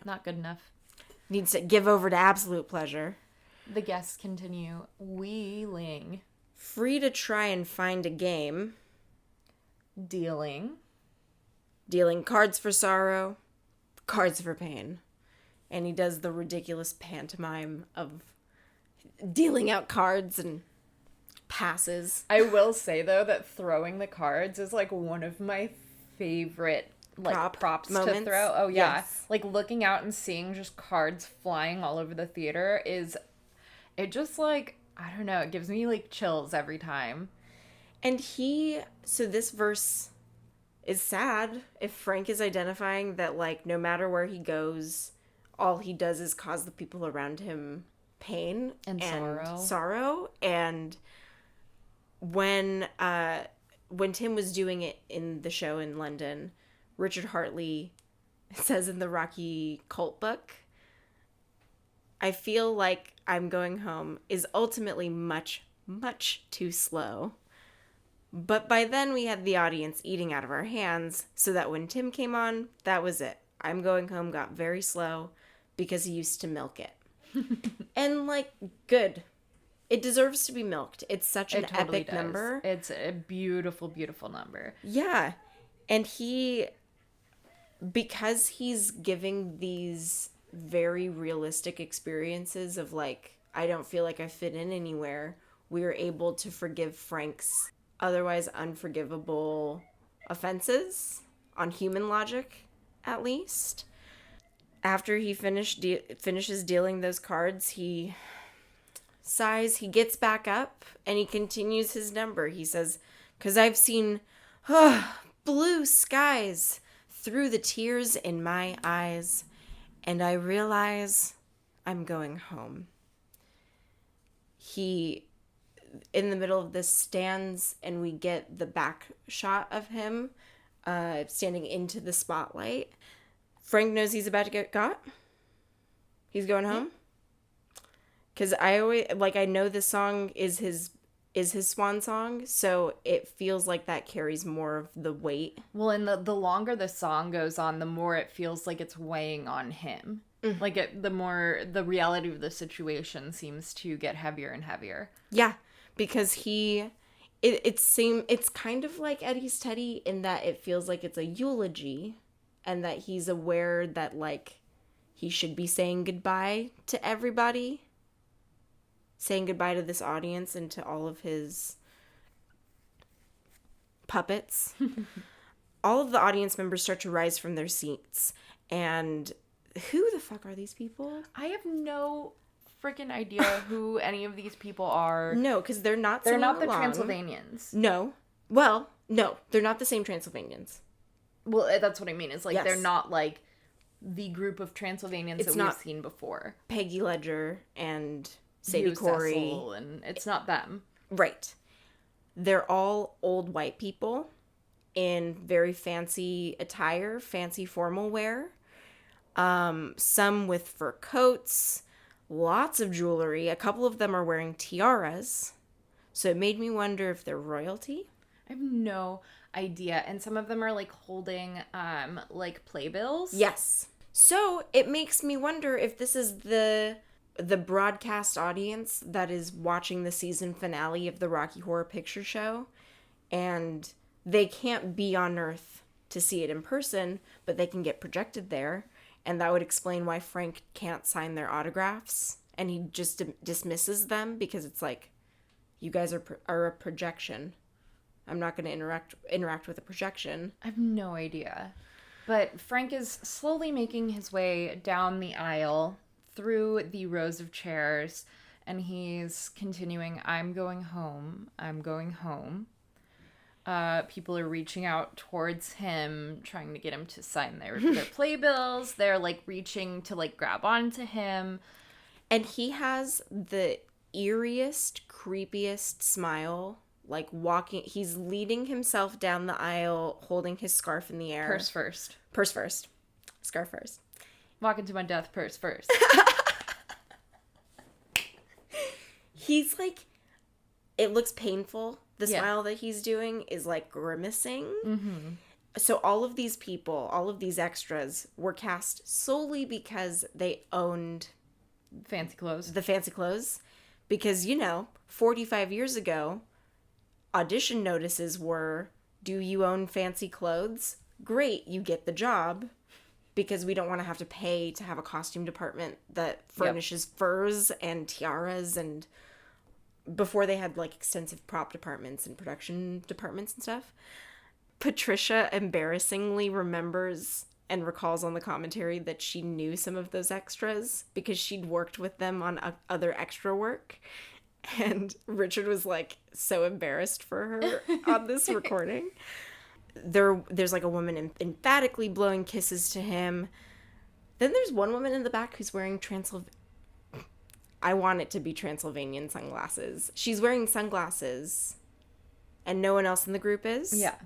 Not good enough. Needs to give over to absolute pleasure. The guests continue wheeling. Free to try and find a game. Dealing cards for sorrow, cards for pain. And he does the ridiculous pantomime of dealing out cards and passes. I will say, though, that throwing the cards is, like, one of my favorite, like, props moments to throw. Oh, yeah. Yes. Like, looking out and seeing just cards flying all over the theater is, it just, like, I don't know, it gives me, like, chills every time. And so this verse is sad if Frank is identifying that, like, no matter where he goes, all he does is cause the people around him pain and sorrow. And when Tim was doing it in the show in London, Richard Hartley says in the Rocky cult book, I feel like I'm going home is ultimately much, much too slow. But by then we had the audience eating out of our hands, so that when Tim came on, that was it. I'm going home got very slow because he used to milk it. And, like, good. It deserves to be milked. It's such an epic number. It's a beautiful, beautiful number. Yeah. And because he's giving these very realistic experiences of, like, I don't feel like I fit in anywhere, we are able to forgive Frank's otherwise unforgivable offenses on human logic, at least. After he finishes dealing those cards, he sighs, he gets back up, and he continues his number. He says, "'Cause I've seen blue skies through the tears in my eyes, and I realize I'm going home." He, in the middle of this, stands, and we get the back shot of him standing into the spotlight. Frank knows he's about to get got. He's going home. Because I know this song is his swan song, so it feels like that carries more of the weight. Well, and the longer the song goes on, the more it feels like it's weighing on him. Like, the more the reality of the situation seems to get heavier and heavier. Yeah, because it's kind of like Eddie's Teddy in that it feels like it's a eulogy, and that he's aware that, like, he should be saying goodbye to everybody, saying goodbye to this audience and to all of his puppets. All of the audience members start to rise from their seats, and who the fuck are these people? I have no freaking idea who any of these people are. No, because they're not the Transylvanians. No. Well, no, they're not the same Transylvanians. Well, that's what I mean. It's like, yes, they're not, like, the group of Transylvanians that we've seen before. Peggy Ledger and Sadie Corey. Cecil, and it's not them. Right. They're all old white people in very fancy attire, fancy formal wear. Some with fur coats, lots of jewelry. A couple of them are wearing tiaras. So it made me wonder if they're royalty. I have no idea. And some of them are, like, holding like playbills. Yes. So it makes me wonder if this is the broadcast audience that is watching the season finale of the Rocky Horror Picture Show, and they can't be on Earth to see it in person, but they can get projected there, and that would explain why Frank can't sign their autographs, and he just dismisses them because it's like, you guys are a projection. I'm not going to interact with a projection. I have no idea. But Frank is slowly making his way down the aisle through the rows of chairs, and he's continuing, "I'm going home. I'm going home." People are reaching out towards him, trying to get him to sign their playbills. They're, like, reaching to, like, grab onto him. And he has the eeriest, creepiest smile. Like, he's leading himself down the aisle, holding his scarf in the air. Purse first. Scarf first. Walking to my death, purse first. He's like, it looks painful. The smile that he's doing is, like, grimacing. Mm-hmm. So all of these people, all of these extras were cast solely because they owned fancy clothes. The fancy clothes. Because, 45 years ago, audition notices were, do you own fancy clothes? Great, you get the job. Because we don't want to have to pay to have a costume department that furnishes furs and tiaras and before they had like extensive prop departments and production departments and stuff. Patricia embarrassingly remembers and recalls on the commentary that she knew some of those extras because she'd worked with them on other extra work. And Richard was like so embarrassed for her on this recording. There's like a woman emphatically blowing kisses to him. Then there's one woman in the back who's wearing I want it to be Transylvanian sunglasses. She's wearing sunglasses and no one else in the group is. Yeah.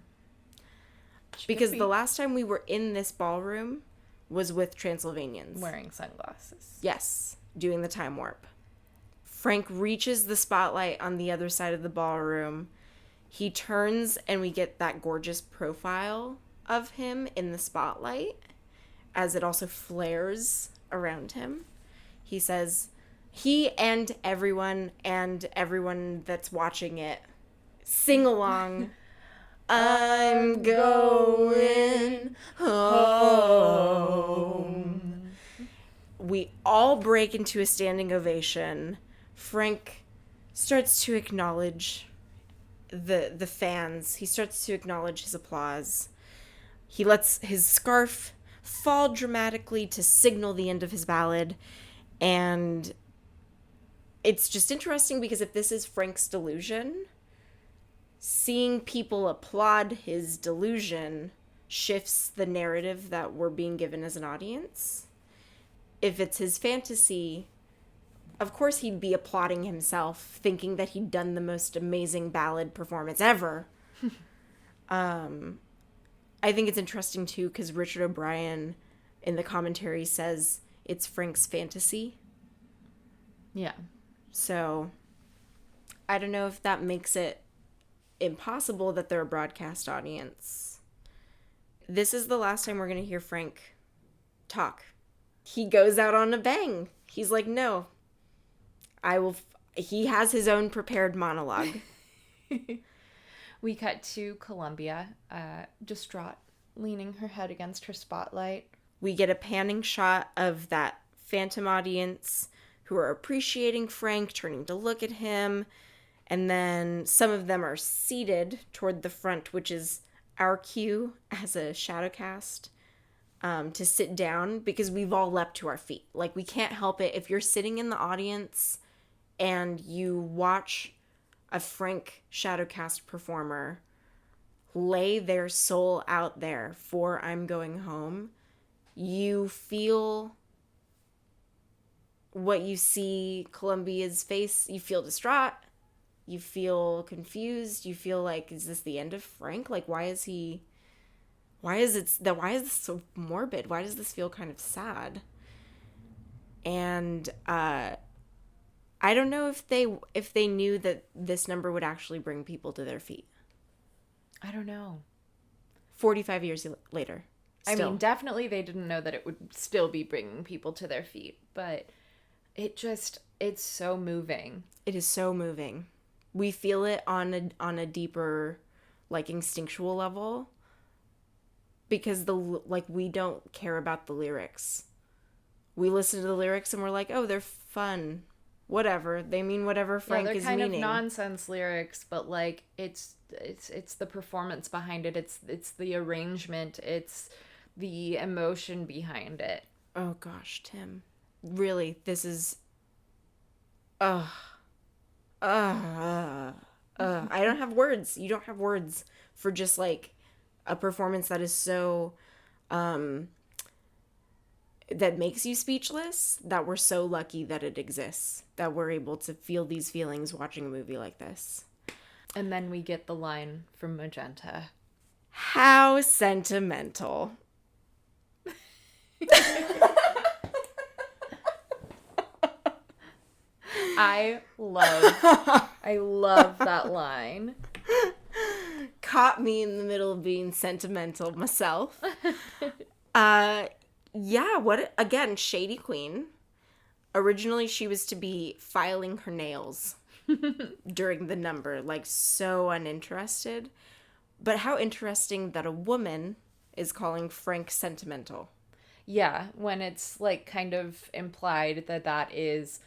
Because the last time we were in this ballroom was with Transylvanians. Wearing sunglasses. Yes, doing the time warp. Frank reaches the spotlight on the other side of the ballroom. He turns and we get that gorgeous profile of him in the spotlight as it also flares around him. He says, he and everyone that's watching it sing along. I'm going home. We all break into a standing ovation. Frank starts to acknowledge the fans. He starts to acknowledge his applause. He lets his scarf fall dramatically to signal the end of his ballad. And it's just interesting because if this is Frank's delusion, seeing people applaud his delusion shifts the narrative that we're being given as an audience. If it's his fantasy, of course he'd be applauding himself, thinking that he'd done the most amazing ballad performance ever. I think it's interesting, too, because Richard O'Brien in the commentary says it's Frank's fantasy. Yeah. So, I don't know if that makes it impossible that they're a broadcast audience. This is the last time we're going to hear Frank talk. He goes out on a bang. He's like, no, he has his own prepared monologue. We cut to Columbia, distraught, leaning her head against her spotlight. We get a panning shot of that phantom audience who are appreciating Frank, turning to look at him. And then some of them are seated toward the front, which is our cue as a shadow cast to sit down because we've all leapt to our feet. Like, we can't help it. If you're sitting in the audience and you watch a Frank Shadowcast performer lay their soul out there for I'm Going Home, you feel what you see Columbia's face. You feel distraught. You feel confused. You feel like, is this the end of Frank? Like, why is this so morbid? Why does this feel kind of sad? And I don't know if they knew that this number would actually bring people to their feet. I don't know. 45 years later. Still. I mean, definitely they didn't know that it would still be bringing people to their feet, but it's so moving. It is so moving. We feel it on a deeper, like, instinctual level because we don't care about the lyrics. We listen to the lyrics and we're like, oh, they're fun. Whatever. They mean whatever Frank is meaning. They're kind of nonsense lyrics, but like it's the performance behind it. It's the arrangement. It's the emotion behind it. Oh gosh, Tim. Really, this is I don't have words. You don't have words for just like a performance that is so that makes you speechless, that we're so lucky that it exists, that we're able to feel these feelings watching a movie like this. And then we get the line from Magenta. How sentimental. I love that line. Caught me in the middle of being sentimental myself. Yeah, again, shady queen. Originally, she was to be filing her nails during the number, like so uninterested. But how interesting that a woman is calling Frank sentimental. Yeah, when it's like kind of implied that is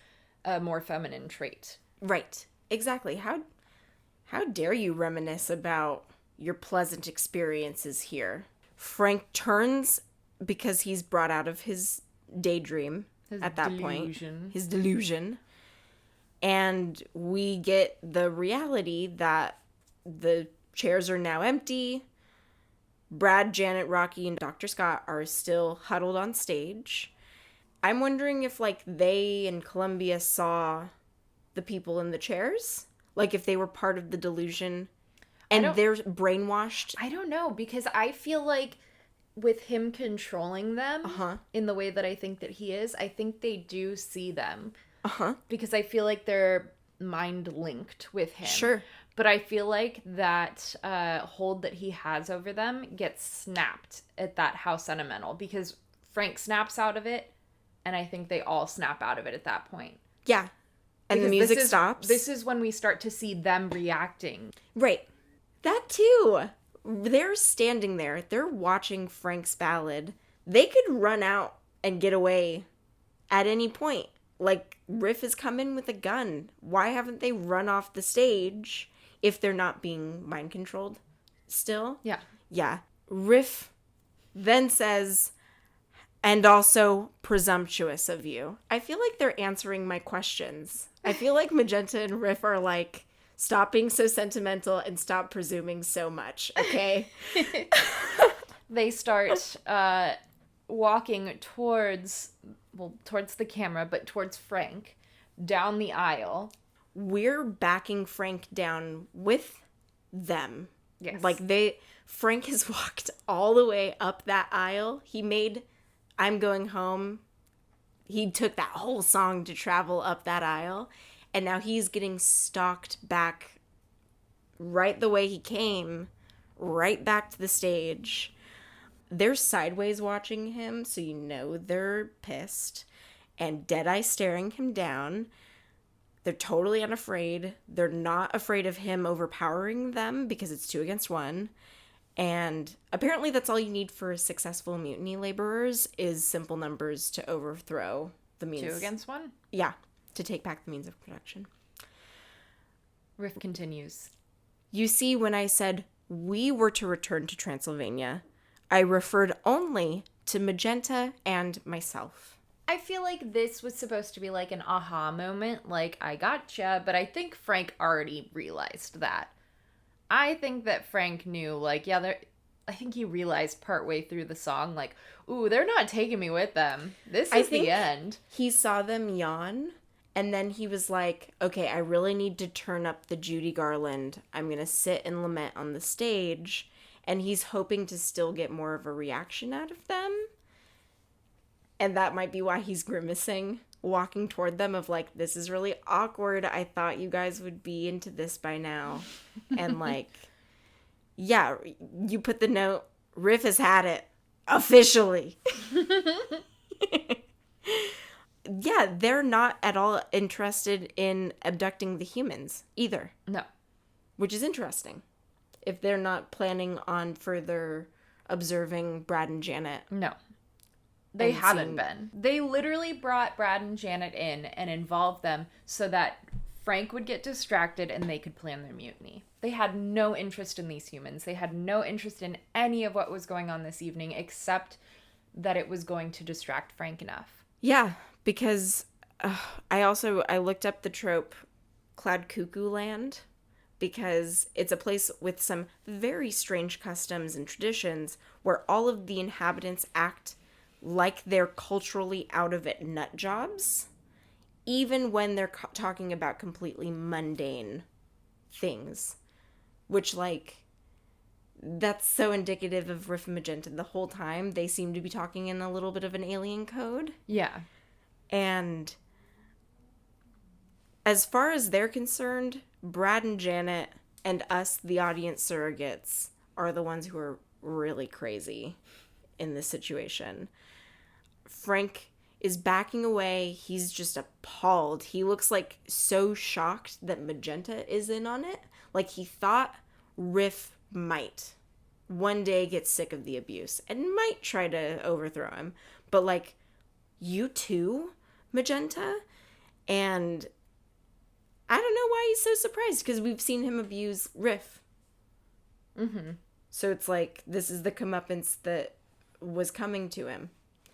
a more feminine trait. Right. exactly. How dare you reminisce about your pleasant experiences here? Frank turns because he's brought out of his daydream His at that delusion. point. His delusion. And we get the reality that the chairs are now empty. Brad, Janet, Rocky, and Dr. Scott are still huddled on stage. I'm wondering if, like, they and Columbia saw the people in the chairs. Like, if they were part of the delusion and they're brainwashed. I don't know, because I feel like with him controlling them in the way that I think that he is, I think they do see them. Because I feel like they're mind linked with him. Sure. But I feel like that hold that he has over them gets snapped at that How Sentimental, because Frank snaps out of it, and I think they all snap out of it at that point. Yeah. And the music stops. This is when we start to see them reacting. Right. That too. They're standing there. They're watching Frank's ballad. They could run out and get away at any point. Like, Riff has come in with a gun. Why haven't they run off the stage if they're not being mind controlled still? Yeah. Yeah. Riff then says, and also presumptuous of you. I feel like they're answering my questions. I feel like Magenta and Riff are like, stop being so sentimental and stop presuming so much, okay? They start walking towards the camera, but towards Frank, down the aisle. We're backing Frank down with them. Yes. Like, Frank has walked all the way up that aisle. He made I'm Going Home. He took that whole song to travel up that aisle. And now he's getting stalked back right the way he came, right back to the stage. They're sideways watching him, so you know they're pissed. And Deadeye staring him down. They're totally unafraid. They're not afraid of him overpowering them because it's 2 against 1. And apparently that's all you need for successful mutiny laborers is simple numbers to overthrow the means. 2 against 1? Yeah, to take back the means of production. Riff continues. You see, when I said we were to return to Transylvania, I referred only to Magenta and myself. I feel like this was supposed to be like an aha moment, like, I gotcha, but I think Frank already realized that. I think that Frank knew, like, yeah, I think he realized partway through the song, like, ooh, they're not taking me with them. This is the end. He saw them yawn, and then he was like, okay, I really need to turn up the Judy Garland. I'm going to sit and lament on the stage. And he's hoping to still get more of a reaction out of them. And that might be why he's grimacing, walking toward them of like, this is really awkward. I thought you guys would be into this by now. And like, yeah, you put the note, Riff has had it. Officially. Yeah, they're not at all interested in abducting the humans either. No. Which is interesting. If they're not planning on further observing Brad and Janet. No. They haven't been. They literally brought Brad and Janet in and involved them so that Frank would get distracted and they could plan their mutiny. They had no interest in these humans. They had no interest in any of what was going on this evening except that it was going to distract Frank enough. Yeah, because I looked up the trope Cloud Cuckoo Land because it's a place with some very strange customs and traditions where all of the inhabitants act like they're culturally out of it nut jobs, even when they're talking about completely mundane things, which, like, that's so indicative of Riff and Magenta. The whole time they seem to be talking in a little bit of an alien code. Yeah. And as far as they're concerned, Brad and Janet and us, the audience surrogates, are the ones who are really crazy in this situation. Frank is backing away. He's just appalled. He looks like so shocked that Magenta is in on it. Like he thought Riff might one day get sick of the abuse and might try to overthrow him. But like, you too, Magenta? And I don't know why he's so surprised, because we've seen him abuse Riff. Mm-hmm. So it's like, this is the comeuppance that was coming to him.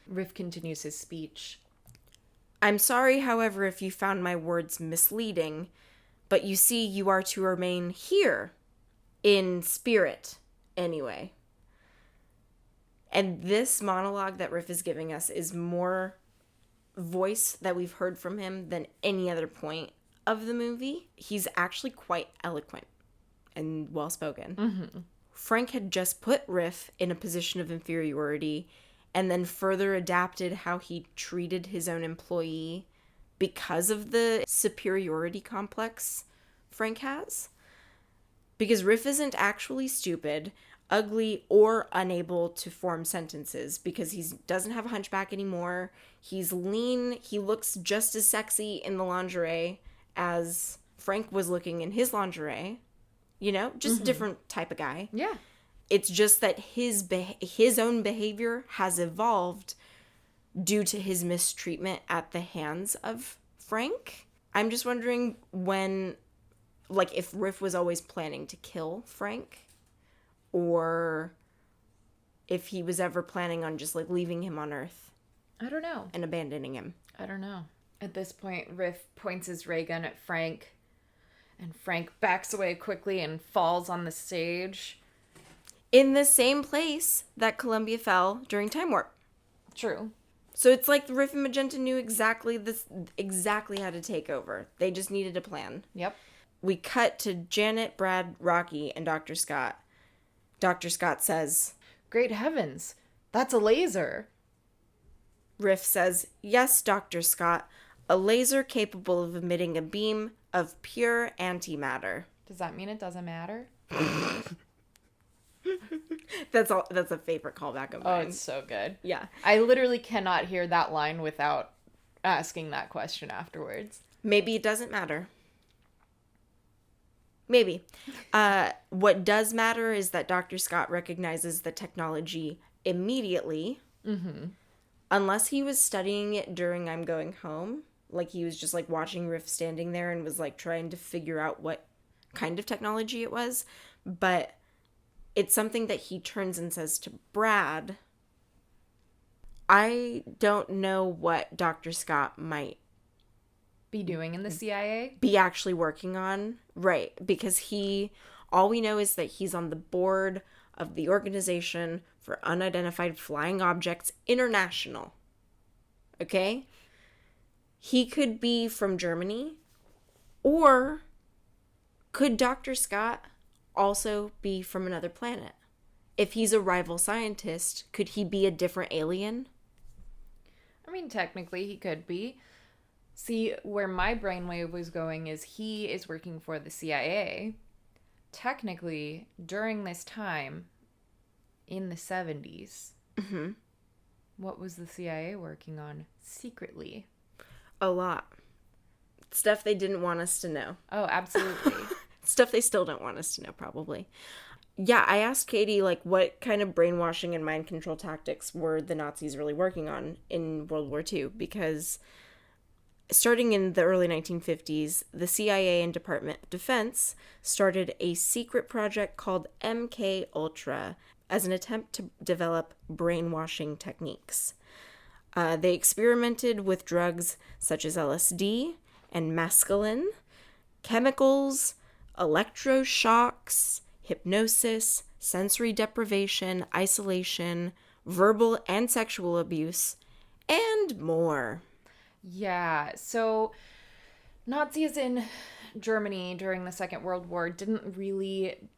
Riff continues his speech. I'm sorry, however, if you found my words misleading, but you see, you are to remain here, in spirit, anyway. And this monologue that Riff is giving us is more voice that we've heard from him than any other point of the movie. He's actually quite eloquent and well-spoken. Mm-hmm. Frank had just put Riff in a position of inferiority and then further adapted how he treated his own employee because of the superiority complex Frank has. Because Riff isn't actually stupid, ugly, or unable to form sentences, because he doesn't have a hunchback anymore. He's lean. He looks just as sexy in the lingerie as Frank was looking in his lingerie. You know, just a different type of guy. Yeah. It's just that his own behavior has evolved due to his mistreatment at the hands of Frank. I'm just wondering when, like, if Riff was always planning to kill Frank, or if he was ever planning on just, like, leaving him on Earth. I don't know. And abandoning him. I don't know. At this point, Riff points his ray gun at Frank, and Frank backs away quickly and falls on the stage. In the same place that Columbia fell during Time Warp. True. So it's like Riff and Magenta knew exactly how to take over. They just needed a plan. Yep. We cut to Janet, Brad, Rocky, and Dr. Scott. Dr. Scott says, Great heavens, that's a laser. Riff says, yes, Dr. Scott, a laser capable of emitting a beam of pure antimatter. Does that mean it doesn't matter? That's a favorite callback of mine. Oh, it's so good. Yeah. I literally cannot hear that line without asking that question afterwards. Maybe it doesn't matter. Maybe. What does matter is that Dr. Scott recognizes the technology immediately. Mm-hmm. Unless he was studying it during I'm Going Home. Like, he was just, like, watching Riff standing there and was, like, trying to figure out what kind of technology it was. But it's something that he turns and says to Brad. I don't know what Dr. Scott might be doing in the CIA? Be actually working on. Right. Because all we know is that he's on the board of the Organization for Unidentified Flying Objects International. Okay? He could be from Germany, or could Dr. Scott also be from another planet? If he's a rival scientist, could he be a different alien? I mean, technically he could be. See, where my brainwave was going is he is working for the CIA. Technically, during this time, in the 70s, what was the CIA working on secretly? A lot. Stuff they didn't want us to know. Oh, absolutely. Stuff they still don't want us to know, probably. Yeah, I asked Katie, like, what kind of brainwashing and mind control tactics were the Nazis really working on in World War II? Because starting in the early 1950s, the CIA and Department of Defense started a secret project called MK Ultra as an attempt to develop brainwashing techniques. They experimented with drugs such as LSD and mescaline, chemicals, electroshocks, hypnosis, sensory deprivation, isolation, verbal and sexual abuse, and more. Yeah, so Nazis in Germany during the Second World War didn't really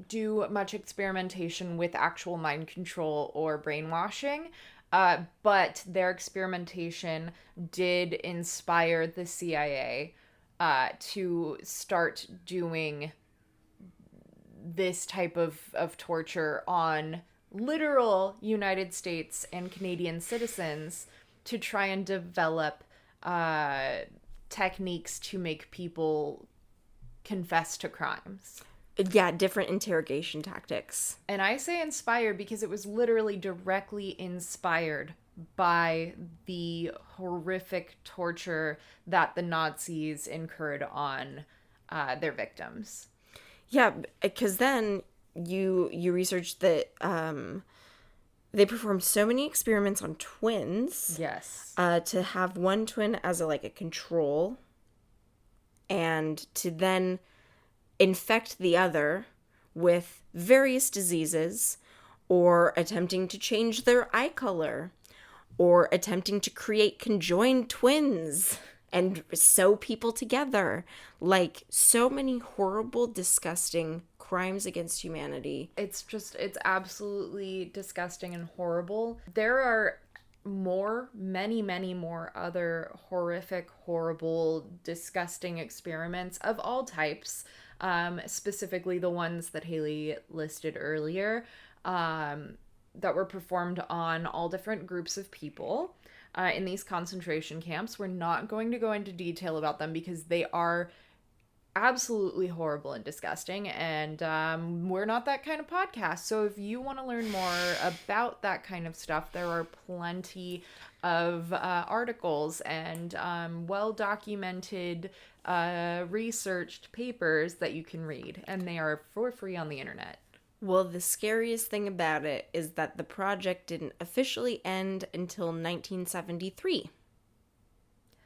do much experimentation with actual mind control or brainwashing, but their experimentation did inspire the CIA to start doing this type of torture on literal United States and Canadian citizens to try and develop techniques to make people confess to crimes. Yeah, different interrogation tactics. And I say inspired because it was literally directly inspired by the horrific torture that the Nazis incurred on their victims. Yeah, because then you research that they performed so many experiments on twins Yes. to have one twin as a control, and to then infect the other with various diseases, or attempting to change their eye color, or attempting to create conjoined twins and sew people together. Like, so many horrible, disgusting crimes against humanity. It's absolutely disgusting and horrible. There are many more other horrific, horrible, disgusting experiments of all types, specifically the ones that Haley listed earlier, that were performed on all different groups of people in these concentration camps. We're not going to go into detail about them because they are absolutely horrible and disgusting, and we're not that kind of podcast. So if you want to learn more about that kind of stuff, there are plenty of articles and well-documented researched papers that you can read, and they are for free on the internet. Well, the scariest thing about it is that the project didn't officially end until 1973.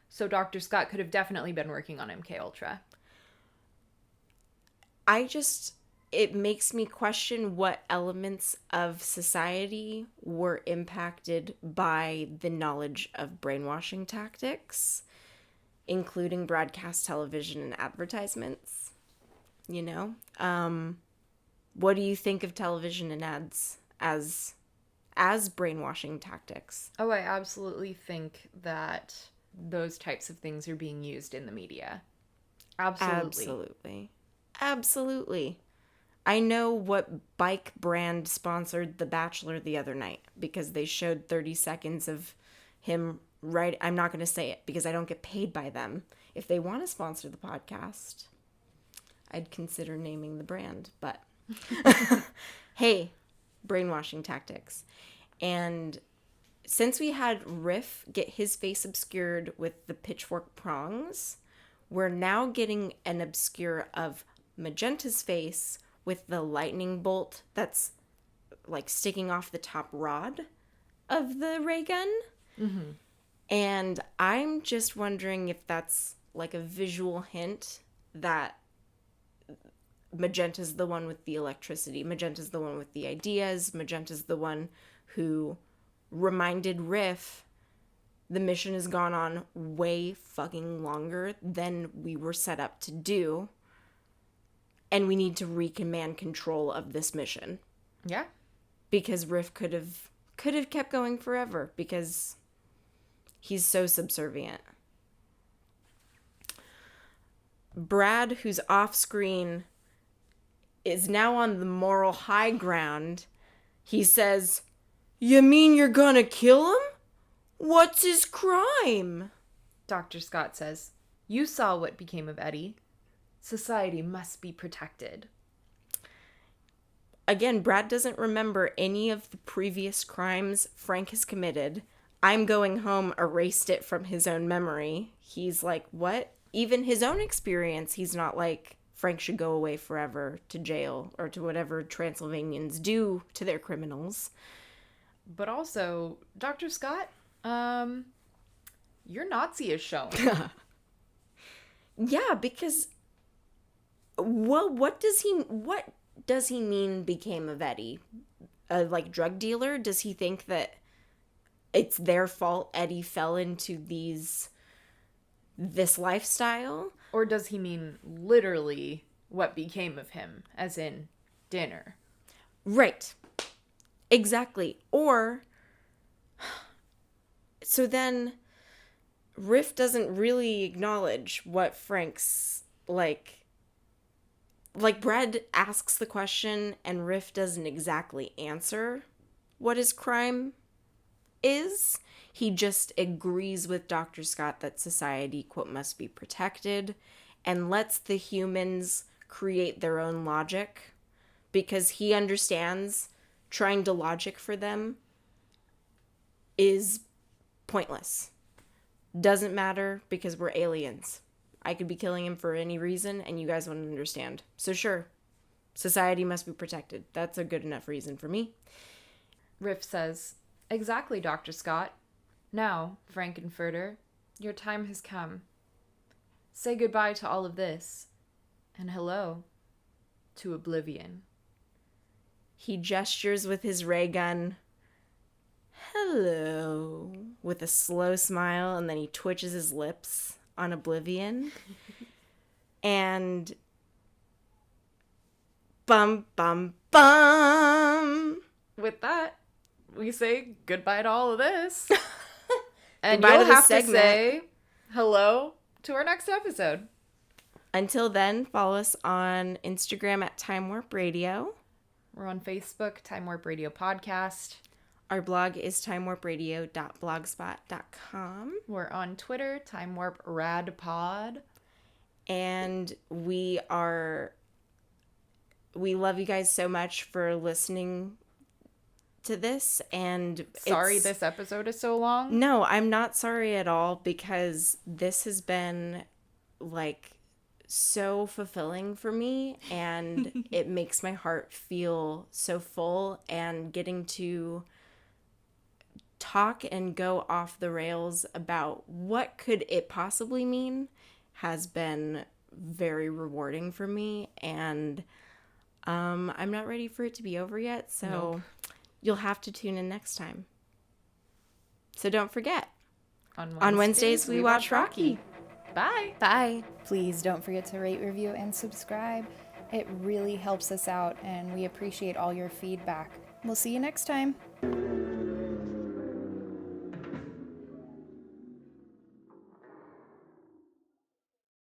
So Dr. Scott could have definitely been working on MKUltra. It makes me question what elements of society were impacted by the knowledge of brainwashing tactics, including broadcast television and advertisements. You know? What do you think of television and ads as brainwashing tactics? Oh, I absolutely think that those types of things are being used in the media. Absolutely. I know what bike brand sponsored The Bachelor the other night because they showed 30 seconds of him I'm not going to say it because I don't get paid by them. If they want to sponsor the podcast, I'd consider naming the brand, but hey, brainwashing tactics. And since we had Riff get his face obscured with the pitchfork prongs, we're now getting an obscure of Magenta's face with the lightning bolt that's sticking off the top rod of the ray gun. Mm-hmm. And I'm just wondering if that's a visual hint that Magenta's the one with the electricity. Magenta's the one with the ideas. Magenta's the one who reminded Riff the mission has gone on way fucking longer than we were set up to do. And we need to recommand control of this mission. Yeah. Because Riff could have kept going forever because he's so subservient. Brad, who's off screen, is now on the moral high ground. He says, "You mean you're gonna kill him? What's his crime?" Dr. Scott says, "You saw what became of Eddie. Society must be protected." Again, Brad doesn't remember any of the previous crimes Frank has committed. I'm Going Home erased it from his own memory. He's like, what? Even his own experience, he's not like, Frank should go away forever to jail or to whatever Transylvanians do to their criminals. But also, Dr. Scott, your Nazi is shown. Yeah, because, well, what does he mean became of Eddie? A drug dealer? Does he think that it's their fault Eddie fell into this lifestyle? Or does he mean literally what became of him, as in dinner? Right. Exactly. Or, so then Riff doesn't really acknowledge what Frank's Brad asks the question and Riff doesn't exactly answer what his crime is. He just agrees with Dr. Scott that society, quote, must be protected and lets the humans create their own logic because he understands trying to logic for them is pointless. Doesn't matter because we're aliens. I could be killing him for any reason and you guys wouldn't understand. So sure, society must be protected. That's a good enough reason for me. Riff says, "Exactly, Dr. Scott. Now, Frankenfurter, your time has come. Say goodbye to all of this, and hello to oblivion." He gestures with his ray gun. Hello. With a slow smile, and then he twitches his lips on oblivion. And bum, bum, bum. With that, we say goodbye to all of this. And Goodbye you'll to this have to segment. say hello to our next episode. Until then, follow us on Instagram at Time Warp Radio. We're on Facebook, Time Warp Radio Podcast. Our blog is timewarpradio.blogspot.com. We're on Twitter, Time Warp Rad Pod. And we love you guys so much for listening to this. And Sorry this episode is so long. No, I'm not sorry at all, because this has been like so fulfilling for me, and it makes my heart feel so full, and getting to talk and go off the rails about what could it possibly mean has been very rewarding for me. And I'm not ready for it to be over yet, so Nope. You'll have to tune in next time. So don't forget, On Wednesdays we watch Rocky. Bye. Bye. Please don't forget to rate, review, and subscribe. It really helps us out, and we appreciate all your feedback. We'll see you next time.